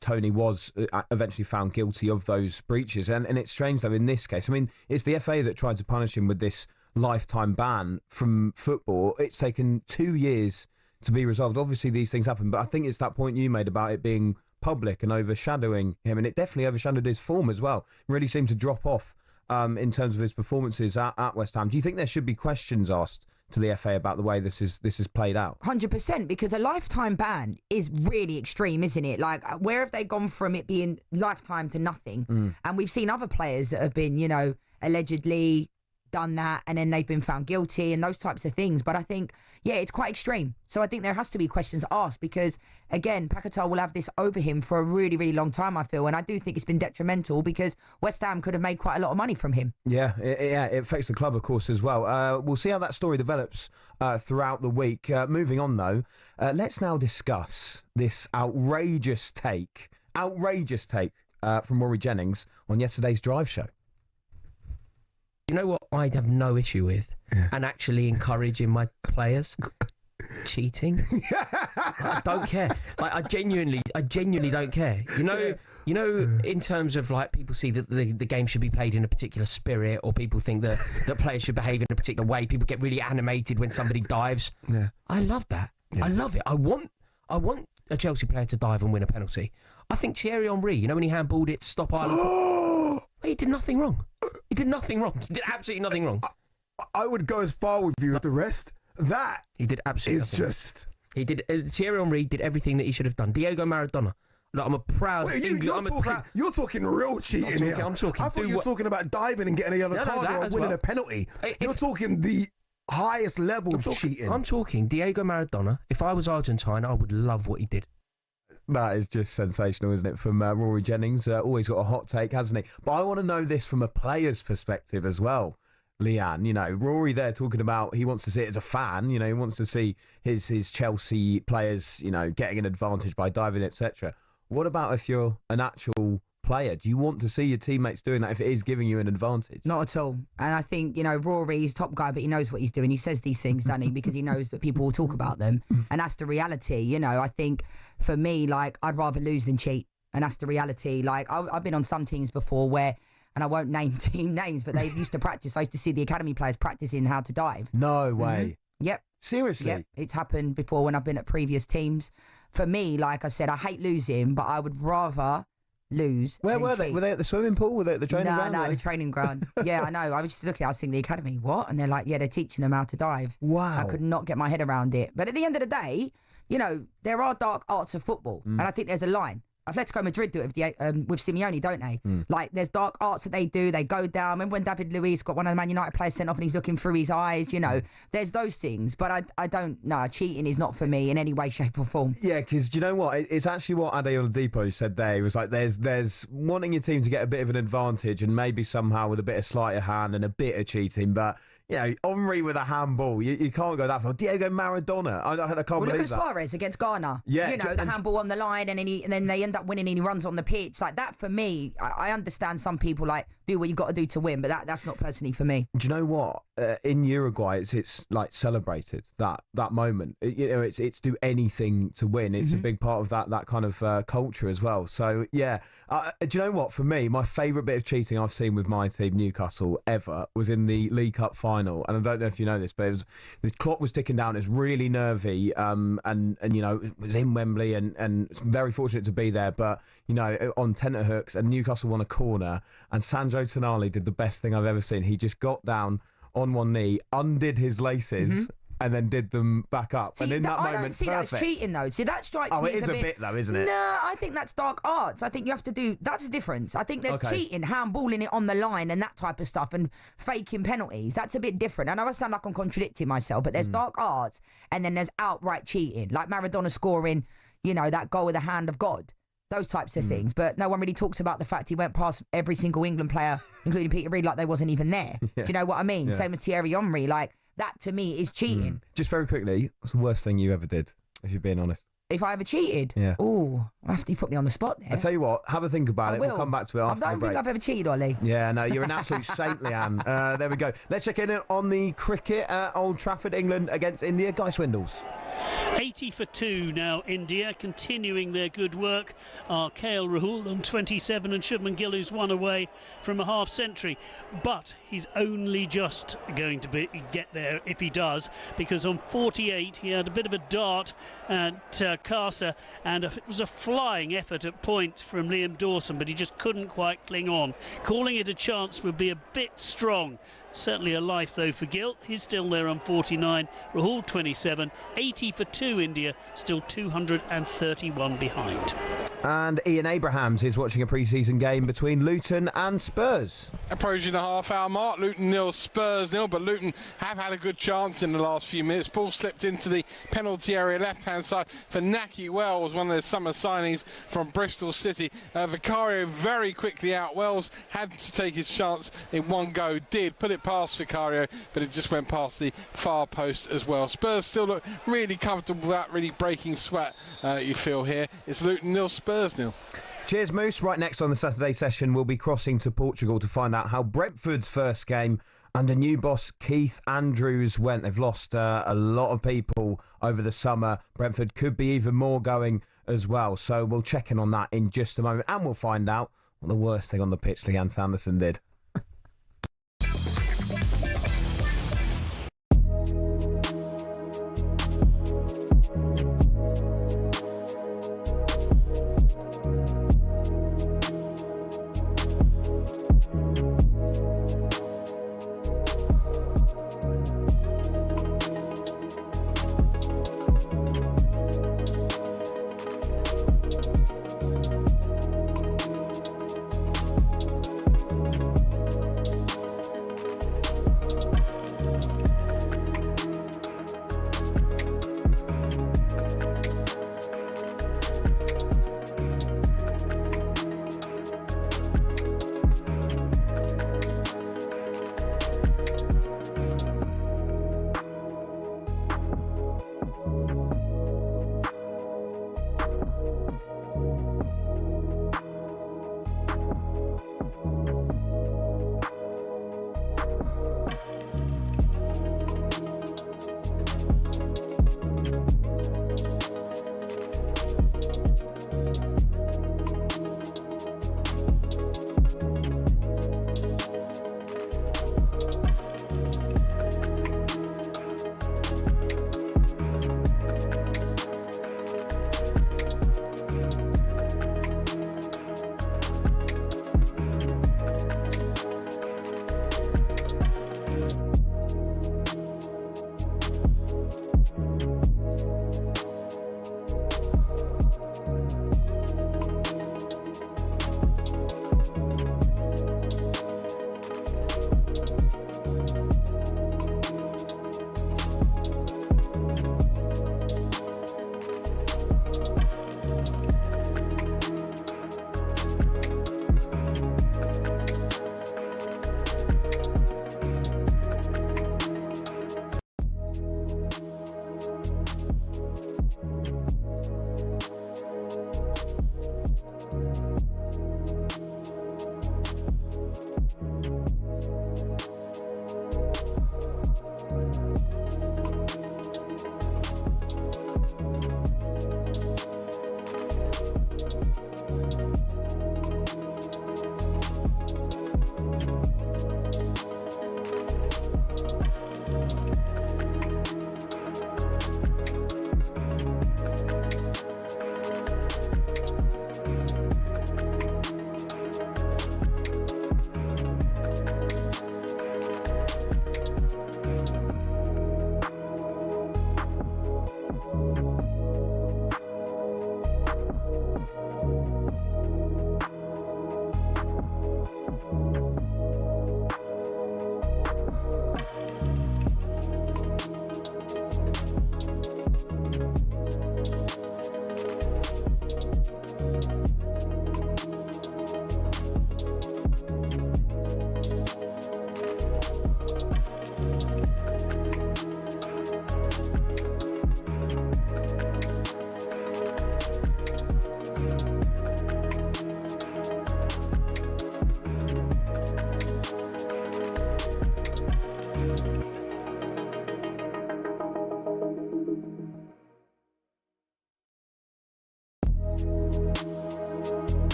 Toney was eventually found guilty of those breaches. And it's strange, though, in this case. I mean, it's the FA that tried to punish him with this lifetime ban from football. It's taken 2 years to be resolved. Obviously these things happen, but I think it's that point you made about it being public and overshadowing him, and it definitely overshadowed his form as well. Really seemed to drop off in terms of his performances at West Ham. Do you think there should be questions asked to the FA about the way this is played out? 100%, because a lifetime ban is really extreme, isn't it? Like, where have they gone from it being lifetime to nothing? And we've seen other players that have been, allegedly done that and then they've been found guilty and those types of things. But I think, it's quite extreme. So I think there has to be questions asked because, again, Paquetá will have this over him for a really, really long time, I feel. And I do think it's been detrimental because West Ham could have made quite a lot of money from him. Yeah, it affects the club, of course, as well. We'll see how that story develops throughout the week. Moving on, though, let's now discuss this outrageous take from Rory Jennings on yesterday's Drive show. You know what I'd have no issue with, and actually encouraging my players? Cheating. I don't care. Like, I genuinely don't care. You know, in terms of like people see that the game should be played in a particular spirit, or people think that players should behave in a particular way. People get really animated when somebody dives. Yeah. I love that. Yeah. I love it. I want a Chelsea player to dive and win a penalty. I think Thierry Henry, when he handballed it to stop Ireland, he did nothing wrong. He did nothing wrong. He did absolutely nothing wrong. I would go as far with you with the rest. That he did absolutely is nothing just. Wrong. He did. Thierry Henry did everything that he should have done. Diego Maradona. Look, I'm a proud English. You're talking real cheating here. I'm talking. I thought you were talking about diving and getting a yellow card or winning a penalty. You're talking the highest level of cheating. I'm talking Diego Maradona. If I was Argentine, I would love what he did. That is just sensational, isn't it, from Rory Jennings? Always got a hot take, hasn't he? But I want to know this from a player's perspective as well, Lianne. Rory there talking about he wants to see it as a fan. He wants to see his Chelsea players, getting an advantage by diving, etc. What about if you're an actual player? Do you want to see your teammates doing that if it is giving you an advantage? Not at all. And I think, Rory is top guy, but he knows what he's doing. He says these things, doesn't he? Because he knows that people will talk about them. And that's the reality. I think for me, I'd rather lose than cheat. And that's the reality. I've been on some teams before where, and I won't name team names, but they used to practice. I used to see the academy players practicing how to dive. No way. Yep. Seriously? Yep. It's happened before when I've been at previous teams. For me, like I said, I hate losing, but I would rather lose. Where were they? Were they at the swimming pool? Were they at the training ground? No, the training ground. Yeah, I know. I was just looking, I was thinking, the academy, what? And they're like, yeah, they're teaching them how to dive. Wow. I could not get my head around it. But at the end of the day, there are dark arts of football. And I think there's a line. Atletico Madrid do it with Simeone, don't they? There's dark arts that they do. They go down. Remember when David Luiz got one of the Man United players sent off and he's looking through his eyes? There's those things. But I don't know. Cheating is not for me in any way, shape or form. Yeah, because do you know what? It's actually what Adeola Depot said there. He was like, there's wanting your team to get a bit of an advantage and maybe somehow with a bit of sleight of hand and a bit of cheating, but Henry with a handball, you can't go that far. Diego Maradona, I can't believe that. Look at Suarez against Ghana. Yeah, the handball on the line, and then they end up winning, and he runs on the pitch like that. For me, I understand some people do what you got to do to win, but that's not personally for me. Do you know what? In Uruguay, it's celebrated that moment. It's do anything to win. It's a big part of that kind of culture as well. So yeah, do you know what? For me, my favourite bit of cheating I've seen with my team, Newcastle, ever was in the League Cup final. And I don't know if you know this, but the clock was ticking down. It was really nervy, and it was in Wembley, and very fortunate to be there. But on tenterhooks, and Newcastle won a corner, and Sandro Tonali did the best thing I've ever seen. He just got down on one knee, undid his laces, and then did them back up. See, and in that moment, I don't see that as cheating, though. See, that strikes me as a bit, though, isn't it? No, I think that's dark arts. I think you have to do... That's the difference. I think there's cheating, handballing it on the line and that type of stuff, and faking penalties. That's a bit different. I know I sound like I'm contradicting myself, but there's dark arts, and then there's outright cheating. Like Maradona scoring, that goal with the hand of God. Those types of things. But no one really talks about the fact he went past every single England player, including Peter Reid, like they wasn't even there. Yeah. Do you know what I mean? Yeah. Same with Thierry Henry. That to me is cheating. Just very quickly, what's the worst thing you ever did, if you're being honest? If I ever cheated? Yeah. Oh, after you put me on the spot there. I tell you what, have a think about it. We'll come back to it after the break. I don't think I've ever cheated, Ollie. Yeah, no, you're an absolute saint, Lianne. There we go. Let's check in on the cricket at Old Trafford, England against India. Guy Swindles. 80 for 2 now, India, continuing their good work are KL Rahul on 27 and Shubman Gill, who's one away from a half century. But he's only just going to get there if he does, because on 48 he had a bit of a dart at Casa, and it was a flying effort at point from Liam Dawson, but he just couldn't quite cling on. Calling it a chance would be a bit strong. Certainly a life, though, for Gill. He's still there on 49. Rahul 27. 80 for 2, India. Still 231 behind. And Ian Abrahams is watching a pre-season game between Luton and Spurs. Approaching the half-hour mark. Luton 0, Spurs 0. But Luton have had a good chance in the last few minutes. Ball slipped into the penalty area left-hand side for Naki Wells, one of the summer signings from Bristol City. Vicario very quickly out. Wells had to take his chance in one go. Did put it past Vicario, but it just went past the far post as well. Spurs still look really comfortable without really breaking sweat, you feel here. It's Luton 0, Spurs 0. Cheers, Moose. Right next on the Saturday session, we'll be crossing to Portugal to find out how Brentford's first game under new boss Keith Andrews went. They've lost a lot of people over the summer. Brentford could be even more going as well. So we'll check in on that in just a moment, and we'll find out what the worst thing on the pitch Lianne Sanderson did.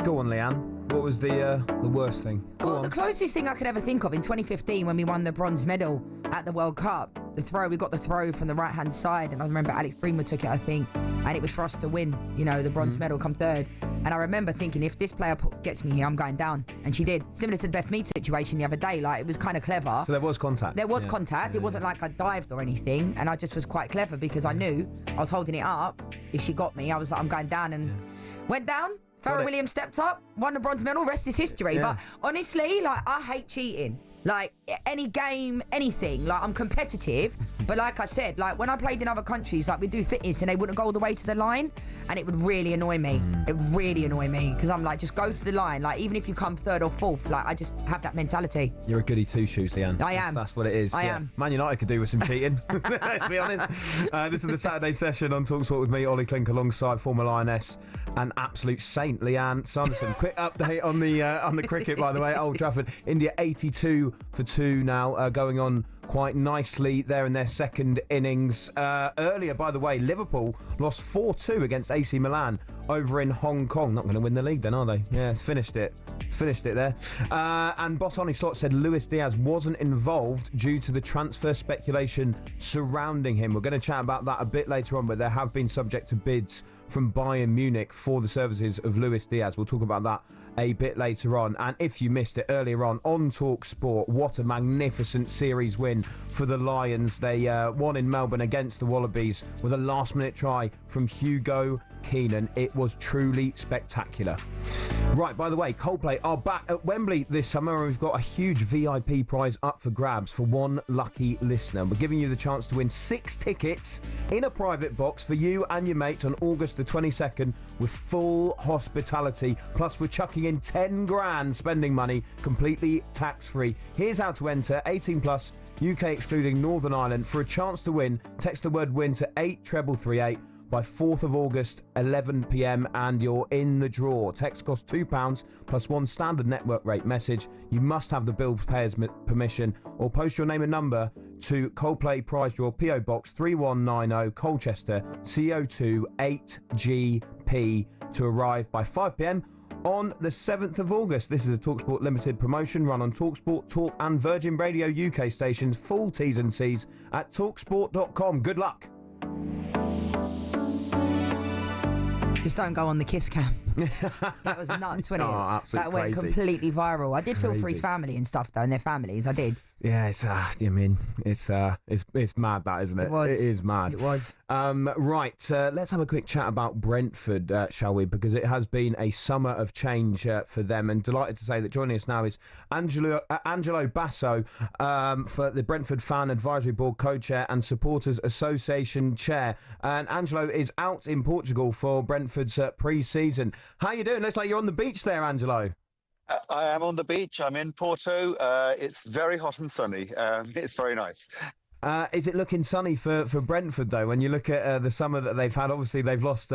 Go on, Lianne. What was the worst thing? Well, the closest thing I could ever think of in 2015 when we won the bronze medal at the World Cup, we got the throw from the right-hand side, and I remember Alex Bremer took it, I think, and it was for us to win, you know, the bronze medal, come third. And I remember thinking, if this player gets me here, I'm going down. And she did. Similar to the Beth Mead situation the other day, like, it was kind of clever. So there was contact? There was contact. It wasn't like I dived or anything, and I just was quite clever because I knew I was holding it up. If she got me, I was like, I'm going down, and went down. Farrell Williams stepped up, won the bronze medal, rest is history. Yeah. But honestly, like, I hate cheating. Like, any game, anything. Like, I'm competitive. But like I said, like, when I played in other countries, like, we'd do fitness and they wouldn't go all the way to the line. And it would really annoy me. It would really annoy me. Because I'm like, just go to the line. Like, even if you come third or fourth, like, I just have that mentality. You're a goody two-shoes, Lianne. I am. That's what it is. I am. Man United could do with some cheating. Let's be honest. This is the Saturday session on talkSPORT with me, Olly Clink, alongside former Lioness and absolute saint Lianne Sanderson. Quick update on the cricket, by the way. Old Trafford, India 82 for 2 now, going on quite nicely there in their second innings. Earlier, by the way, Liverpool lost 4-2 against AC Milan over in Hong Kong. Not going to win the league then, are they? Yeah, it's finished it. It's finished it there. And Boss Ollie Slot said Luis Diaz wasn't involved due to the transfer speculation surrounding him. We're going to chat about that a bit later on, but there have been subject to bids from Bayern Munich for the services of Luis Diaz. We'll talk about that a bit later on. And if you missed it earlier on talkSPORT, what a magnificent series win for the Lions. They won in Melbourne against the Wallabies with a last-minute try from Hugo Keenan. It was truly spectacular. Right, by the way, Coldplay are back at Wembley this summer, and we've got a huge VIP prize up for grabs for one lucky listener. We're giving you the chance to win 6 tickets in a private box for you and your mates on August the 22nd with full hospitality. Plus, we're chucking in 10 grand spending money, completely tax-free. Here's how to enter: 18 plus, UK excluding Northern Ireland. For a chance to win, text the word WIN to 83338 by 4th of August, 11 p.m, and you're in the draw. Text costs £2 plus 1 standard network rate message. You must have the bill payer's permission, or post your name and number to Coldplay Prize Draw, PO Box 3190, Colchester, CO2 8GP, to arrive by 5 p.m. on the 7th of August. This is a talkSPORT limited promotion run on talkSPORT, Talk and Virgin Radio UK stations. Full T's and C's at talksport.com. Good luck. Just don't go on the kiss cam. That was nuts, wasn't it? Oh, absolutely that went crazy. Completely viral. I did feel for his family and stuff, though, and their families. I did. Yeah, it's mad, that, isn't it? It was. It is mad. It was. Right, let's have a quick chat about Brentford, shall we? Because it has been a summer of change for them, and delighted to say that joining us now is Angelo Basso, for the Brentford Fan Advisory Board co-chair and Supporters Association chair. And Angelo is out in Portugal for Brentford's pre-season. How you doing? Looks like you're on the beach there, Angelo. I am on the beach. I'm in Porto. It's very hot and sunny. It's very nice. Is it looking sunny for Brentford, though, when you look at the summer that they've had? Obviously, they've lost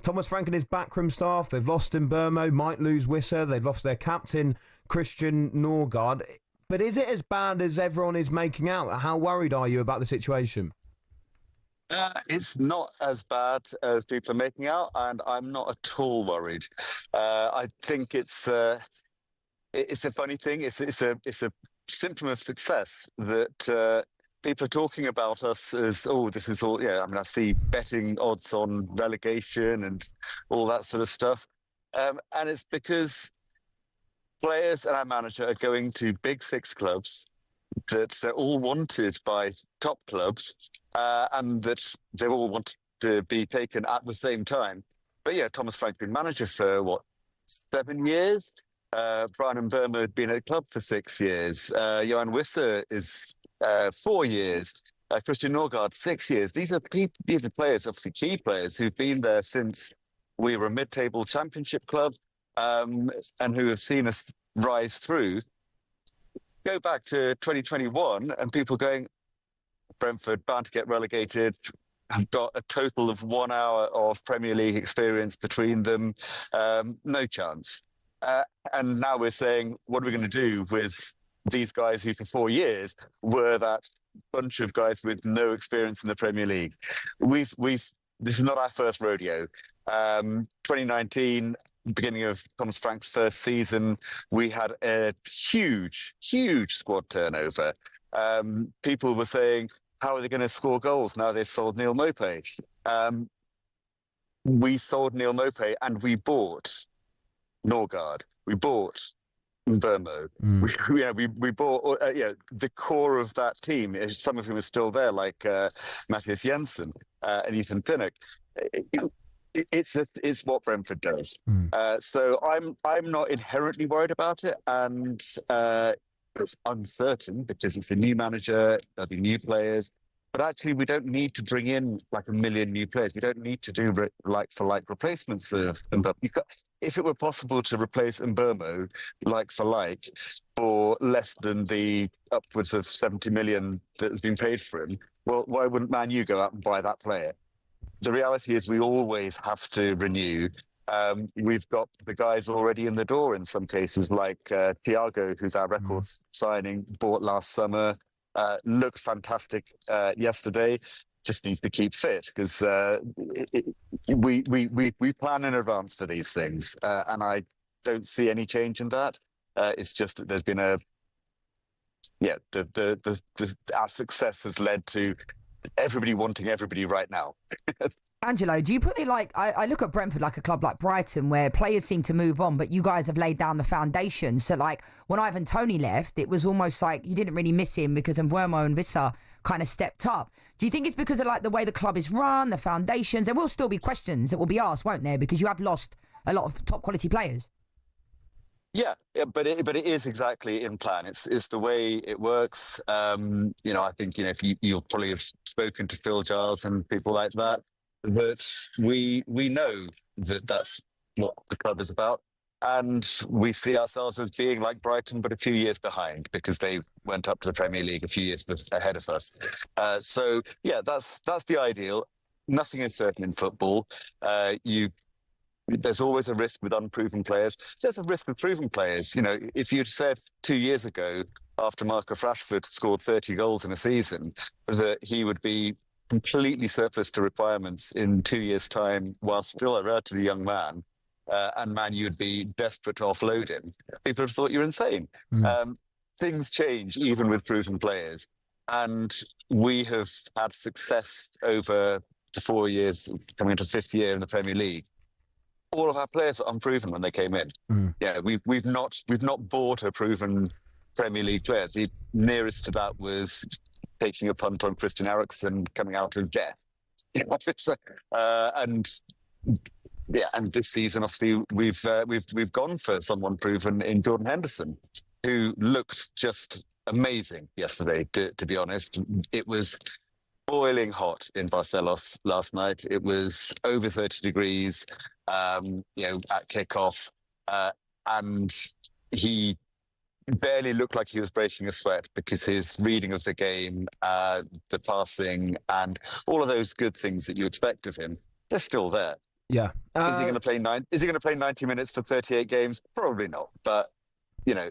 Thomas Frank and his backroom staff. They've lost Mbermo, might lose Wisser. They've lost their captain, Christian Norgard. But is it as bad as everyone is making out? How worried are you about the situation? It's not as bad as people are making out, and I'm not at all worried. I think it's a funny thing. It's a symptom of success that people are talking about us as, oh, this is all. Yeah, I mean, I see betting odds on relegation and all that sort of stuff, and it's because players and our manager are going to big six clubs that they're all wanted by top clubs, and that they all want to be taken at the same time. But yeah, Thomas Frank's been manager for 7 years. Brian Mbermo had been at the club for 6 years. Johan Wisser is 4 years. Christian Norgard, 6 years. These are players, obviously key players, who've been there since we were a mid-table championship club, and who have seen us rise through. Go back to 2021 and people going, Brentford bound to get relegated, have got a total of 1 hour of Premier League experience between them, no chance. And now we're saying, what are we going to do with these guys who for 4 years were that bunch of guys with no experience in the Premier League? This is not our first rodeo. 2019, beginning of Thomas Frank's first season, we had a huge squad turnover. People were saying, how are they going to score goals now they've sold Neil Maupay? We sold Neil Maupay and we bought Norgard. We bought Mbermo. We bought the core of that team. Some of whom are still there, like Matthias Jensen and Ethan Pinnock. It's what Brentford does. So I'm not inherently worried about it, and it's uncertain because it's a new manager, there'll be new players, but actually we don't need to bring in like 1 million new players. We don't need to do like-for-like replacements of Mbermo. If it were possible to replace Mbermo like-for-like for less than the upwards of 70 million that has been paid for him, well, why wouldn't Man U go out and buy that player? The reality is we always have to renew. We've got the guys already in the door in some cases, like Thiago, who's our records signing, bought last summer, looked fantastic yesterday, just needs to keep fit because we plan in advance for these things, and I don't see any change in that. It's just that there's been our success has led to everybody wanting everybody right now. Angelo, do you put it like, I look at Brentford like a club like Brighton where players seem to move on, but you guys have laid down the foundation. So like when Ivan Toney left, it was almost like you didn't really miss him because Mbermo and Wisser kind of stepped up. Do you think it's because of like the way the club is run, the foundations? There will still be questions that will be asked, won't there? Because you have lost a lot of top quality players. Yeah, but it is exactly in plan. It's the way it works. I think if you'll probably have spoken to Phil Giles and people like that we know that that's what the club is about, and we see ourselves as being like Brighton, but a few years behind because they went up to the Premier League a few years ahead of us. So yeah, that's the ideal. Nothing is certain in football. There's always a risk with unproven players. There's a risk with proven players. If you'd said 2 years ago, after Marcus Rashford scored 30 goals in a season, that he would be completely surplus to requirements in 2 years' time while still a relatively young man, and Man U would be desperate to offload him, people would have thought you were insane. Things change even with proven players, and we have had success over the 4 years, coming into 5th year in the Premier League. All of our players were unproven when they came in. Yeah, we've not bought a proven Premier League player. The nearest to that was taking a punt on Christian Eriksen coming out of death. And this season, obviously, we've gone for someone proven in Jordan Henderson, who looked just amazing yesterday. To be honest, it was boiling hot in Barcelos last night. It was over 30 degrees, at kickoff, and he barely looked like he was breaking a sweat because his reading of the game, the passing, and all of those good things that you expect of him, they're still there. Yeah. Is he going to play 90 minutes for 38 games? Probably not. But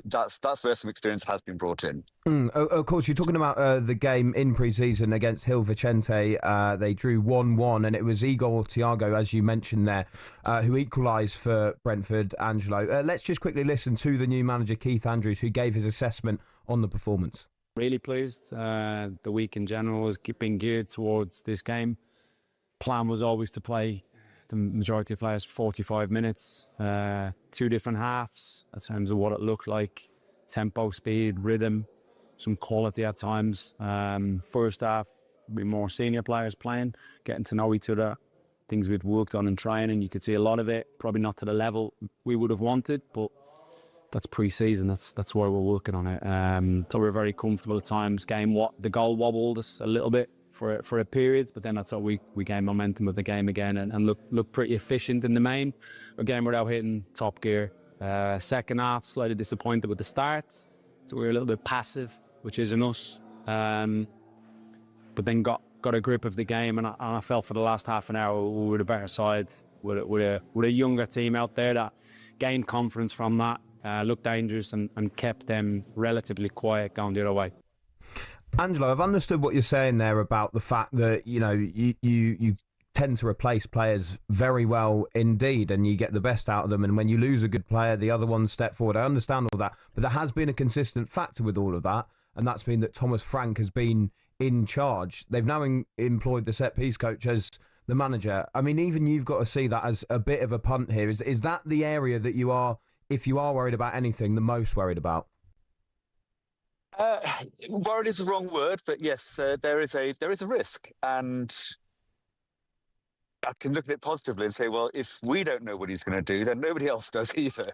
that's where some experience has been brought in. Of course, you're talking about the game in pre-season against Gil Vicente. They drew 1-1, and it was Igor Thiago, as you mentioned there, who equalised for Brentford. Angelo, let's just quickly listen to the new manager, Keith Andrews, who gave his assessment on the performance. Really pleased. The week in general has been geared towards this game. Plan was always to play the majority of players 45 minutes, 2 different halves in terms of what it looked like, tempo, speed, rhythm, some quality at times. First half, be more senior players playing, getting to know each other, things we'd worked on in training. You could see a lot of it, probably not to the level we would have wanted, but that's pre-season. That's why we're working on it. So we're very comfortable at times. The goal wobbled us a little bit for a period, but then I thought we gained momentum of the game again and looked pretty efficient in the main. Again, without hitting top gear. Second half, slightly disappointed with the start, so we were a little bit passive, which isn't us. But then got a grip of the game, and I felt for the last half an hour we were the better side with a younger team out there that gained confidence from that, looked dangerous and kept them relatively quiet going the other way. Angelo, I've understood what you're saying there about the fact that, you tend to replace players very well indeed, and you get the best out of them. And when you lose a good player, the other ones step forward. I understand all that. But there has been a consistent factor with all of that, and that's been that Thomas Frank has been in charge. They've now employed the set-piece coach as the manager. I mean, even you've got to see that as a bit of a punt here. Is that the area that you are, if you are worried about anything, the most worried about? Worried is the wrong word, but yes, there is a risk, and I can look at it positively and say, well, if we don't know what he's going to do, then nobody else does either.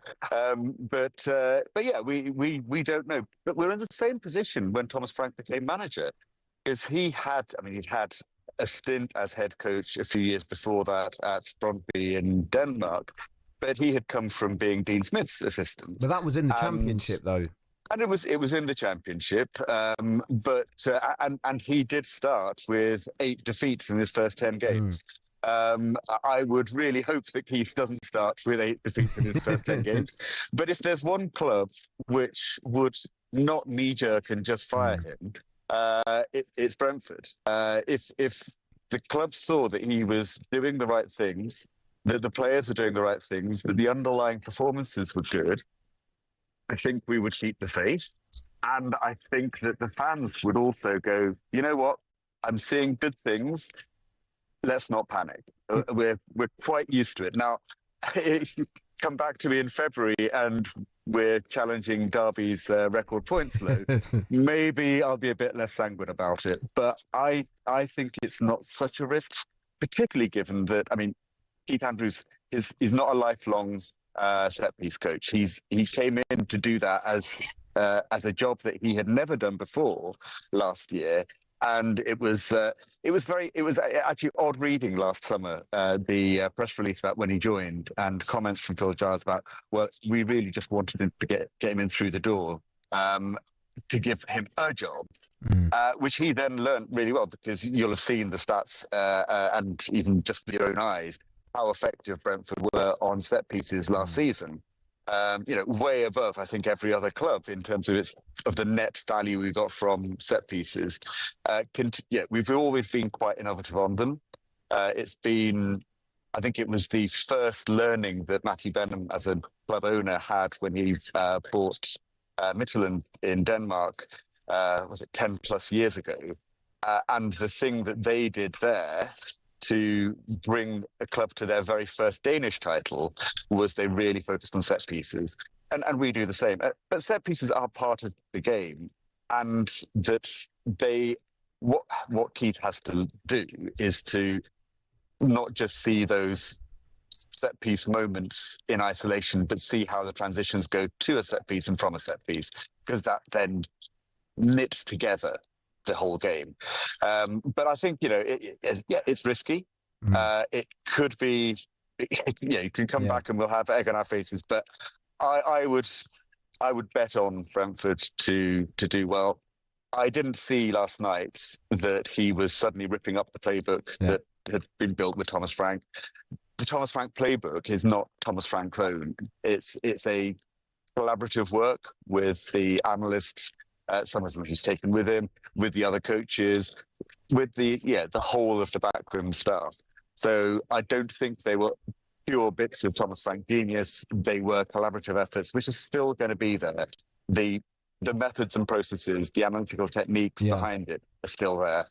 But yeah, we don't know. But we're in the same position when Thomas Frank became manager, because he'd had a stint as head coach a few years before that at Brøndby in Denmark, but he had come from being Dean Smith's assistant. But that was in the Championship, though. And it was in the Championship, but he did start with 8 defeats in his first 10 games. I would really hope that Keith doesn't start with 8 defeats in his first 10 games. But if there's one club which would not knee-jerk and just fire him, it's Brentford. If the club saw that he was doing the right things, that the players were doing the right things, that the underlying performances were good, I think we would keep the faith. And I think that the fans would also go, you know what, I'm seeing good things, let's not panic. We're quite used to it. Now, come back to me in February and we're challenging Derby's record points low, maybe I'll be a bit less sanguine about it. But I think it's not such a risk, particularly given that, I mean, Keith Andrews is not a lifelong set-piece coach. He came in to do that as a job that he had never done before last year, and it was actually odd reading last summer, the press release about when he joined, and comments from Phil Giles about, well, we really just wanted him to get him in through the door to give him a job. Which he then learned really well, because you'll have seen the stats and even just with your own eyes how effective Brentford were on set pieces last season. Way above, I think, every other club in terms of the net value we got from set pieces. We've always been quite innovative on them. It's been, I think it was the first learning that Matty Benham as a club owner had when he bought Midtjylland in Denmark, was it 10 plus years ago? And the thing that they did there to bring a club to their very first Danish title was they really focused on set pieces. and we do the same. But set pieces are part of the game, and that what Keith has to do is to not just see those set piece moments in isolation, but see how the transitions go to a set piece and from a set piece, because that then knits together the whole game. But I think, it's risky. It could be, you can come back and we'll have egg on our faces, but I would bet on Brentford to do well. I didn't see last night that he was suddenly ripping up the playbook that had been built with Thomas Frank. The Thomas Frank playbook is not Thomas Frank's own. It's a collaborative work with the analysts, some of them he's taken with him, with the other coaches, with the whole of the backroom staff. So I don't think they were pure bits of Thomas Frank genius. They were collaborative efforts, which is still going to be there. The methods and processes, the analytical techniques behind it are still there.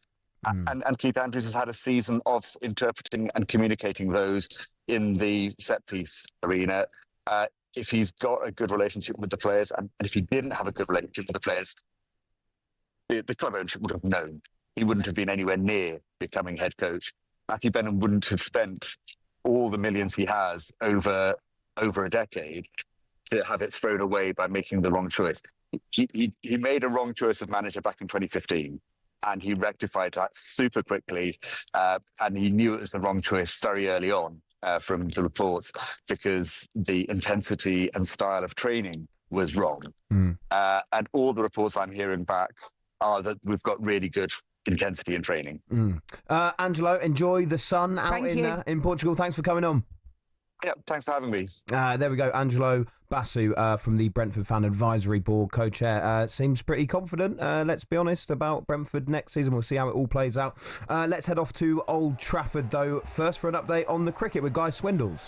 And Keith Andrews has had a season of interpreting and communicating those in the set-piece arena. If he's got a good relationship with the players, and if he didn't have a good relationship with the players, the club ownership would have known. He wouldn't have been anywhere near becoming head coach. Matthew Benham wouldn't have spent all the millions he has over a decade to have it thrown away by making the wrong choice. He made a wrong choice of manager back in 2015, and he rectified that super quickly, and he knew it was the wrong choice very early on from the reports, because the intensity and style of training was wrong. And all the reports I'm hearing back are that we've got really good intensity in training. Angelo, enjoy the sun out in Portugal. Thanks for coming on. Yeah, thanks for having me. There we go. Angelo Basu from the Brentford Fan Advisory Board, co-chair, seems pretty confident, let's be honest, about Brentford next season. We'll see how it all plays out. Let's head off to Old Trafford, though, first for an update on the cricket with Guy Swindles.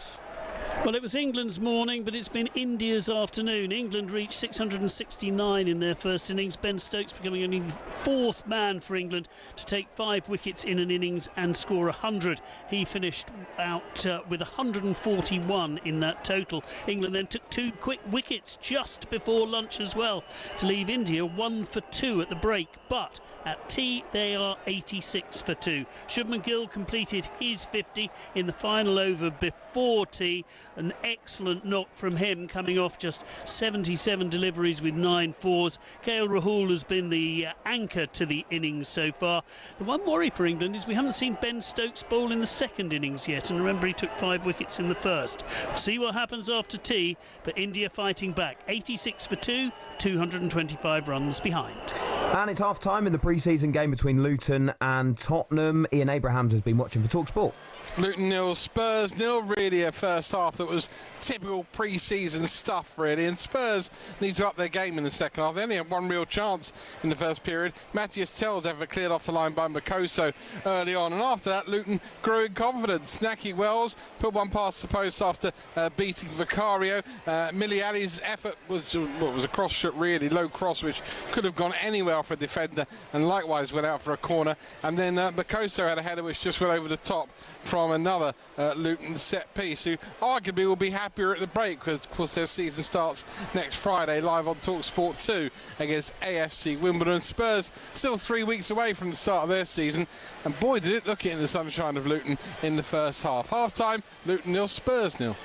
Well, it was England's morning, but it's been India's afternoon. England reached 669 in their first innings. Ben Stokes becoming only the fourth man for England to take 5 wickets in an innings and score 100. He finished out with 141 in that total. England then took 2 quick wickets just before lunch as well to leave India 1 for 2 at the break. But at tea, they are 86 for 2. Shubman Gill completed his 50 in the final over before tea. An excellent knock from him, coming off just 77 deliveries with 9 fours. KL Rahul has been the anchor to the innings so far. The one worry for England is we haven't seen Ben Stokes bowl in the second innings yet, and remember he took 5 wickets in the first. We'll see what happens after tea, but India fighting back. 86 for 2, 225 runs behind. And it's half-time in the pre-season game between Luton and Tottenham. Ian Abrahams has been watching for talkSPORT. Luton 0, Spurs 0, really a first half that was typical pre-season stuff, really, and Spurs need to up their game in the second half. They only had one real chance in the first period. Matthias Tell's ever cleared off the line by Makoso early on, and after that Luton grew in confidence. Naki Wells put one past the post after beating Vicario. Miliali's effort was a cross shot, really low cross, which could have gone anywhere off a defender, and likewise went out for a corner. And then Makoso had a header which just went over the top from another Luton set piece, who arguably will be happier at the break, because of course their season starts next Friday live on talkSPORT 2 against AFC Wimbledon. Spurs still 3 weeks away from the start of their season, and boy did it look it in the sunshine of Luton in the first half. Half time, Luton 0, Spurs 0.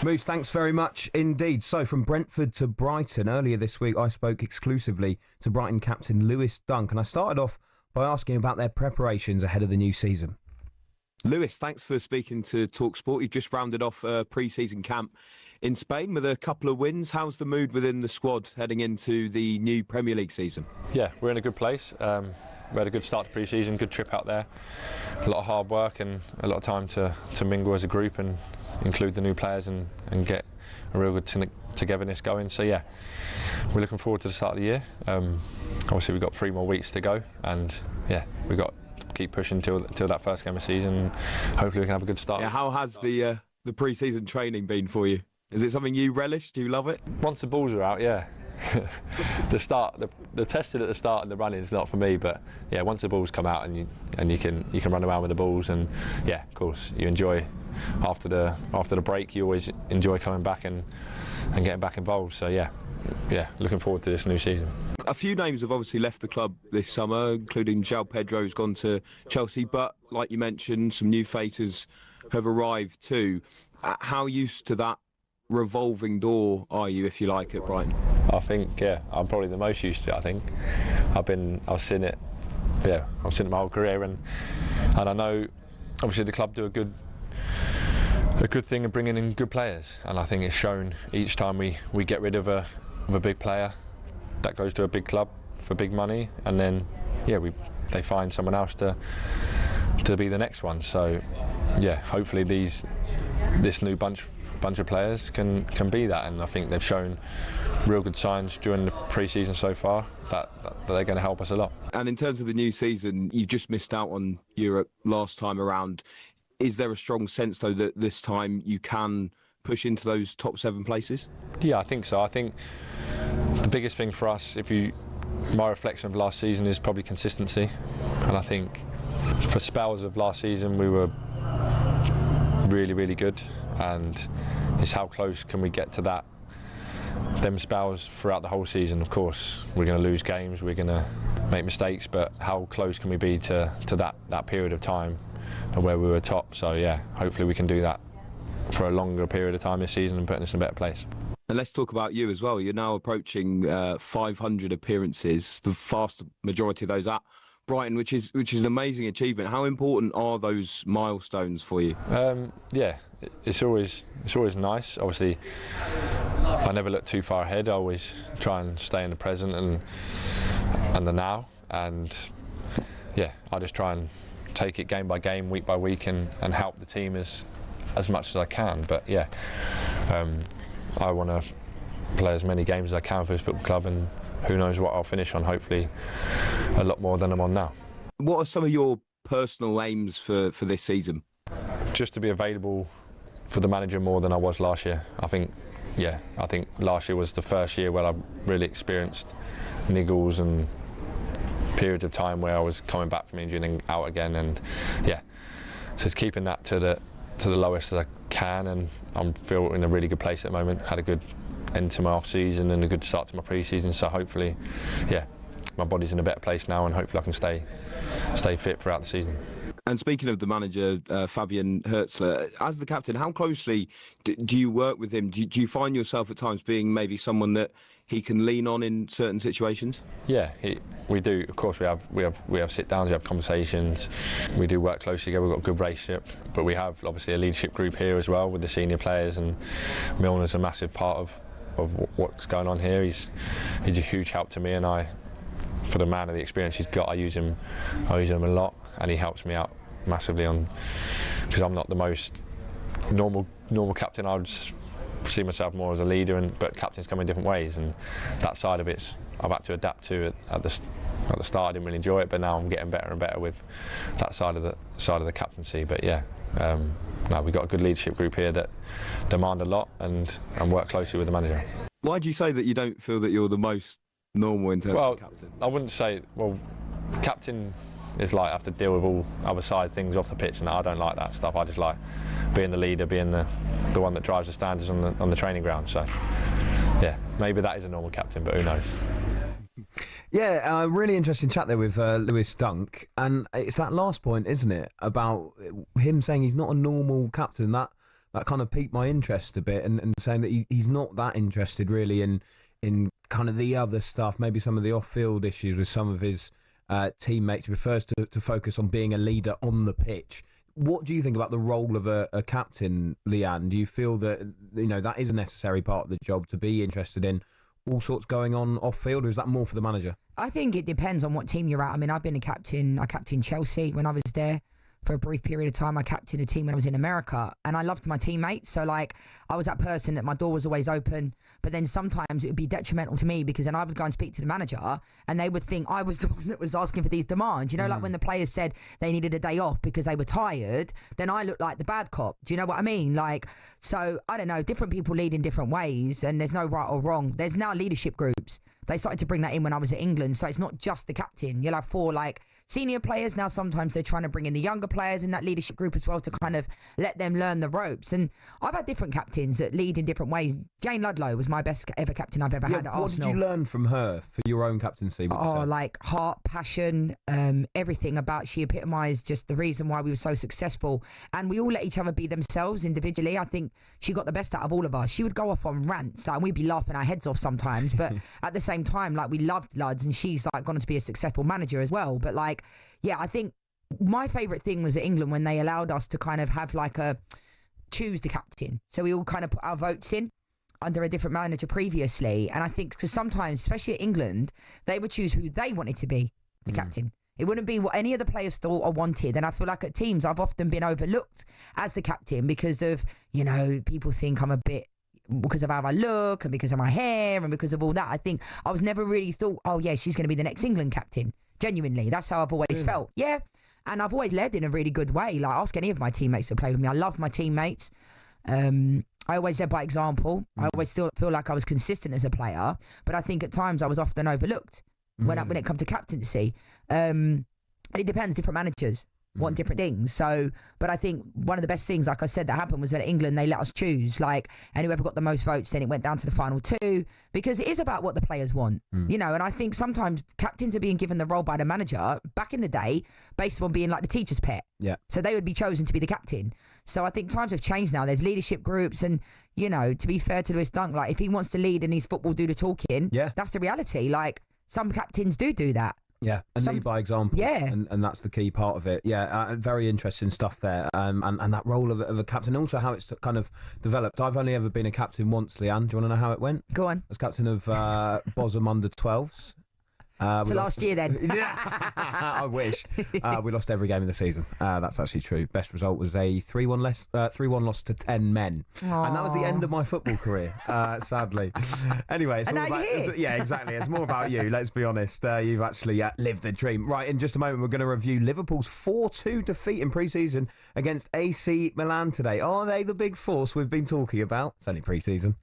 Moose, thanks very much indeed. So from Brentford to Brighton, earlier this week I spoke exclusively to Brighton captain Lewis Dunk, and I started off by asking about their preparations ahead of the new season. Lewis, thanks for speaking to talkSPORT. You've just rounded off a pre-season camp in Spain with a couple of wins. How's the mood within the squad heading into the new Premier League season? Yeah, we're in a good place. We had a good start to pre-season, good trip out there. A lot of hard work and a lot of time to mingle as a group and include the new players and get a real good togetherness going. So yeah, we're looking forward to the start of the year. Obviously we've got 3 more weeks to go, and yeah, we've got keep pushing till that first game of season. Hopefully we can have a good start. Yeah, how has the pre-season training been for you? Is it something you relish? Do you love it? Once the balls are out, yeah. the testing at the start and the running is not for me, but yeah, once the balls come out and you can run around with the balls, and yeah, of course you enjoy after the break. You always enjoy coming back and getting back involved. So yeah, looking forward to this new season. A few names have obviously left the club this summer, including João Pedro, who's gone to Chelsea. But like you mentioned, some new faces have arrived too. How used to that revolving door are you, if you like, at Brighton? I think I'm probably the most used to it. I think I've seen it. Yeah, I've seen it my whole career, and I know obviously the club do a good thing of bringing in good players, and I think it's shown each time we get rid of a big player that goes to a big club for big money, and then they find someone else to be the next one. So yeah, hopefully this new bunch of players can be that, and I think they've shown real good signs during the pre-season so far that they're going to help us a lot. And in terms of the new season, you've just missed out on Europe last time around. Is there a strong sense though that this time you can push into those top 7 places? Yeah, I think so. I think the biggest thing for us, my reflection of last season, is probably consistency, and I think for spells of last season we were really, really good, and it's how close can we get to them spells throughout the whole season. Of course, we're going to lose games, we're going to make mistakes, but how close can we be to that period of time where we were top? So yeah, hopefully we can do that for a longer period of time this season and put us in a better place. And let's talk about you as well. You're now approaching 500 appearances, the vast majority of those at Brighton, which is an amazing achievement. How important are those milestones for you? It's always nice. Obviously, I never look too far ahead. I always try and stay in the present and the now. And yeah, I just try and take it game by game, week by week, and help the team as much as I can. But yeah, I want to play as many games as I can for this football club, and who knows what I'll finish on, hopefully a lot more than I'm on now. What are some of your personal aims for this season? Just to be available for the manager more than I was last year. I think last year was the first year where I really experienced niggles and periods of time where I was coming back from injury and out again, and yeah, so it's keeping that to the lowest as I can, and I'm feel in a really good place at the moment. Had a good end to my off-season and a good start to my pre-season, so hopefully, yeah, my body's in a better place now, and hopefully I can stay fit throughout the season. And speaking of the manager, Fabian Hürzeler, as the captain, how closely do you work with him? Do you find yourself at times being maybe someone that he can lean on in certain situations? Yeah, we do. Of course, we have sit-downs, we have conversations. We do work closely together. We've got a good relationship, but we have obviously a leadership group here as well with the senior players, and Milner's a massive part of what's going on here. He's a huge help to me, and for the man of the experience he's got, I use him a lot, and he helps me out massively because I'm not the most normal captain. I would see myself more as a leader, but captains come in different ways, and that side of it I've had to adapt to at the start. I didn't really enjoy it, but now I'm getting better and better with that side of the captaincy. But yeah, we've got a good leadership group here that demand a lot and work closely with the manager. Why do you say that you don't feel that you're the most normal in terms of captain? I wouldn't say. Well, captain is like I have to deal with all other side things off the pitch, and I don't like that stuff. I just like being the leader, being the one that drives the standards on the training ground. So yeah, maybe that is a normal captain, but who knows. Yeah, really interesting chat there with Lewis Dunk, and it's that last point, isn't it, about him saying he's not a normal captain. That kind of piqued my interest a bit, and saying that he's not that interested really in kind of the other stuff, maybe some of the off-field issues with some of his teammates. He prefers to focus on being a leader on the pitch. What do you think about the role of a captain, Lianne? Do you feel that that is a necessary part of the job, to be interested in all sorts going on off-field, or is that more for the manager? I think it depends on what team you're at. I mean, I've been a captain. I captained Chelsea when I was there for a brief period of time. I captained a team when I was in America, and I loved my teammates. So, I was that person that my door was always open, but then sometimes it would be detrimental to me, because then I would go and speak to the manager, and they would think I was the one that was asking for these demands. Like when the players said they needed a day off because they were tired, then I looked like the bad cop. Do you know what I mean? So, I don't know, different people lead in different ways, and there's no right or wrong. There's now leadership groups. They started to bring that in when I was at England, so it's not just the captain. You'll have 4 senior players. Now sometimes they're trying to bring in the younger players in that leadership group as well to kind of let them learn the ropes. And I've had different captains that lead in different ways. Jane Ludlow was my best ever captain I've ever had at Arsenal. What did you learn from her for your own captaincy? Like heart, passion, everything about. She epitomised just the reason why we were so successful. And we all let each other be themselves individually. I think she got the best out of all of us. She would go off on rants, like, and we'd be laughing our heads off sometimes, but at the same time, like, we loved Luds, and she's like gone on to be a successful manager as well. But like, yeah, I think my favourite thing was at England when they allowed us to kind of have like a choose the captain. So we all kind of put our votes in under a different manager previously. And I think because sometimes, especially at England, they would choose who they wanted to be the captain. It wouldn't be what any of the players thought or wanted. And I feel like at teams, I've often been overlooked as the captain because of, you know, people think I'm a bit, because of how I look and because of my hair and because of all that. I think I was never really thought, oh yeah, she's going to be the next England captain. Genuinely, that's how I've always felt. Yeah. And I've always led in a really good way. Like, ask any of my teammates to play with me. I love my teammates. I always led by example. I always still feel like I was consistent as a player, but I think at times I was often overlooked when it comes to captaincy. And it depends, different managers want different things. So, but I think one of the best things, like I said, that happened was that at England, they let us choose, like, and whoever got the most votes, then it went down to the final two, because it is about what the players want, you know. And I think sometimes captains are being given the role by the manager back in the day based on being like the teacher's pet. Yeah. So they would be chosen to be the captain. So I think times have changed now. There's leadership groups, and, you know, to be fair to Lewis Dunk, like, if he wants to lead and his football do the talking, that's the reality. Like, some captains do that. Yeah, and lead by example. Yeah. And that's the key part of it. Yeah, very interesting stuff there. And that role of a captain, also how it's kind of developed. I've only ever been a captain once, Lianne. Do you want to know how it went? Go on. I was captain of Bosham under-12s. So last year then. I wish. We lost every game of the season. That's actually true. Best result was a 3-1 loss to 10 men. Aww. And that was the end of my football career, sadly. Anyway, it's and all now about, you're here. yeah, exactly. It's more about you, let's be honest. You've actually lived the dream. Right, in just a moment, we're going to review Liverpool's 4-2 defeat in pre-season against AC Milan today. Are they the big force we've been talking about? It's only pre-season.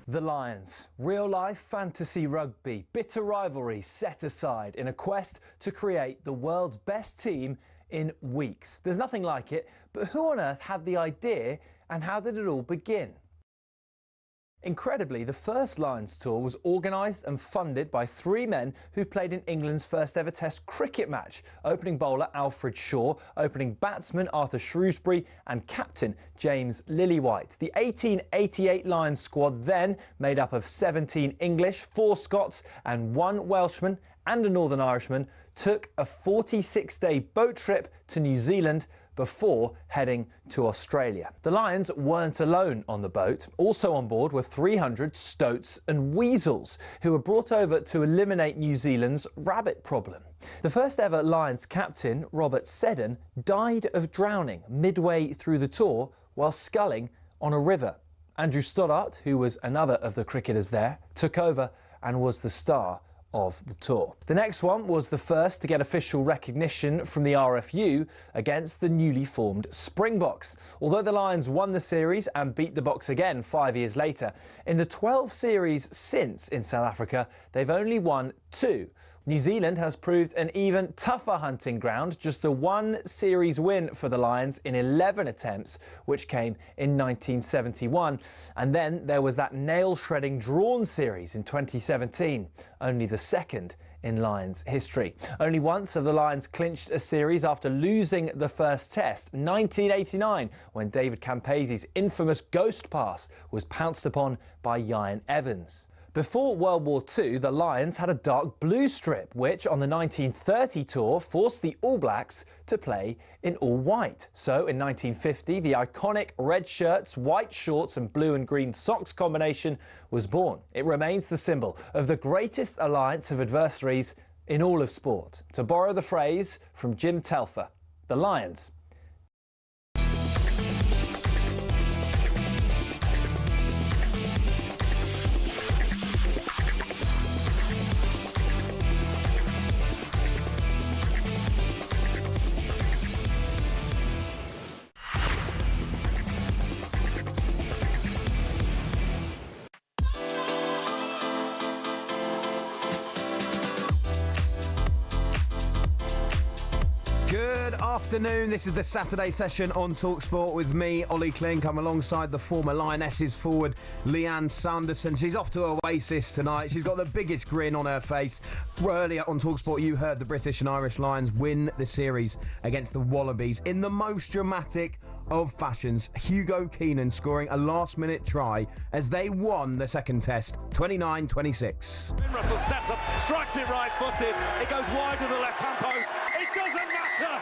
The Lions. Real-life fantasy rugby. Bitter rivalries set aside in a quest to create the world's best team in weeks. There's nothing like it, but who on earth had the idea and how did it all begin? Incredibly, the first Lions tour was organised and funded by three men who played in England's first ever Test cricket match. Opening bowler Alfred Shaw, opening batsman Arthur Shrewsbury and captain James Lillywhite. The 1888 Lions squad then, made up of 17 English, 4 Scots and 1 Welshman and a Northern Irishman, took a 46-day boat trip to New Zealand before heading to Australia. The Lions weren't alone on the boat. Also on board were 300 stoats and weasels, who were brought over to eliminate New Zealand's rabbit problem. The first ever Lions captain, Robert Seddon, died of drowning midway through the tour while sculling on a river. Andrew Stoddart, who was another of the cricketers there, took over and was the star of the tour. The next one was the first to get official recognition from the RFU against the newly formed Springboks. Although the Lions won the series and beat the Boks again 5 years later, in the 12 series since in South Africa, they've only won 2. New Zealand has proved an even tougher hunting ground, just the 1 series win for the Lions in 11 attempts, which came in 1971. And then there was that nail-shredding drawn series in 2017, only the second in Lions history. Only once have the Lions clinched a series after losing the first test, 1989, when David Campese's infamous ghost pass was pounced upon by Ian Evans. Before World War II, the Lions had a dark blue strip, which on the 1930 tour forced the All Blacks to play in all white. So in 1950, the iconic red shirts, white shorts and blue and green socks combination was born. It remains the symbol of the greatest alliance of adversaries in all of sport. To borrow the phrase from Jim Telfer, the Lions. Afternoon, this is the Saturday session on talkSPORT with me, Olly Clink. I'm alongside the former Lionesses forward, Lianne Sanderson. She's off to Oasis tonight. She's got the biggest grin on her face. Earlier on talkSPORT, you heard the British and Irish Lions win the series against the Wallabies in the most dramatic of fashions. Hugo Keenan scoring a last-minute try as they won the second test, 29-26. Russell steps up, strikes it right-footed. It goes wide of the left-hand post. It doesn't matter.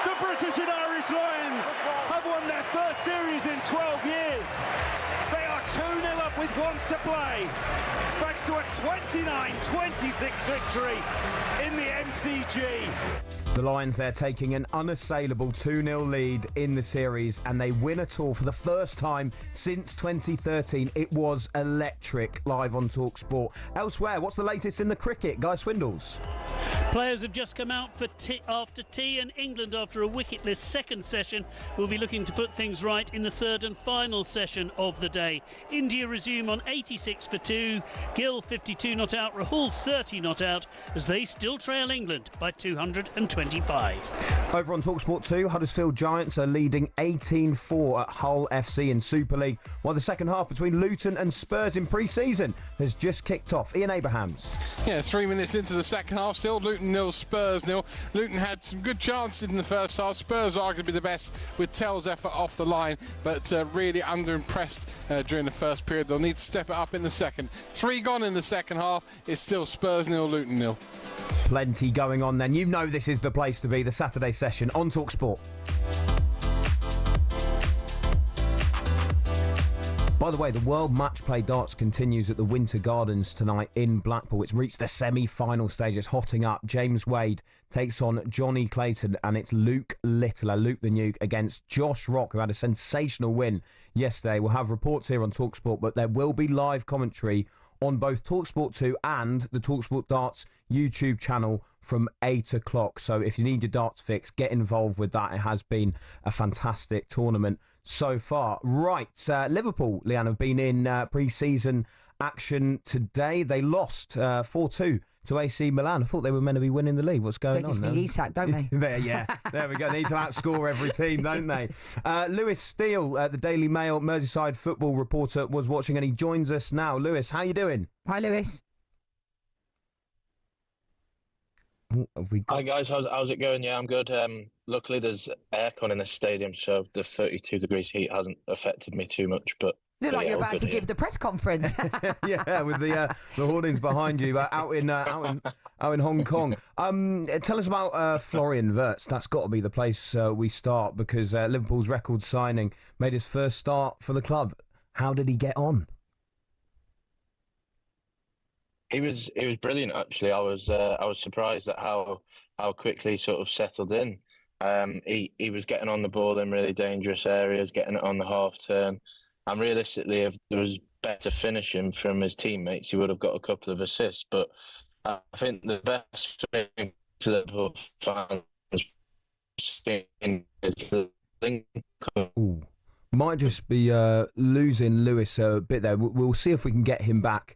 The British and Irish Lions have won their first series in 12 years. They are 2-0 up with 1 to play, thanks to a 29-26 victory in the MCG. The Lions, they're taking an unassailable 2-0 lead in the series, and they win a tour for the first time since 2013. It was electric live on talkSPORT. Elsewhere, what's the latest in the cricket? Guy Swindles. Players have just come out for after tea, and England, after a wicketless second session, will be looking to put things right in the third and final session of the day. India resume on 86 for 2, Gill 52 not out, Rahul 30 not out, as they still trail England by 225. Over on talkSPORT 2, Huddersfield Giants are leading 18-4 at Hull FC in Super League, while the second half between Luton and Spurs in pre-season has just kicked off. Ian Abrahams. Yeah, 3 minutes into the second half, still Luton 0, Spurs 0. Luton had some good chances in the first half. Spurs arguably the best with Tell's effort off the line, but really under-impressed during the first period. They'll need to step it up in the second. 3 gone in the second half. It's still Spurs 0, Luton 0. Plenty going on then. You know this is the place to be, the Saturday session on talkSPORT. By the way, the World Match Play Darts continues at the Winter Gardens tonight in Blackpool. It's reached the semi-final stage. It's hotting up. James Wade takes on Johnny Clayton, and it's Luke Littler, Luke the Nuke, against Josh Rock, who had a sensational win yesterday. We'll have reports here on talkSPORT, but there will be live commentary on both talkSPORT 2 and the talkSPORT Darts YouTube channel from 8 o'clock. So if you need your darts fix, get involved with that. It has been a fantastic tournament so far. Right, Liverpool, Lianne, have been in pre-season action today. They lost 4-2 to AC Milan. I thought they were meant to be winning the league. What's going on? They just need Isak, don't they? There we go. They need to outscore every team, don't they? Lewis Steele, the Daily Mail Merseyside football reporter, was watching, and he joins us now. Lewis, how you doing? Hi, Lewis. Hi guys, how's it going? Yeah, I'm good. Luckily there's aircon in the stadium, so the 32 degrees heat hasn't affected me too much, but Look like you're about to give the press conference. Yeah, with the hoardings behind you out in Hong Kong. Tell us about Florian Wirtz. That's got to be the place we start, because Liverpool's record signing made his first start for the club. How did he get on? He was brilliant, actually. I was surprised at how quickly he sort of settled in. He was getting on the ball in really dangerous areas, getting it on the half turn. And realistically, if there was better finishing from his teammates, he would have got a couple of assists. But I think the best thing to Liverpool fans is the link. Might just be losing Lewis a bit there. We'll see if we can get him back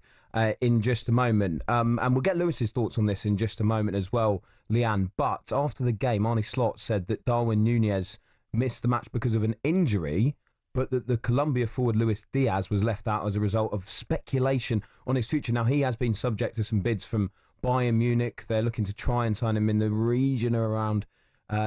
in just a moment. And we'll get Lewis's thoughts on this in just a moment as well, Lianne. But after the game, Arne Slot said that Darwin Núñez missed the match because of an injury, but that the Colombia forward Luis Diaz was left out as a result of speculation on his future. Now, he has been subject to some bids from Bayern Munich. They're looking to try and sign him in the region of around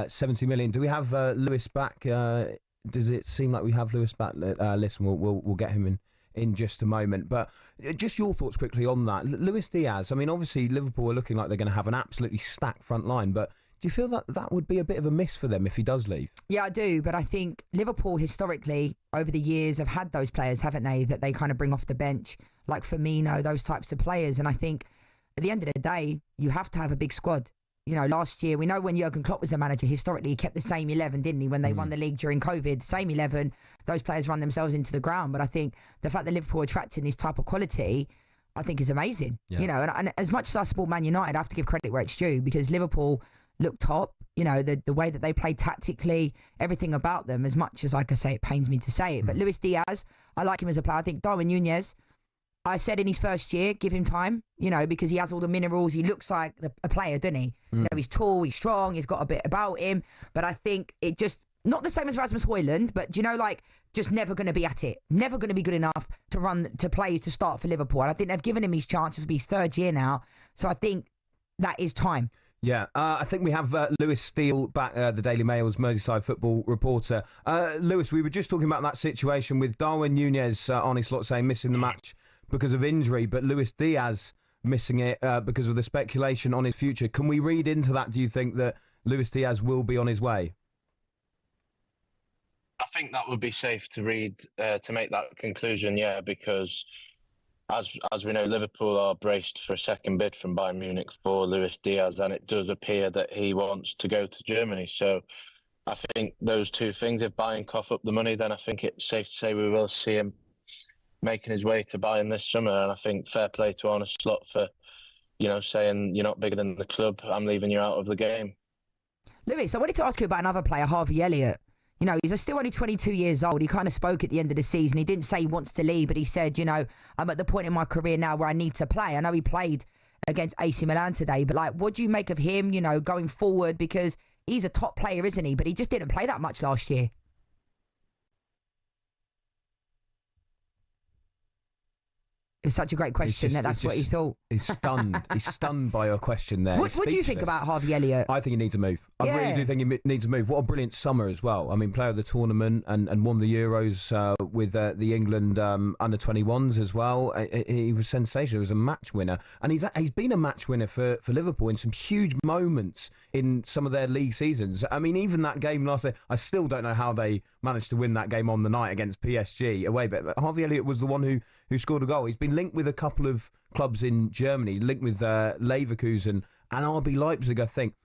70 million. Do we have Lewis back? Does it seem like we have Lewis back? Listen, we'll get him in just a moment. But just your thoughts quickly on that. Luis Diaz, I mean, obviously Liverpool are looking like they're going to have an absolutely stacked front line, but do you feel that would be a bit of a miss for them if he does leave? Yeah, I do, but I think Liverpool historically, over the years, have had those players, haven't they, that they kind of bring off the bench, like Firmino, those types of players. And I think at the end of the day, you have to have a big squad. You know, last year, we know when Jurgen Klopp was the manager, historically, he kept the same 11, didn't he? When they won the league during COVID, same 11, those players run themselves into the ground. But I think the fact that Liverpool are attracting this type of quality, I think is amazing. Yeah. You know, and as much as I support Man United, I have to give credit where it's due, because Liverpool look top. You know, the way that they play tactically, everything about them, as much as, like I say, it pains me to say it. But Luis Diaz, I like him as a player. I think Darwin Núñez, I said in his first year, give him time, you know, because he has all the minerals. He looks like a player, doesn't he? You know, he's tall, he's strong, he's got a bit about him. But I think it just, not the same as Rasmus Højlund, but, you know, like, just never going to be at it. Never going to be good enough to play, to start for Liverpool. And I think they've given him his chance. It'll be his third year now. So I think that is time. Yeah, I think we have Lewis Steele back, the Daily Mail's Merseyside football reporter. Lewis, we were just talking about that situation with Darwin Núñez, Arne Slot saying missing the match because of injury, but Luis Diaz missing it because of the speculation on his future. Can we read into that, do you think, that Luis Diaz will be on his way? I think that would be safe to read, to make that conclusion, yeah, because as we know, Liverpool are braced for a second bid from Bayern Munich for Luis Diaz, and it does appear that he wants to go to Germany. So I think those two things, if Bayern cough up the money, then I think it's safe to say we will see him making his way to Bayern this summer. And I think fair play to Arne Slot for, you know, saying you're not bigger than the club, I'm leaving you out of the game. Lewis, I wanted to ask you about another player, Harvey Elliott. You know, he's still only 22 years old. He kind of spoke at the end of the season. He didn't say he wants to leave, but he said, you know, I'm at the point in my career now where I need to play. I know he played against AC Milan today, but, like, what do you make of him, you know, going forward? Because he's a top player, isn't he? But he just didn't play that much last year. It's such a great question. That's what he thought. He's stunned. He's stunned by your question there. What do you think about Harvey Elliott? I think he needs to move. I really do think he needs to move. What a brilliant summer as well. I mean, player of the tournament and won the Euros with the England under-21s as well. He was sensational. He was a match winner. And he's been a match winner for Liverpool in some huge moments in some of their league seasons. I mean, even that game last year, I still don't know how they managed to win that game on the night against PSG away. But Harvey Elliott was the one who scored a goal. He's been linked with a couple of clubs in Germany, linked with Leverkusen and RB Leipzig, I think.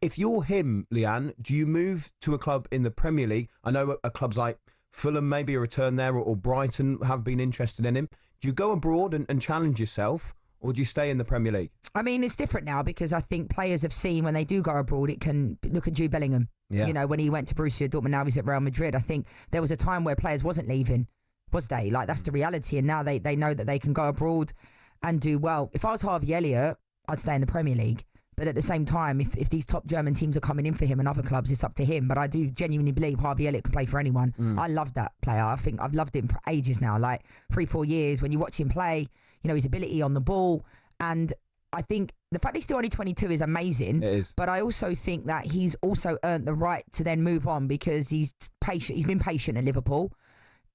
If you're him, Lianne, do you move to a club in the Premier League? I know clubs like Fulham, maybe a return there, or Brighton have been interested in him. Do you go abroad and challenge yourself, or do you stay in the Premier League? I mean, it's different now because I think players have seen when they do go abroad, it can look at Jude Bellingham. Yeah. You know, when he went to Borussia Dortmund, now he's at Real Madrid. I think there was a time where players wasn't leaving, was they? Like, that's the reality. And now they know that they can go abroad and do well. If I was Harvey Elliott, I'd stay in the Premier League. But at the same time, if these top German teams are coming in for him and other clubs, it's up to him. But I do genuinely believe Harvey Elliott can play for anyone. I love that player. I think I've loved him for ages now, like 3-4 years. When you watch him play, you know, his ability on the ball. And I think the fact he's still only 22 is amazing. It is. But I also think that he's also earned the right to then move on because he's patient. He's been patient at Liverpool.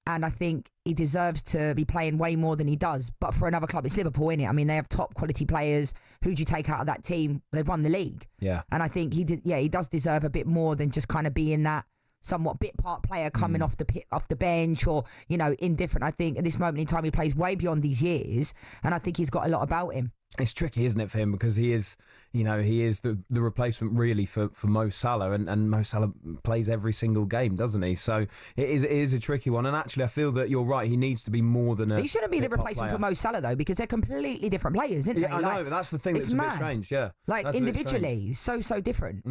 And I think he deserves to be playing way more than he does. But for another club, it's Liverpool, innit? I mean, they have top quality players. Who do you take out of that team? They've won the league. Yeah. And I think he does deserve a bit more than just kind of being that somewhat bit part player coming off the bench or, indifferent. I think at this moment in time, he plays way beyond these years. And I think he's got a lot about him. It's tricky, isn't it, for him? Because he is the replacement really for Mo Salah, and Mo Salah plays every single game, doesn't he? So it is a tricky one. And actually, I feel that you're right. He needs to be more than a. He shouldn't be the replacement for Mo Salah though, because they're completely different players, isn't they? I know, but that's the thing that's a bit strange. Yeah, that's individually, so different.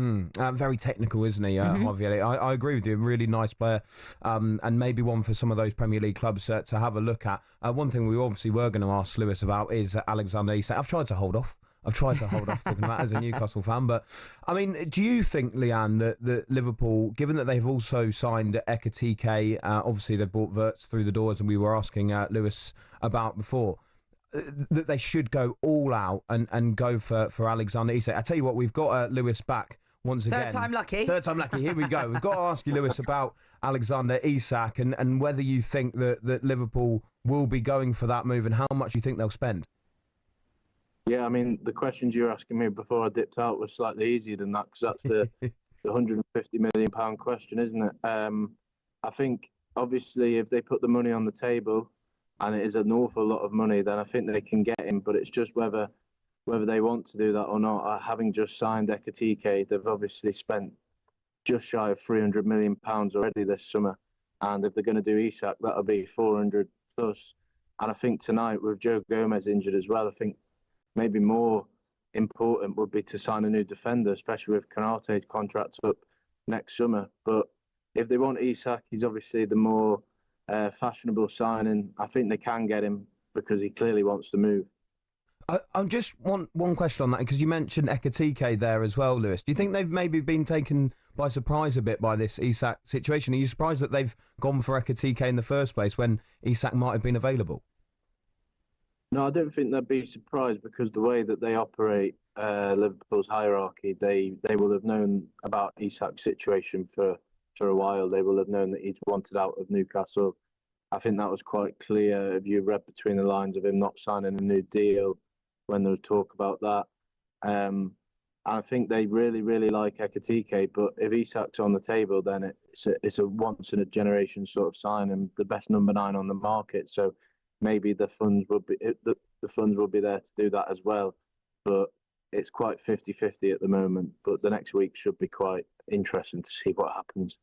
Very technical, isn't he, Javier? I agree with you. Really nice player, and maybe one for some of those Premier League clubs to have a look at. One thing we obviously were going to ask Lewis about is Alexander Isak. I've tried to hold off talking about as a Newcastle fan, but I mean, do you think, Lianne, that Liverpool, given that they've also signed Ekitike, obviously they've brought Wirtz through the doors, and we were asking Lewis about before, that they should go all out and go for Alexander Isak? I tell you what, we've got Lewis back once again. Third time lucky. Here we go. We've got to ask you, Lewis, about Alexander Isak and whether you think that Liverpool will be going for that move and how much you think they'll spend. Yeah, I mean, the questions you were asking me before I dipped out was slightly easier than that, because that's the £150 million question, isn't it? I think, obviously, if they put the money on the table, and it is an awful lot of money, then I think they can get him, but it's just whether they want to do that or not. Having just signed Ekitike, they've obviously spent just shy of £300 million already this summer, and if they're going to do Isak, that'll be 400 plus. And I think tonight, with Joe Gomez injured as well, I think maybe more important would be to sign a new defender, especially with Konate's contract up next summer. But if they want Isak, he's obviously the more fashionable signing. I think they can get him because he clearly wants to move. I just want one question on that, because you mentioned Ekitike there as well, Lewis. Do you think they've maybe been taken by surprise a bit by this Isak situation? Are you surprised that they've gone for Ekitike in the first place when Isak might have been available? No, I don't think they'd be surprised, because the way that they operate Liverpool's hierarchy, they will have known about Isak's situation for a while. They will have known that he's wanted out of Newcastle. I think that was quite clear if you read between the lines of him not signing a new deal when there was talk about that. I think they really, really like Ekitike, but if Isak's on the table, then it's a once-in-a-generation sort of sign and the best number 9 on the market. So maybe the funds will be there to do that as well, but it's quite 50-50 at the moment. But the next week should be quite interesting to see what happens.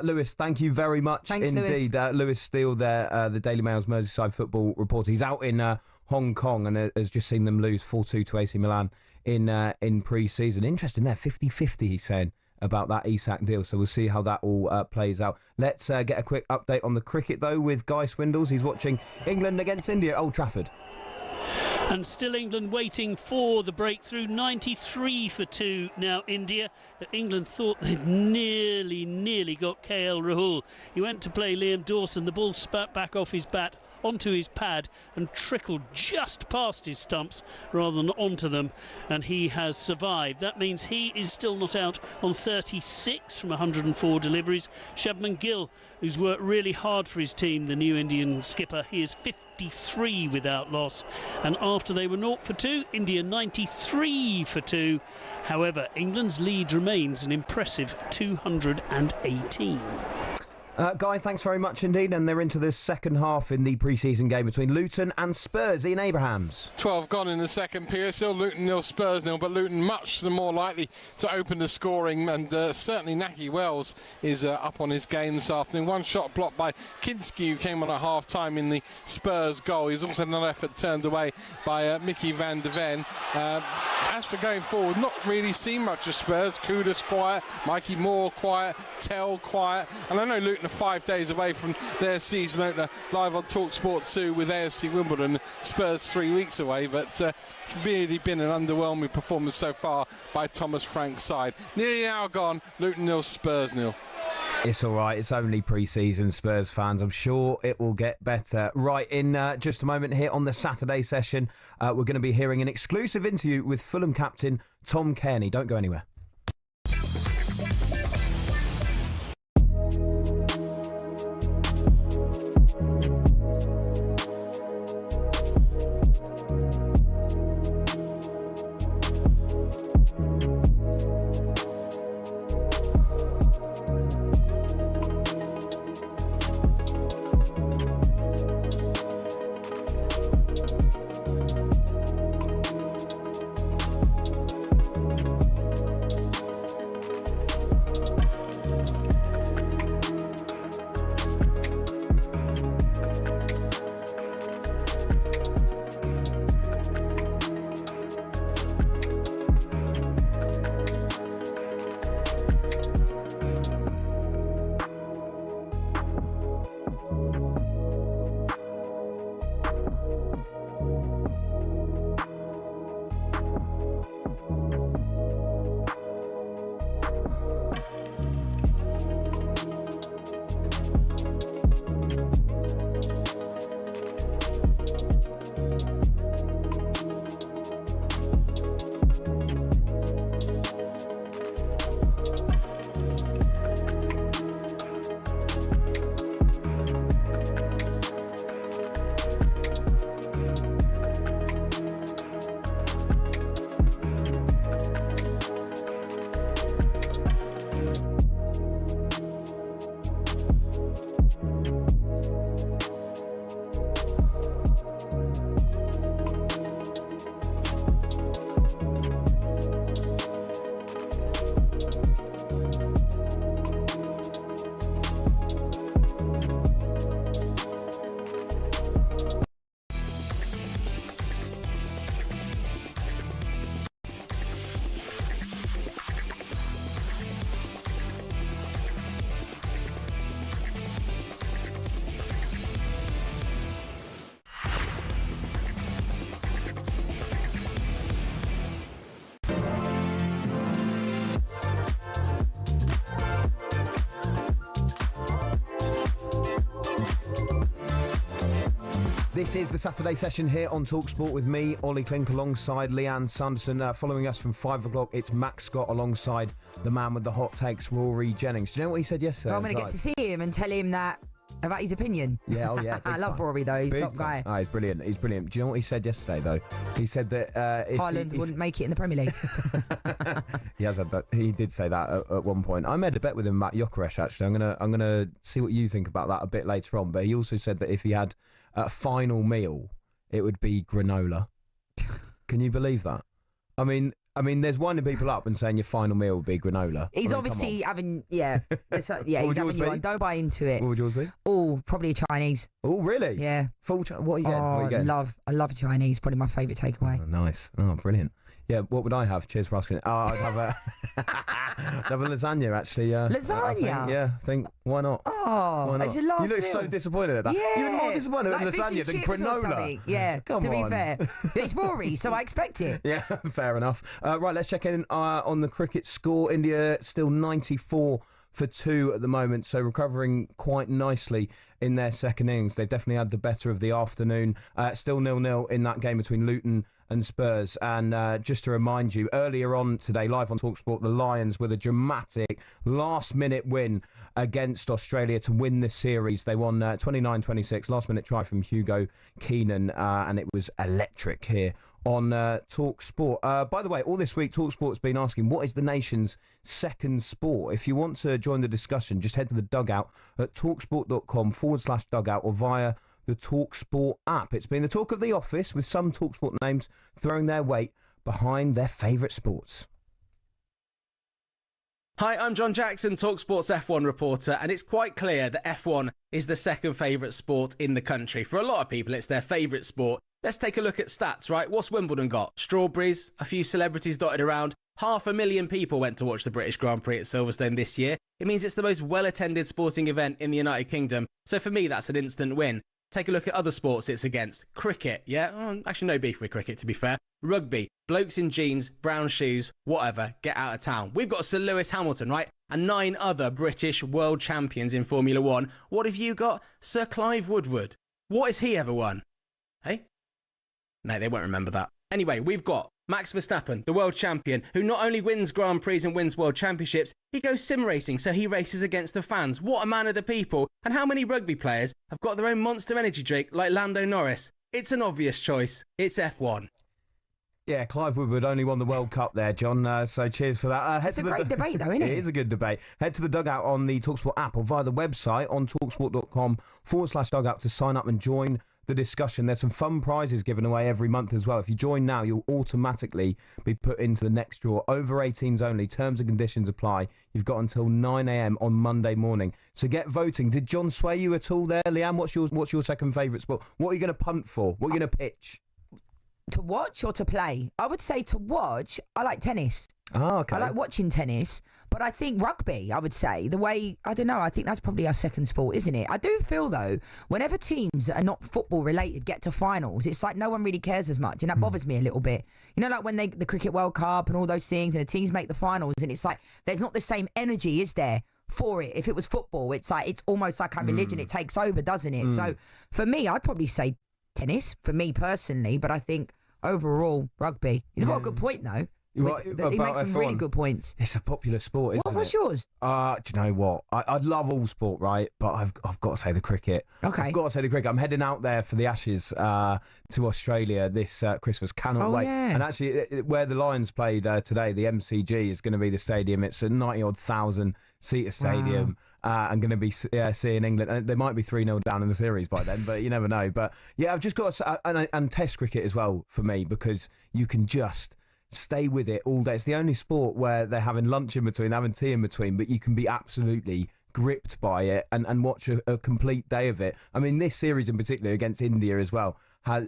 Lewis, thank you very much. Thanks, indeed. Lewis Steele there, the Daily Mail's Merseyside football reporter. He's out in Hong Kong and has just seen them lose 4-2 to AC Milan in pre-season. Interesting there, 50-50 he's saying about that Isak deal, so we'll see how that all plays out. Let's get a quick update on the cricket though with Guy Swindles. He's watching England against India at Old Trafford. And still England waiting for the breakthrough. 93 for 2 now India. England thought they'd nearly got KL Rahul. He went to play Liam Dawson. The ball spat back off his bat onto his pad and trickled just past his stumps rather than onto them, and he has survived. That means he is still not out on 36 from 104 deliveries. Shubman Gill, who's worked really hard for his team, the new Indian skipper, he is 53 without loss, and after they were 0 for 2, India 93 for 2. However, England's lead remains an impressive 218. Guy, thanks very much indeed. And they're into the second half in the pre-season game between Luton and Spurs. Ian Abrahams. 12 gone in the second period. Still Luton 0, Spurs 0, but Luton much the more likely to open the scoring. And certainly Nahki Wells is up on his game this afternoon. One shot blocked by Kinski, who came on at half-time in the Spurs goal. He's also another effort turned away by Mickey van der Ven. As for going forward, not really seen much of Spurs. Kudus quiet, Mikey Moore quiet, Tell quiet. And I know Luton are 5 days away from their season opener live on talkSPORT 2 with AFC Wimbledon. Spurs 3 weeks away, but really been an underwhelming performance so far by Thomas Frank's side. Nearly an hour gone, Luton 0, Spurs 0. It's all right. It's only pre-season, Spurs fans. I'm sure it will get better. Right, in just a moment here on the Saturday session, we're going to be hearing an exclusive interview with Fulham captain Tom Cairney. Don't go anywhere. This is the Saturday session here on talkSPORT with me, Olly Clink, alongside Lianne Sanderson. Following us from 5 o'clock, it's Max Scott alongside the man with the hot takes, Rory Jennings. Do you know what he said yesterday? Well, I'm going to get to see him and tell him that about his opinion. Yeah, oh yeah. I love Rory though, he's top guy. Oh, he's brilliant. He's brilliant. Do you know what he said yesterday though? He said that Haaland wouldn't make it in the Premier League. He has had that. He did say that at one point. I made a bet with him about Gyökeres actually. I'm gonna see what you think about that a bit later on. But he also said that if he had a final meal, it would be granola. Can you believe that? I mean, there's winding people up and saying your final meal would be granola. He's obviously having, he's having you on. Don't buy into it. What would yours be? Oh, probably a Chinese. Oh, really? Yeah. What are you getting? I love Chinese. Probably my favourite takeaway. Oh, nice. Oh, brilliant. Yeah, what would I have? Cheers for asking. Oh, I'd have a lasagna, actually. Lasagna? I think, why not? Oh, why not? it's your last You look meal. so disappointed at that. Yeah. Even more disappointed at lasagna than granola. Yeah, Come to on. be fair. It's Rory, so I expect it. Yeah, fair enough. Right, let's check in on the cricket score. India still 94 for 2 at the moment, so recovering quite nicely in their second innings. They definitely had the better of the afternoon. Still 0-0 in that game between Luton and Spurs. And just to remind you, earlier on today, live on talkSPORT, the Lions with a dramatic last-minute win against Australia to win this series. They won 29-26, last-minute try from Hugo Keenan, and it was electric here on talkSPORT. By the way, all this week, talkSPORT's been asking, what is the nation's second sport? If you want to join the discussion, just head to the dugout at talksport.com/dugout or via the talkSPORT app. It's been the talk of the office, with some talkSPORT names throwing their weight behind their favourite sports. Hi, I'm John Jackson, talkSPORT's F1 reporter, and it's quite clear that F1 is the second favourite sport in the country. For a lot of people, it's their favourite sport. Let's take a look at stats, right? What's Wimbledon got? Strawberries, a few celebrities dotted around. 500,000 people went to watch the British Grand Prix at Silverstone this year. It means it's the most well-attended sporting event in the United Kingdom. So for me, that's an instant win. Take a look at other sports it's against. Cricket, yeah? Oh, actually, no beef with cricket, to be fair. Rugby, blokes in jeans, brown shoes, whatever, get out of town. We've got Sir Lewis Hamilton, right? And 9 other British world champions in Formula 1. What have you got? Sir Clive Woodward. What has he ever won? Hey? No, they won't remember that. Anyway, we've got Max Verstappen, the world champion, who not only wins Grand Prix and wins world championships, he goes sim racing, so he races against the fans. What a man of the people. And how many rugby players have got their own Monster Energy drink like Lando Norris? It's an obvious choice. It's F1. Yeah, Clive Woodward only won the World Cup there, John, so cheers for that. It's a great debate, though, isn't it? It is a good debate. Head to the dugout on the talkSPORT app or via the website on talksport.com/dugout to sign up and join the discussion. There's some fun prizes given away every month as well. If you join now, you'll automatically be put into the next draw. Over 18s only. Terms and conditions apply. You've got until 9 a.m. on Monday morning. So get voting. Did John sway you at all there, Lianne? What's your second favourite sport? What are you going to punt for? What are you going to pitch? To watch or to play? I would say to watch. I like tennis. Oh, okay. I like watching tennis, but I think rugby, I would say, I don't know, I think that's probably our second sport, isn't it? I do feel, though, whenever teams that are not football related get to finals, it's like no one really cares as much, and that bothers me a little bit. You know, like when the Cricket World Cup and all those things, and the teams make the finals, and it's like there's not the same energy, is there, for it? If it was football, it's like it's almost like a religion. It takes over, doesn't it? So for me, I'd probably say tennis, for me personally, but I think overall, rugby. He's got a good point, though. He makes some really good points. It's a popular sport, isn't it? What's yours? Do you know what? I love all sport, right? But I've got to say the cricket. Okay. I've got to say the cricket. I'm heading out there for the Ashes to Australia this Christmas. Cannot wait. Yeah. And actually, where the Lions played today, the MCG is going to be the stadium. It's a 90-odd thousand seater stadium. Wow. I'm going to be seeing England. And they might be 3-0 down in the series by then, but you never know. But yeah, I've just got to, and Test cricket as well for me, because you can just stay with it all day. It's the only sport where they're having lunch in between, having tea in between, but you can be absolutely gripped by it and watch a complete day of it. I mean, this series in particular against India as well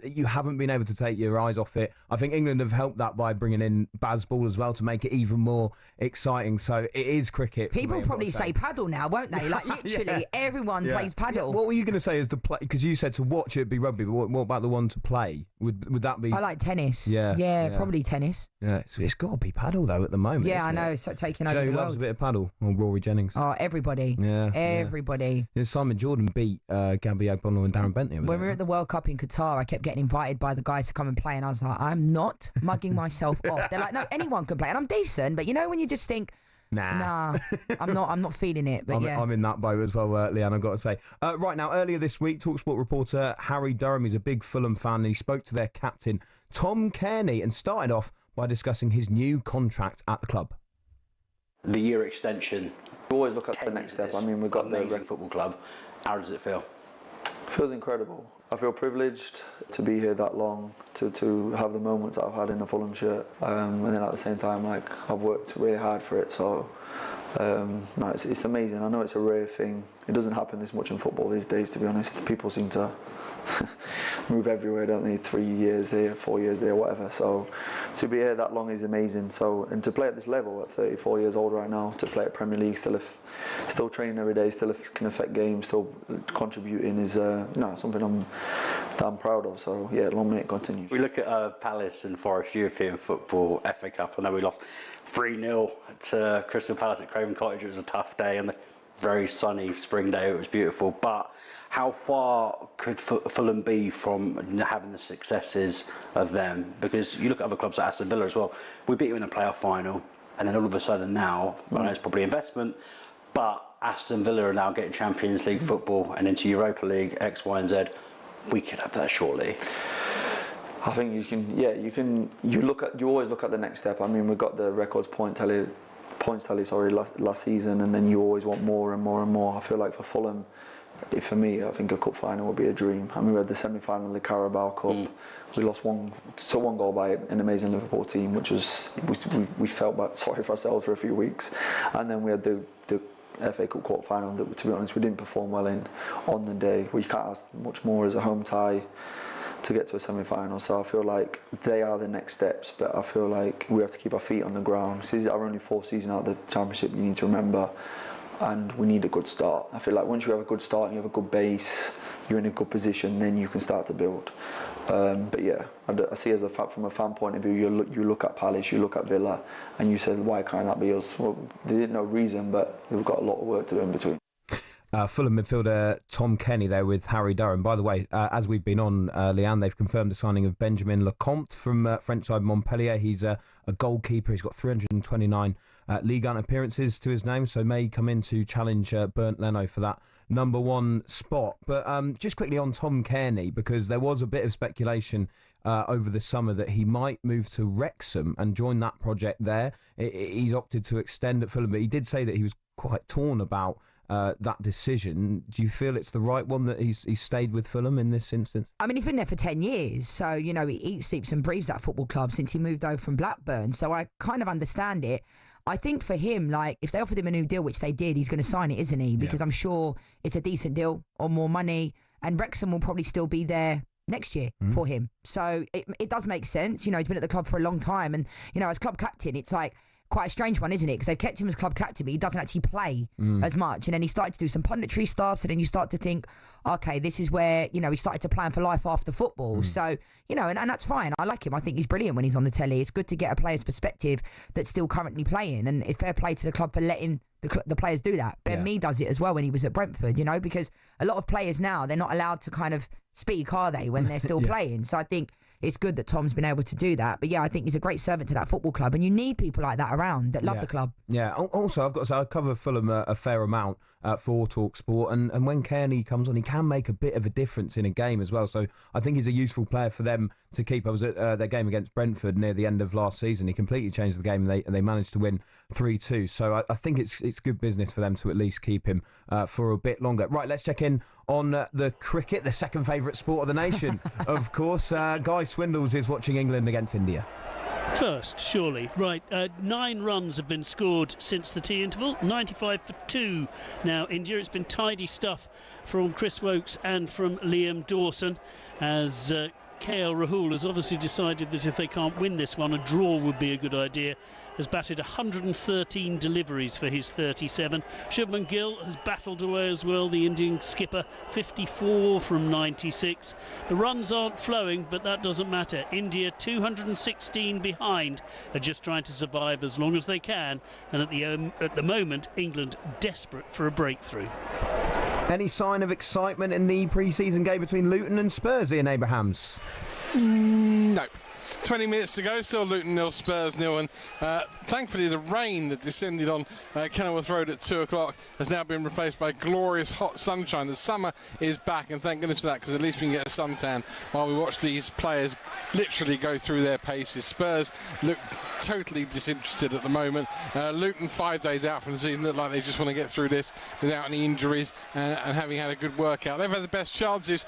you haven't been able to take your eyes off it. I think England have helped that by bringing in Bazball as well to make it even more exciting. So it is cricket. People probably say paddle now, won't they? Like literally everyone plays paddle. What were you going to say as the play? Because you said to watch it be rugby, but what about the one to play? Would that be? I like tennis. Yeah, probably tennis. Yeah, it's got to be paddle though at the moment. Yeah, I know. It's taking over Joe the world. loves a bit of paddle. Or Rory Jennings. Oh, everybody. Yeah, everybody. Yeah. Simon Jordan beat Gabby O'Connell and Darren Bentley. When we were at the World Cup in Qatar, I kept getting invited by the guys to come and play, and I was like, I'm not mugging myself off. They're like, no, anyone can play, and I'm decent, but you know when you just think, nah, I'm not feeling it. But I'm in that boat as well, Lianne, I've got to say. Right now, earlier this week, talkSPORT reporter Harry Durham, he's a big Fulham fan, and he spoke to their captain, Tom Cairney, and started off by discussing his new contract at the club. The year extension. We always look at the next step. I mean, we've got the football club. How does it feel? Feels incredible. I feel privileged to be here that long, to have the moments that I've had in a Fulham shirt, and then at the same time, like, I've worked really hard for it. So, no, it's amazing. I know it's a rare thing. It doesn't happen this much in football these days, to be honest. People seem to move everywhere, don't they? 3 years here, 4 years there, whatever. So to be here that long is amazing. So, and to play at this level at 34 years old right now, to play at Premier League, still training every day, still can affect games, still contributing is something that I'm proud of. So yeah, long may it continue. We look at Palace and Forest European Football FA Cup. I know we lost 3-0 to Crystal Palace at Craven Cottage. It was a tough day and a very sunny spring day. It was beautiful, but how far could Fulham be from having the successes of them? Because you look at other clubs like Aston Villa as well. We beat them in a playoff final, and then all of a sudden now, I know it's probably investment, but Aston Villa are now getting Champions League football and into Europa League, X, Y, and Z. We could have that shortly. I think you can. Yeah, you can. You always look at the next step. I mean, we got the records points tally last season, and then you always want more and more and more. I feel like for Fulham, for me, I think a cup final would be a dream. I mean, we had the semi-final of the Carabao Cup. We lost one goal by an amazing Liverpool team, which was we felt sorry for ourselves for a few weeks, and then we had the FA Cup quarter final that, to be honest, we didn't perform well in on the day. We can't ask much more as a home tie to get to a semi-final. So I feel like they are the next steps, but I feel like we have to keep our feet on the ground. This is our only fourth season out of the Championship, you need to remember, and we need a good start. I feel like once you have a good start and you have a good base, you're in a good position, then you can start to build. But yeah, I see as a fact, from a fan point of view, you look at Palace, you look at Villa, and you say, why can't that be us? Well, they didn't know reason, but we've got a lot of work to do in between. Fulham midfielder Tom Cairney there with Harry Durham. By the way, as we've been on, Lianne, they've confirmed the signing of Benjamin Lecomte from French side Montpellier. He's a goalkeeper. He's got 329 Ligue 1 appearances to his name, so may come in to challenge Bernd Leno for that number one spot. But just quickly on Tom Cairney, because there was a bit of speculation over the summer that he might move to Wrexham and join that project there. He's opted to extend at Fulham, but he did say that he was quite torn about that decision. Do you feel it's the right one that he's stayed with Fulham in this instance? I mean, he's been there for 10 years, so, you know, he eats, sleeps and breathes that football club since he moved over from Blackburn, so I kind of understand it. I think for him, like, if they offered him a new deal, which they did, he's going to sign it, isn't he? Because I'm sure it's a decent deal or more money, and Wrexham will probably still be there next year for him. So it does make sense. You know, he's been at the club for a long time, and, you know, as club captain, it's like quite a strange one, isn't it? Because they've kept him as club captain, but he doesn't actually play as much. And then he started to do some punditry stuff, so then you start to think, okay, this is where, you know, he started to plan for life after football. So, you know, and that's fine. I like him. I think he's brilliant when he's on the telly. It's good to get a player's perspective that's still currently playing, and it's fair play to the club for letting the players do that. Ben Mee does it as well when he was at Brentford, you know, because a lot of players now, they're not allowed to kind of speak, are they, when they're still playing? So I think it's good that Tom's been able to do that. But yeah, I think he's a great servant to that football club, and you need people like that around that love the club. Yeah. Also, I've got to say, I cover Fulham a fair amount for talkSPORT, and when Cairney comes on, he can make a bit of a difference in a game as well. So I think he's a useful player for them to keep. I was at their game against Brentford near the end of last season. He completely changed the game, and they managed to win 3-2. So I think it's good business for them to at least keep him for a bit longer. Right, let's check in on the cricket, the second favourite sport of the nation. Of course, Guy Swindles is watching England against India. First, surely. Right, 9 runs have been scored since the tea interval, 95 for 2 now India. It's been tidy stuff from Chris Wokes and from Liam Dawson as KL Rahul has obviously decided that if they can't win this one, a draw would be a good idea. Has batted 113 deliveries for his 37. Shubman Gill has battled away as well, the Indian skipper, 54 from 96. The runs aren't flowing, but that doesn't matter. India 216 behind, are just trying to survive as long as they can, and at the moment England desperate for a breakthrough. Any sign of excitement in the pre-season game between Luton and Spurs, Ian Abrahams? No. 20 minutes to go, still Luton 0, Spurs 0, and thankfully the rain that descended on Kenilworth Road at 2 o'clock has now been replaced by glorious hot sunshine. The summer is back, and thank goodness for that, because at least we can get a suntan while we watch these players literally go through their paces. Spurs look totally disinterested at the moment. Luton, 5 days out from the season, look like they just want to get through this without any injuries and having had a good workout. They've had the best chances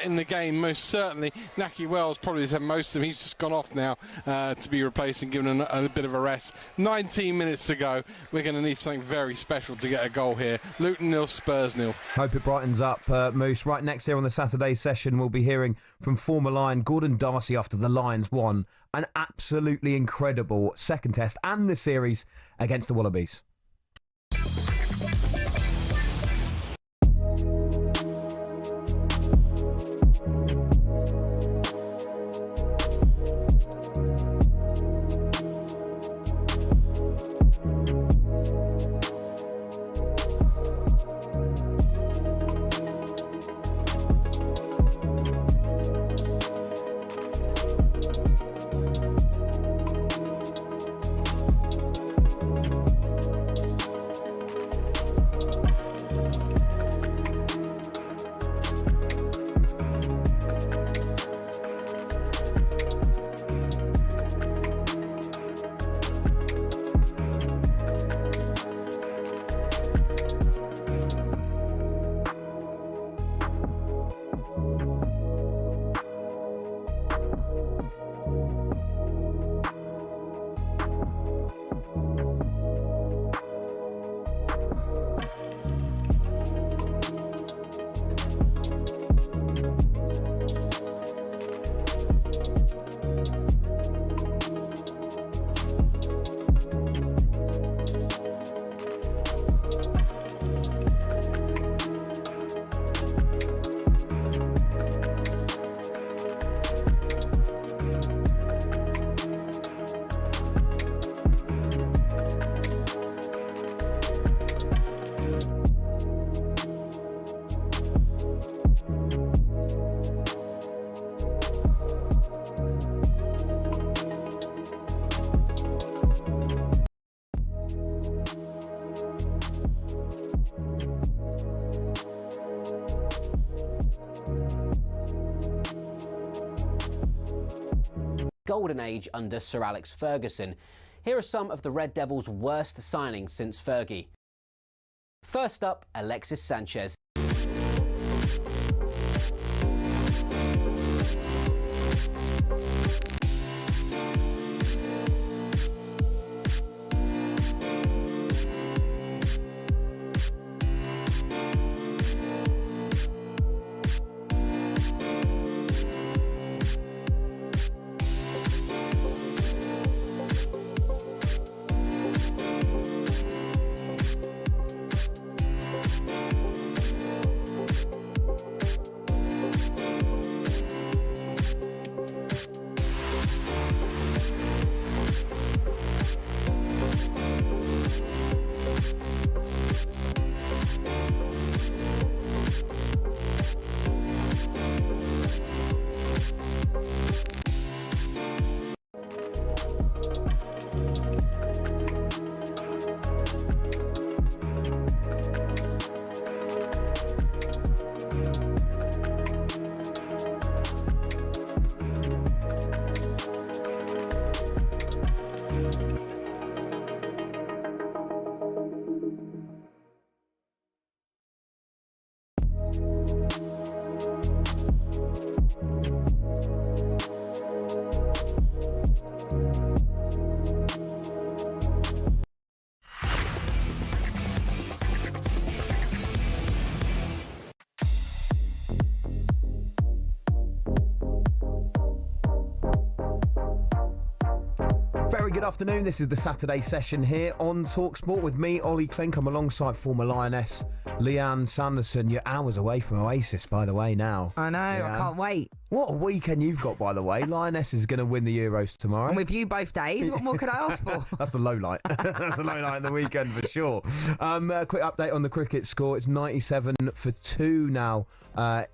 in the game, most certainly. Naki Wells probably has had most of them. He's just gone off now to be replaced and given a bit of a rest. 19 minutes to go. We're going to need something very special to get a goal here. Luton 0, Spurs 0. Hope it brightens up, Moose. Right next here on the Saturday session, we'll be hearing from former Lion Gordon Darcy after the Lions won an absolutely incredible second test and the series against the Wallabies. Golden age under Sir Alex Ferguson. Here are some of the Red Devils' worst signings since Fergie. First up, Alexis Sanchez. good afternoon. This is the Saturday session here on talkSPORT with me, Olly Clink. I'm alongside former Lioness Lianne Sanderson. You're hours away from Oasis, by the way, now. I know, I can't wait. What a weekend you've got, by the way. Lioness is going to win the Euros tomorrow. And with you both days, what more could I ask for? That's the low light. That's the low light of the weekend for sure. A quick update on the cricket score. It's 97-2 now,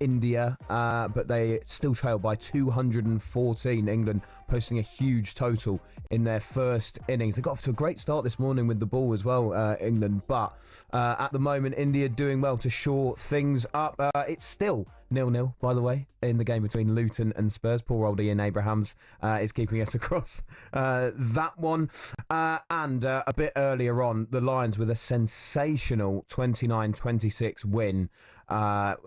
India, but they still trail by 214. England posting a huge total in their first innings. They got off to a great start this morning with the ball as well, England, but at the moment, India doing well to shore things up. It's still 0-0, by the way, in the game between Luton and Spurs. Poor old Ian Abrahams is keeping us across that one. And a bit earlier on, the Lions with a sensational 29-26 win.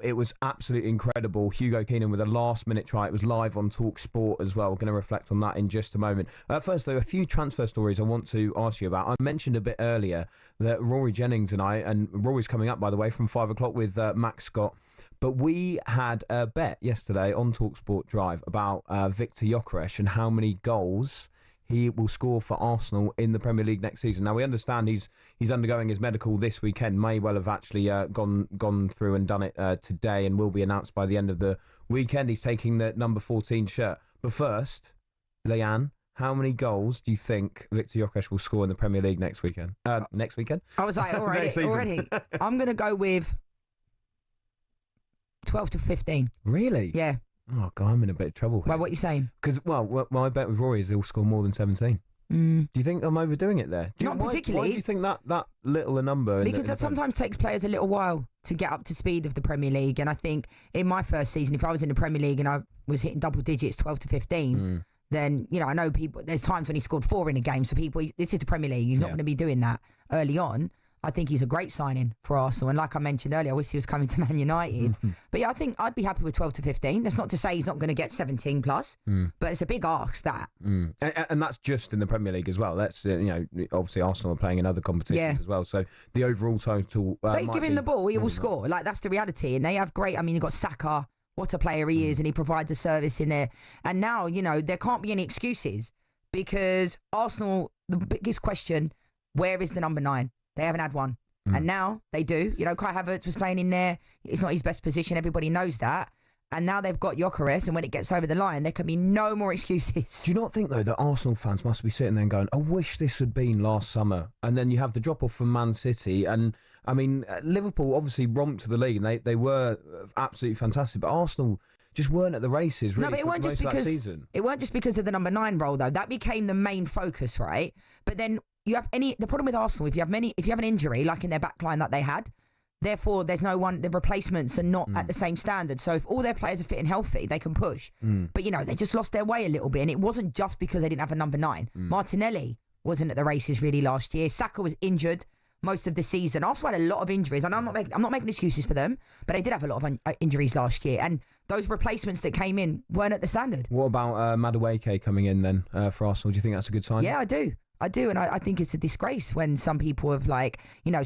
It was absolutely incredible. Hugo Keenan with a last-minute try. It was live on talkSPORT as well. We're going to reflect on that in just a moment. First, though, a few transfer stories I want to ask you about. I mentioned a bit earlier that Rory Jennings and Rory's coming up, by the way, from 5 o'clock with Max Scott. But we had a bet yesterday on talkSPORT Drive about Victor Gyökeres and how many goals he will score for Arsenal in the Premier League next season. Now, we understand he's undergoing his medical this weekend. May well have actually gone through and done it today and will be announced by the end of the weekend. He's taking the number 14 shirt. But first, Lianne, how many goals do you think Victor Gyökeres will score in the Premier League next weekend? Next weekend? I was like, already. I'm going to go with 12 to 15. Really? Yeah. Oh, God, I'm in a bit of trouble here. Well, what are you saying? Because, my bet with Rory is he'll score more than 17. Do you think I'm overdoing it there? Not particularly. Why do you think that little a number? Because that sometimes takes players a little while to get up to speed of the Premier League. And I think in my first season, if I was in the Premier League and I was hitting double digits, 12 to 15, then, I know people, there's times when he scored 4 in a game. So people, this is the Premier League. He's not going to be doing that early on. I think he's a great signing for Arsenal. And like I mentioned earlier, I wish he was coming to Man United. But yeah, I think I'd be happy with 12 to 15. That's not to say he's not going to get 17 plus, but it's a big ask, that. And that's just in the Premier League as well. That's, obviously Arsenal are playing in other competitions as well. So the overall total... they give him the ball, he will score. Like, that's the reality. And they have great... you've got Saga, what a player he is, and he provides a service in there. And now, there can't be any excuses because Arsenal, the biggest question, where is the number 9? They haven't had one. And now they do. Kai Havertz was playing in there. It's not his best position. Everybody knows that. And now they've got Gyökeres, and when it gets over the line, there can be no more excuses. Do you not think, though, that Arsenal fans must be sitting there and going, I wish this had been last summer? And then you have the drop-off from Man City. And, Liverpool obviously romped to the league, and they were absolutely fantastic. But Arsenal just weren't at the races, really, no, but it weren't just because it weren't just because of the number 9 role, though. That became the main focus, right? But then you have the problem with Arsenal, if you have an injury like in their back line that they had, therefore there's no one, the replacements are not at the same standard. So if all their players are fit and healthy, they can push. But they just lost their way a little bit, and it wasn't just because they didn't have a number 9. Martinelli wasn't at the races really last year. Saka was injured most of the season. Arsenal had a lot of injuries, and I'm not making excuses for them, but they did have a lot of injuries last year, and those replacements that came in weren't at the standard. What about Madueke coming in then for Arsenal? Do you think that's a good sign? Yeah, I do, and I think it's a disgrace when some people have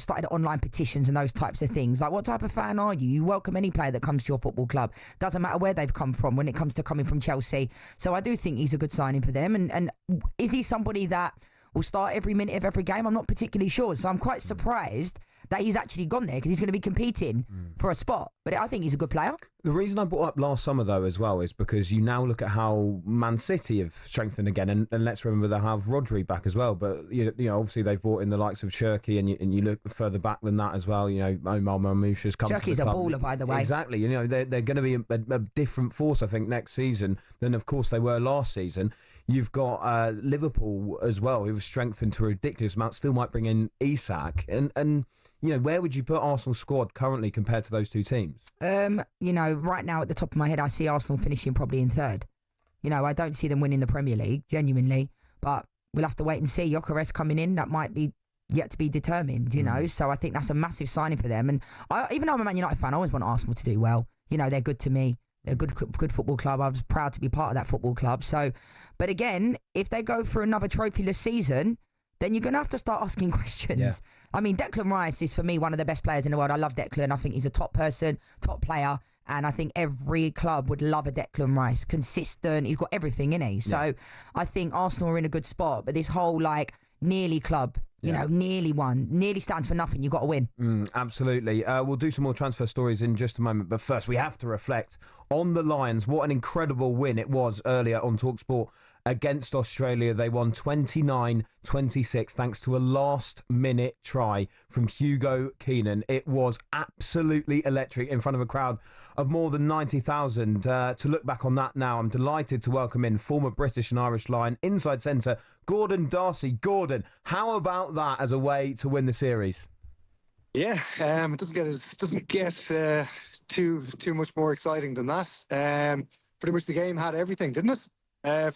started online petitions and those types of things. Like, what type of fan are you? You welcome any player that comes to your football club. Doesn't matter where they've come from when it comes to coming from Chelsea. So I do think he's a good signing for them. And is he somebody that will start every minute of every game? I'm not particularly sure. So I'm quite surprised that he's actually gone there because he's going to be competing for a spot. But I think he's a good player. The reason I brought up last summer, though, as well, is because you now look at how Man City have strengthened again. And let's remember they have Rodri back as well. But, obviously they've brought in the likes of Cherki, and you look further back than that as well. Omar Marmoush come to the club. Cherki's a baller, by the way. Exactly. They're going to be a different force, I think, next season than, of course, they were last season. You've got Liverpool as well, who was strengthened to a ridiculous amount, still might bring in Isak. And where would you put Arsenal's squad currently compared to those two teams? Right now at the top of my head, I see Arsenal finishing probably in 3rd. I don't see them winning the Premier League, genuinely. But we'll have to wait and see. Gyökeres coming in, that might be yet to be determined, So I think that's a massive signing for them. And even though I'm a Man United fan, I always want Arsenal to do well. They're good to me. They're a good football club. I was proud to be part of that football club. So, but again, if they go for another trophyless season, then you're going to have to start asking questions. Yeah. Declan Rice is, for me, one of the best players in the world. I love Declan. I think he's a top person, top player. And I think every club would love a Declan Rice. Consistent. He's got everything in it. So I think Arsenal are in a good spot. But this whole nearly club, you know, nearly won. Nearly stands for nothing. You've got to win. Absolutely. We'll do some more transfer stories in just a moment. But first, we have to reflect on the Lions. What an incredible win it was earlier on talkSPORT against Australia. They won 29-26 thanks to a last-minute try from Hugo Keenan. It was absolutely electric in front of a crowd of more than 90,000. To look back on that now, I'm delighted to welcome in former British and Irish Lion inside centre Gordon Darcy. Gordon, how about that as a way to win the series? Yeah, it doesn't get too much more exciting than that. Pretty much the game had everything, didn't it?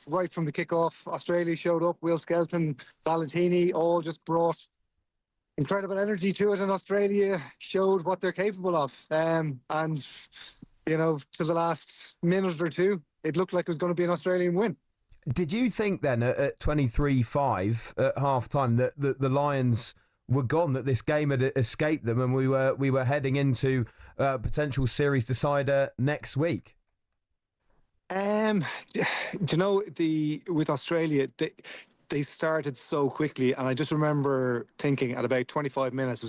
Right from the kickoff, Australia showed up. Will Skelton, Valentini, all just brought incredible energy to it, and Australia showed what they're capable of. And you know, to the last minute or two, it looked like it was going to be an Australian win. Did you think then at 23-5 at half time that the Lions were gone, that this game had escaped them, and we were heading into potential series decider next week? Do you know, with Australia, they started so quickly, and I just remember thinking at about 25 minutes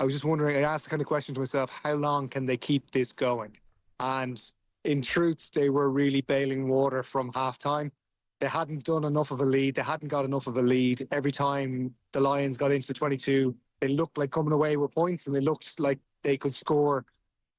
I was just wondering, I asked the kind of question to myself, how long can they keep this going? And in truth, they were really bailing water from half time. They hadn't done enough of a lead. They hadn't got enough of a lead. Every time the Lions got into the 22, they looked like coming away with points, and they looked like they could score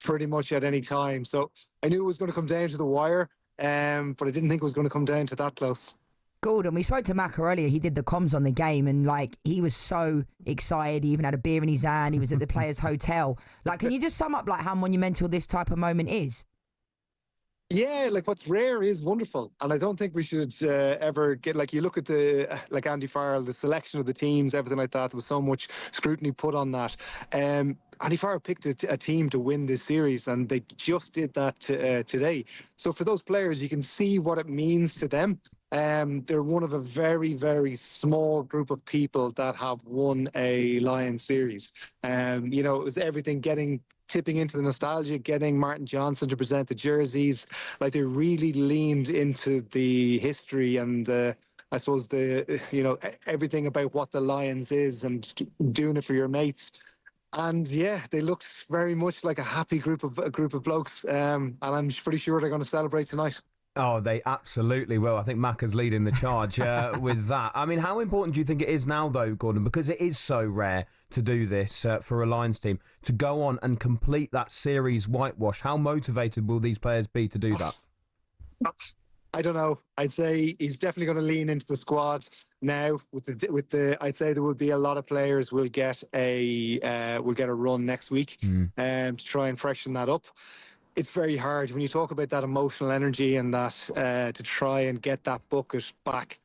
pretty much at any time. So I knew it was going to come down to the wire, but I didn't think it was going to come down to that close. Gordon, we spoke to Maka earlier. He did the comms on the game, and he was so excited. He even had a beer in his hand. He was at the players' hotel. Can you just sum up how monumental this type of moment is? Yeah, what's rare is wonderful, and I don't think we should ever get you look at the Andy Farrell, the selection of the teams, everything like that. There was so much scrutiny put on that. Andy Farrell picked a team to win this series, and they just did that today. So for those players, you can see what it means to them. They're one of a very, very small group of people that have won a Lions series. You know, it was everything tipping into the nostalgia, getting Martin Johnson to present the jerseys. They really leaned into the history and I suppose everything about what the Lions is and doing it for your mates. And yeah, they looked very much like a happy group of blokes, and I'm pretty sure they're going to celebrate tonight. Oh, they absolutely will. I think Macca's leading the charge with that. I mean, how important do you think it is now, though, Gordon? Because it is so rare to do this for a Lions team, to go on and complete that series whitewash. How motivated will these players be to do that? I don't know. I'd say he's definitely going to lean into the squad now. I'd say there will be a lot of players will get a run next week to try and freshen that up. It's very hard when you talk about that emotional energy and that to try and get that bucket back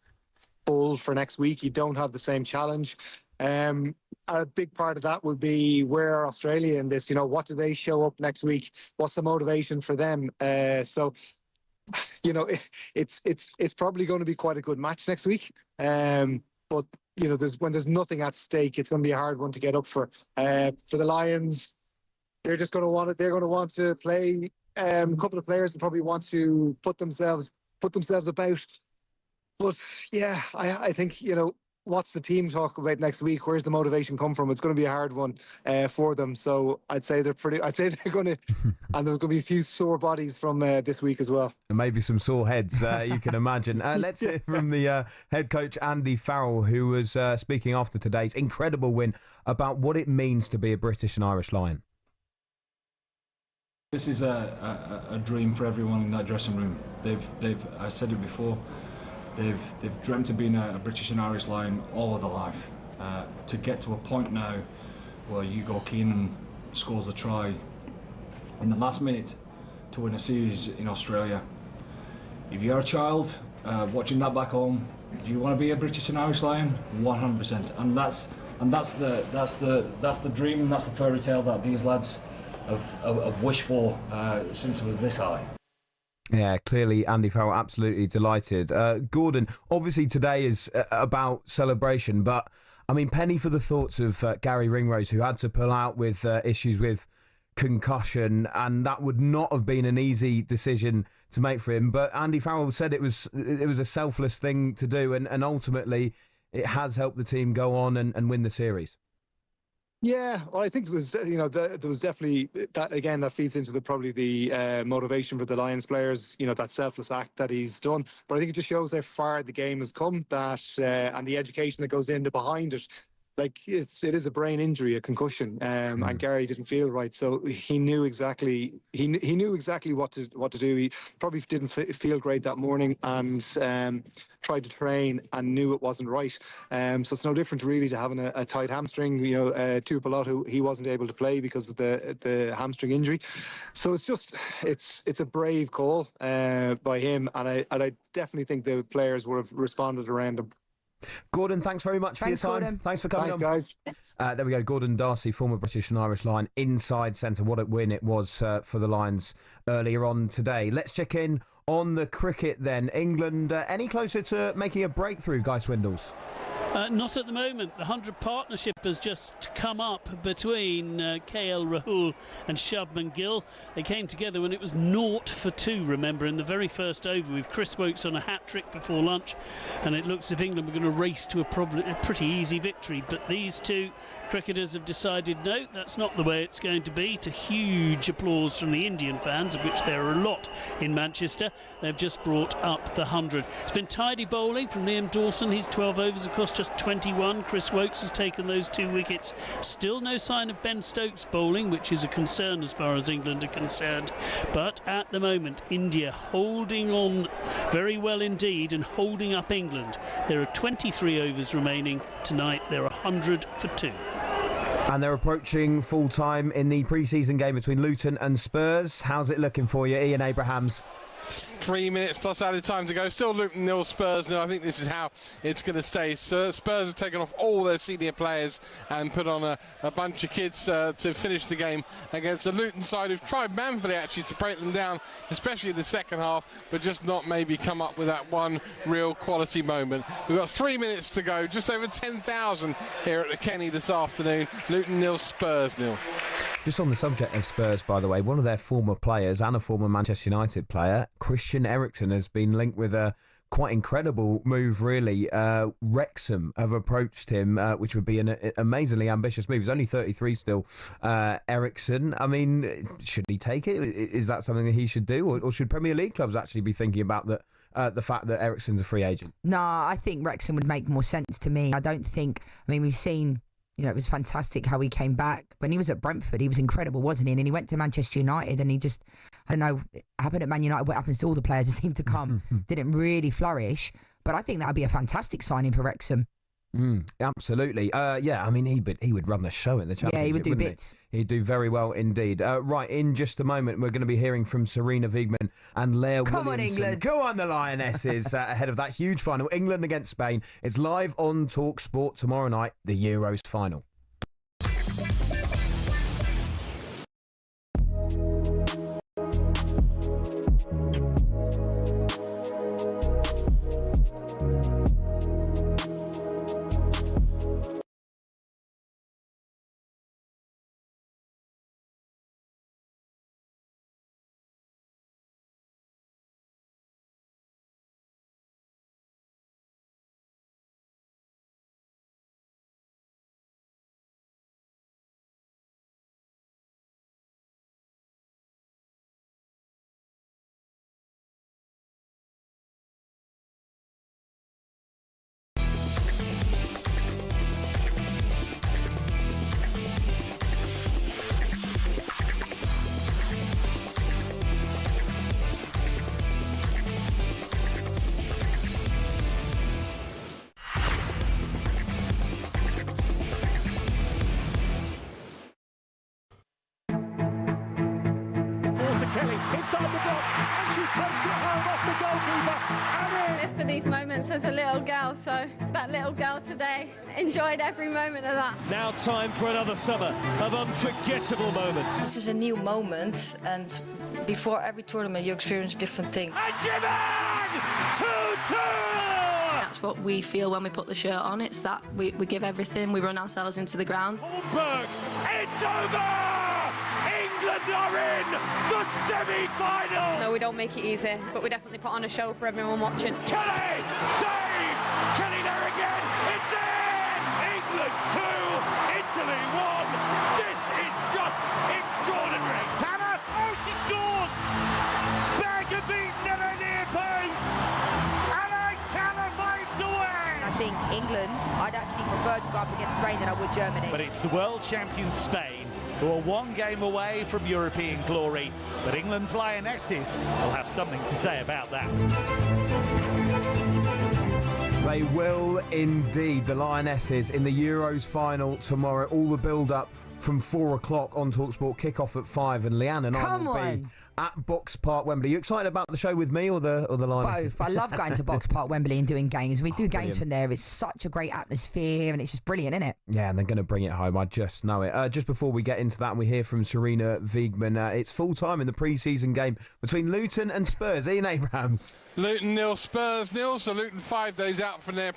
full for next week. You don't have the same challenge. A big part of that would be where are Australia in this? You know, what do they show up next week? What's the motivation for them? So, you know, it's probably going to be quite a good match next week. But you know, when there's nothing at stake, it's going to be a hard one to get up for. For the Lions, they're just going to want it. They're going to want to play. A couple of players will probably want to put themselves about. But yeah, I think, you know, what's the team talk about next week? Where's the motivation come from? It's going to be a hard one for them. So I'd say they're going to, and there's going to be a few sore bodies from this week as well. And maybe some sore heads, you can imagine. Let's hear from the head coach, Andy Farrell, who was speaking after today's incredible win about what it means to be a British and Irish Lion. This is a dream for everyone in that dressing room. I said it before, they've dreamt of being a British and Irish Lion all of their life. To get to a point now where Hugo Keenan scores a try in the last minute to win a series in Australia. If you're a child watching that back home, do you want to be a British and Irish Lion? 100%. And that's the dream, and that's the fairy tale that these lads have wished for since it was this high. Yeah, clearly Andy Farrell absolutely delighted. Gordon, obviously today is about celebration, but I mean, penny for the thoughts of Gary Ringrose, who had to pull out with issues with concussion, and that would not have been an easy decision to make for him. But Andy Farrell said it was a selfless thing to do, and ultimately it has helped the team go on and win the series. Yeah, well, I think it was, there was definitely that, again, that feeds into probably the motivation for the Lions players, that selfless act that he's done. But I think it just shows how far the game has come, and the education that goes into behind it. Like, it is a brain injury, a concussion, and Gary didn't feel right, so he knew exactly what to do. He probably didn't feel great that morning, and tried to train and knew it wasn't right. So it's no different really to having a tight hamstring. Tuipulotu, he wasn't able to play because of the hamstring injury. So it's a brave call by him, and I definitely think the players would have responded around him. Gordon, thanks very much for your time. Gordon. Thanks for coming on. Guys. There we go. Gordon Darcy, former British and Irish Lion, inside centre. What a win it was for the Lions earlier on today. Let's check in on the cricket then. England, any closer to making a breakthrough, Guy Swindles? Not at the moment. The 100 partnership has just come up between KL Rahul and Shubman Gill. They came together when it was 0-2, remember, in the very first over, with Chris Woakes on a hat-trick before lunch. And it looks as if England were going to race to a pretty easy victory. But these two cricketers have decided, no, that's not the way it's going to be, to huge applause from the Indian fans, of which there are a lot in Manchester. They've just brought up the 100. It's been tidy bowling from Liam Dawson. He's 12 overs across just 21. Chris Woakes has taken those 2 wickets. Still no sign of Ben Stokes bowling, which is a concern as far as England are concerned. But at the moment, India holding on very well indeed and holding up England. There are 23 overs remaining. Tonight they're 100 for 2. And they're approaching full time in the pre-season game between Luton and Spurs. How's it looking for you, Ian Abrahams? 3 minutes plus added time to go. Still Luton 0, Spurs 0. I think this is how it's going to stay. Spurs have taken off all their senior players and put on a bunch of kids to finish the game against the Luton side, who've tried manfully actually to break them down, especially in the second half, but just not maybe come up with that one real quality moment. We've got 3 minutes to go. Just over 10,000 here at the Kenny this afternoon. Luton 0, Spurs 0. Just on the subject of Spurs, by the way, one of their former players and a former Manchester United player, Christian Eriksen, has been linked with a quite incredible move, really. Wrexham have approached him, which would be an amazingly ambitious move. He's only 33 still, Eriksen. I mean, should he take it? Is that something that he should do? Or should Premier League clubs actually be thinking about the fact that Eriksen's a free agent? No, I think Wrexham would make more sense to me. I don't think... I mean, we've seen... it was fantastic how he came back. When he was at Brentford, he was incredible, wasn't he? And then he went to Manchester United and he just, I don't know, it happened at Man United, what happens to all the players that seem to come, didn't really flourish. But I think that would be a fantastic signing for Wrexham. Absolutely. Yeah, I mean, he would run the show in the Championship. Yeah, he would do bits. He'd do very well indeed. Right, in just a moment, we're going to be hearing from Serena Wiegman and Leah Williamson. Come on, England. Go on, the Lionesses, ahead of that huge final, England against Spain. It's live on talkSPORT tomorrow night, the Euros final. Inside the box, and she pokes it home off the goalkeeper. And live for these moments as a little girl, so that little girl today enjoyed every moment of that. Now time for another summer of unforgettable moments. This is a new moment, and before every tournament you experience different things. And Jiman! 2-2! That's what we feel when we put the shirt on. It's that we give everything, we run ourselves into the ground. Holmberg, it's over! England are in the semi-final. No, we don't make it easy, but we definitely put on a show for everyone watching. Kelly, save! Kelly there again, it's in! England 2, Italy 1. This is just extraordinary. Tanner, oh, she scored! Berger beaten at her near post. And Tanner finds a way. I think England, I'd actually prefer to go up against Spain than I would Germany. But it's the world champion Spain, who are one game away from European glory. But England's Lionesses will have something to say about that. They will indeed. The Lionesses in the Euros final tomorrow. All the build-up from 4 o'clock on talkSPORT. Kick-off at 5. And Lianne and I will be at Box Park Wembley. You excited about the show with me or the Lionesses? Both. I love going to Box Park Wembley and doing games. We do games from there. It's such a great atmosphere and it's just brilliant, isn't it? Yeah, and they're going to bring it home. I just know it. Just before we get into that, and we hear from Serena Wiegmann, it's full-time in the pre-season game between Luton and Spurs. Ian Abrahams. Luton 0, Spurs 0. So Luton 5 days out from their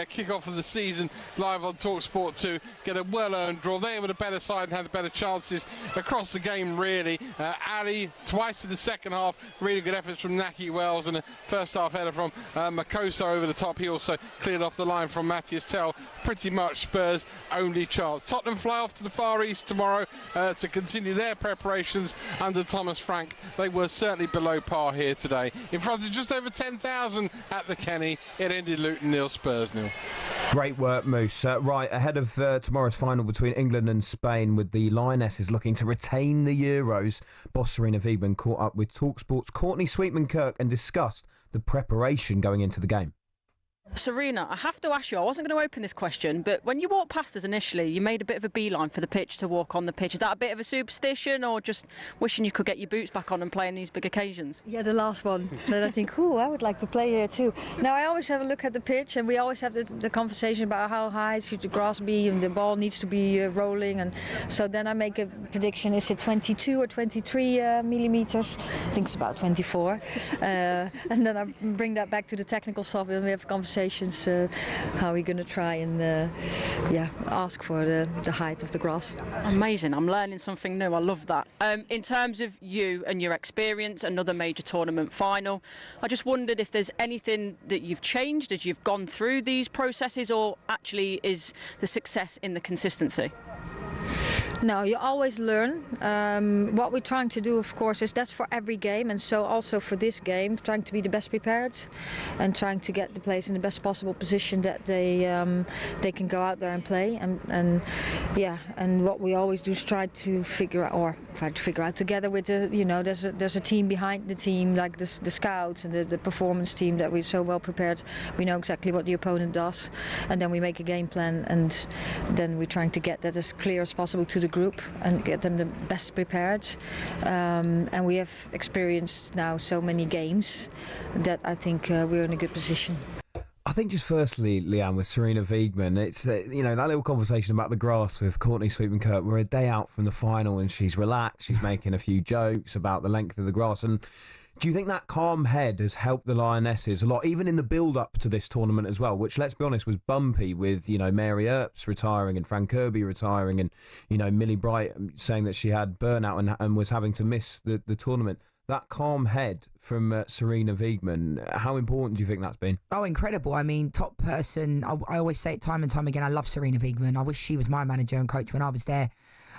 kick-off of the season, live on talkSPORT 2. Get a well-earned draw. They were the better side and had the better chances across the game, really. Ali twice in the second half. Really good efforts from Naki Wells and a first-half header from Makosa over the top. He also cleared off the line from Matthias Tell. Pretty much Spurs' only chance. Tottenham fly off to the Far East tomorrow to continue their preparations under Thomas Frank. They were certainly below par here today. In front of just over 10,000 at the Kenny, it ended Luton 0, Spurs 0. Great work, Moose. Right, ahead of tomorrow's final between England and Spain, with the Lionesses looking to retain the Euros, boss Serena Wiegmann caught up with talkSPORT's Courtney Sweetman-Kirk and discussed the preparation going into the game. Serena, I have to ask you, I wasn't going to open this question, but when you walked past us initially, you made a bit of a beeline for the pitch to walk on the pitch. Is that a bit of a superstition or just wishing you could get your boots back on and play in these big occasions? Yeah, the last one. Then I think, I would like to play here too. Now, I always have a look at the pitch and we always have the conversation about how high should the grass be and the ball needs to be rolling. And so then I make a prediction, is it 22 or 23 millimeters? I think it's about 24. And then I bring that back to the technical stuff and we have a conversation. How we're going to try and ask for the height of the grass. Amazing. I'm learning something new. I love that. In terms of you and your experience, another major tournament final, I just wondered if there's anything that you've changed as you've gone through these processes, or actually is the success in the consistency? No, you always learn. What we're trying to do, of course, is that's for every game, and so also for this game, trying to be the best prepared and trying to get the players in the best possible position that they can go out there and play. And what we always do is try to figure out together with there's a team behind the team, like the scouts and the performance team that we're so well prepared. We know exactly what the opponent does, and then we make a game plan, and then we're trying to get that as clear as possible to the group and get them the best prepared. And we have experienced now so many games that I think we're in a good position. I think just firstly, Lianne, with Serena Wiegmann, it's that little conversation about the grass with Courtney Sweetman-Kirk. We're a day out from the final and she's relaxed. She's making a few jokes about the length of the grass. And do you think that calm head has helped the Lionesses a lot, even in the build-up to this tournament as well, which, let's be honest, was bumpy with, Mary Earps retiring and Fran Kirby retiring and, Millie Bright saying that she had burnout and was having to miss the tournament. That calm head from Serena Wiegmann, how important do you think that's been? Oh, incredible. I mean, top person. I always say it time and time again, I love Serena Wiegmann. I wish she was my manager and coach when I was there.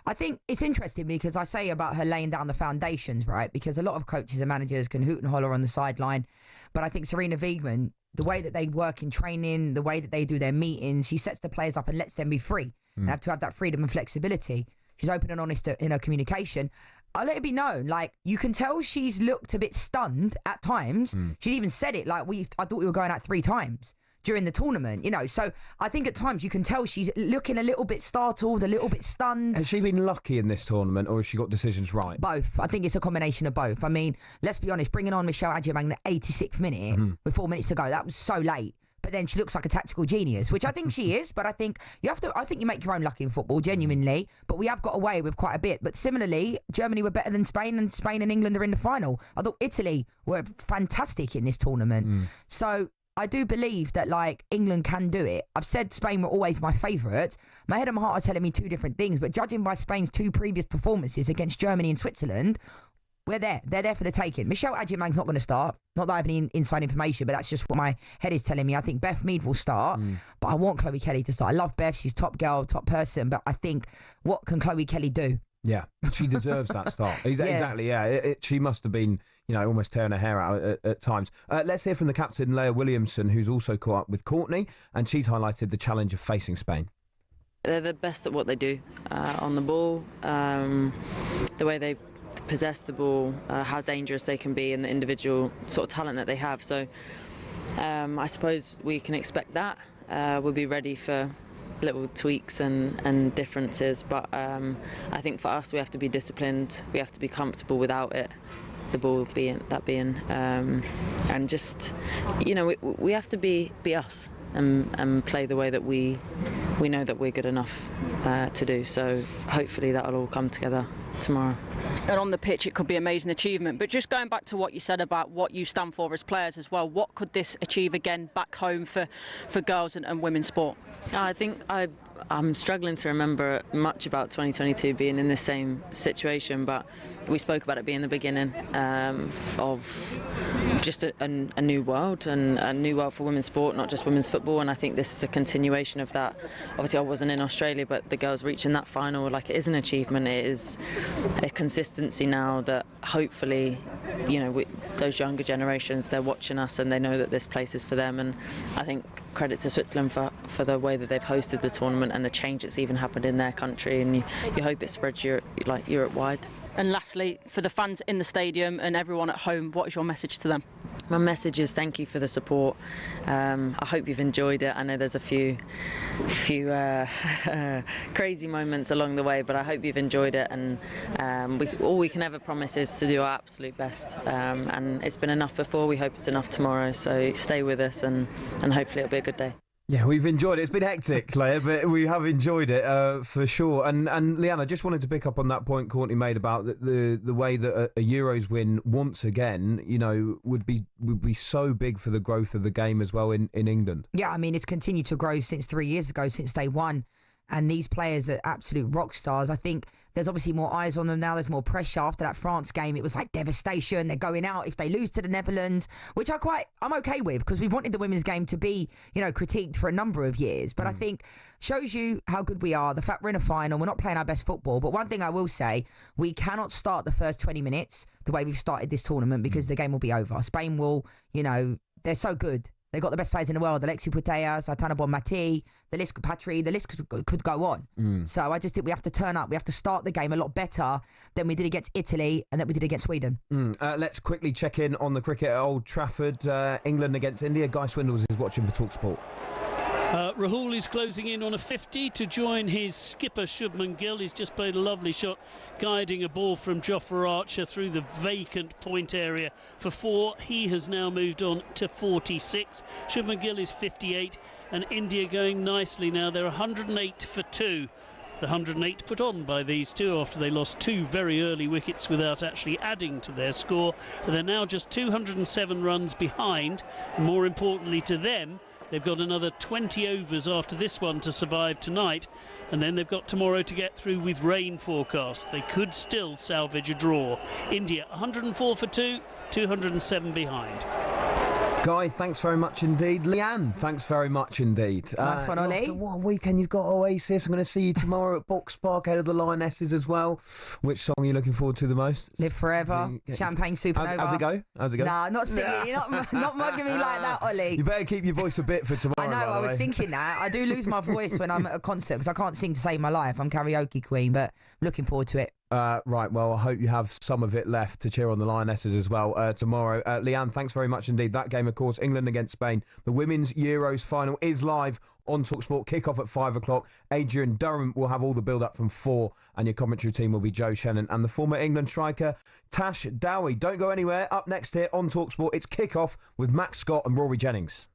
I think it's interesting because I say about her laying down the foundations, right? Because a lot of coaches and managers can hoot and holler on the sideline. But I think Serena Wiegmann, the way that they work in training, the way that they do their meetings, she sets the players up and lets them be free and have to have that freedom and flexibility. She's open and honest in her communication. I'll let it be known, like, you can tell she's looked a bit stunned at times. She even said it, like, I thought we were going out 3 times during the tournament, so I think at times you can tell she's looking a little bit startled, a little bit stunned. Has she been lucky in this tournament, or has she got decisions right? Both. I think it's a combination of both. I mean, let's be honest, bringing on Michelle Adjumang in the 86th minute with 4 minutes to go, that was so late. But then she looks like a tactical genius, which I think she is. But I think you make your own luck in football, genuinely. But we have got away with quite a bit. But similarly, Germany were better than Spain, and Spain and England are in the final. I thought Italy were fantastic in this tournament. So I do believe that, like, England can do it. I've said Spain were always my favourite. My head and my heart are telling me two different things, but judging by Spain's two previous performances against Germany and Switzerland, we're there. They're there for the taking. Michelle Adjumang's not going to start. Not that I have any inside information, but that's just what my head is telling me. I think Beth Mead will start, but I want Chloe Kelly to start. I love Beth. She's top girl, top person, but I think, what can Chloe Kelly do? Yeah, she deserves that start. Exactly, yeah. She must have been, almost tearing her hair out at times. Let's hear from the captain, Leah Williamson, who's also caught up with Courtney, and she's highlighted the challenge of facing Spain. They're the best at what they do on the ball, the way they possess the ball, how dangerous they can be, and the individual sort of talent that they have. So I suppose we can expect that. We'll be ready for little tweaks and differences, but I think for us we have to be disciplined, we have to be comfortable without it, the ball being and just we have to be us and play the way that we know that we're good enough to do. So hopefully that'll all come together tomorrow. And on the pitch it could be amazing achievement, but just going back to what you said about what you stand for as players as well, what could this achieve again back home for girls and women's sport? I think I'm struggling to remember much about 2022 being in the same situation, but we spoke about it being the beginning of just a new world, and a new world for women's sport, not just women's football, and I think this is a continuation of that. Obviously I wasn't in Australia, but the girls reaching that final, it is an achievement. It is a consistency now that hopefully those younger generations, they're watching us and they know that this place is for them. And I think credit to Switzerland for the way that they've hosted the tournament and the change that's even happened in their country, and you hope it spreads Europe wide. And lastly, for the fans in the stadium and everyone at home, what is your message to them? My message is thank you for the support. I hope you've enjoyed it. I know there's a few crazy moments along the way, but I hope you've enjoyed it, and all we can ever promise is to do our absolute best, and it's been enough before. We hope it's enough tomorrow, so stay with us and hopefully it'll be a good day. Yeah, we've enjoyed it. It's been hectic, Claire, but we have enjoyed it for sure. And Lianne, I just wanted to pick up on that point Courtney made about the way that a Euros win once again, would be so big for the growth of the game as well in England. Yeah, I mean, it's continued to grow since 3 years ago, since they won. And these players are absolute rock stars. I think there's obviously more eyes on them now. There's more pressure. After that France game, it was like devastation. They're going out if they lose to the Netherlands, which I'm okay with, because we've wanted the women's game to be, critiqued for a number of years. But I think shows you how good we are. The fact we're in a final, we're not playing our best football. But one thing I will say, we cannot start the first 20 minutes the way we've started this tournament, because the game will be over. Spain will, they're so good. They've got the best players in the world, Alexia Putellas, Aitana Bonmatí, the list could go on. So I just think we have to turn up. We have to start the game a lot better than we did against Italy and that we did against Sweden. Let's quickly check in on the cricket at Old Trafford. England against India. Guy Swindles is watching for talkSPORT. Rahul is closing in on a 50 to join his skipper Shubman Gill. He's just played a lovely shot, guiding a ball from Jofra Archer through the vacant point area for 4. He has now moved on to 46. Shubman Gill is 58, and India going nicely now. They're 108 for 2. The 108 put on by these two after they lost 2 very early wickets without actually adding to their score. So they're now just 207 runs behind, and more importantly to them, they've got another 20 overs after this one to survive tonight, and then they've got tomorrow to get through with rain forecast. They could still salvage a draw. India 104 for 2, 207 behind. Guy, thanks very much indeed. Lianne, thanks very much indeed. Nice one, Ollie. What a weekend you've got, Oasis. I'm going to see you tomorrow at Box Park, ahead of the Lionesses as well. Which song are you looking forward to the most? Live Forever, Champagne Supernova. How's it go? Nah, not singing. You're not mugging me like that, Ollie. You better keep your voice a bit for tomorrow. I know, I was thinking that. I do lose my voice when I'm at a concert because I can't sing to save my life. I'm karaoke queen, but I'm looking forward to it. Right, well, I hope you have some of it left to cheer on the Lionesses as well tomorrow. Lianne, thanks very much indeed. That game, of course, England against Spain. The Women's Euros final is live on talkSPORT. Kick-off at 5 o'clock. Adrian Durham will have all the build-up from 4, and your commentary team will be Joe Shannon and the former England striker Tash Dowie. Don't go anywhere. Up next here on talkSPORT, it's Kick-Off with Max Scott and Rory Jennings.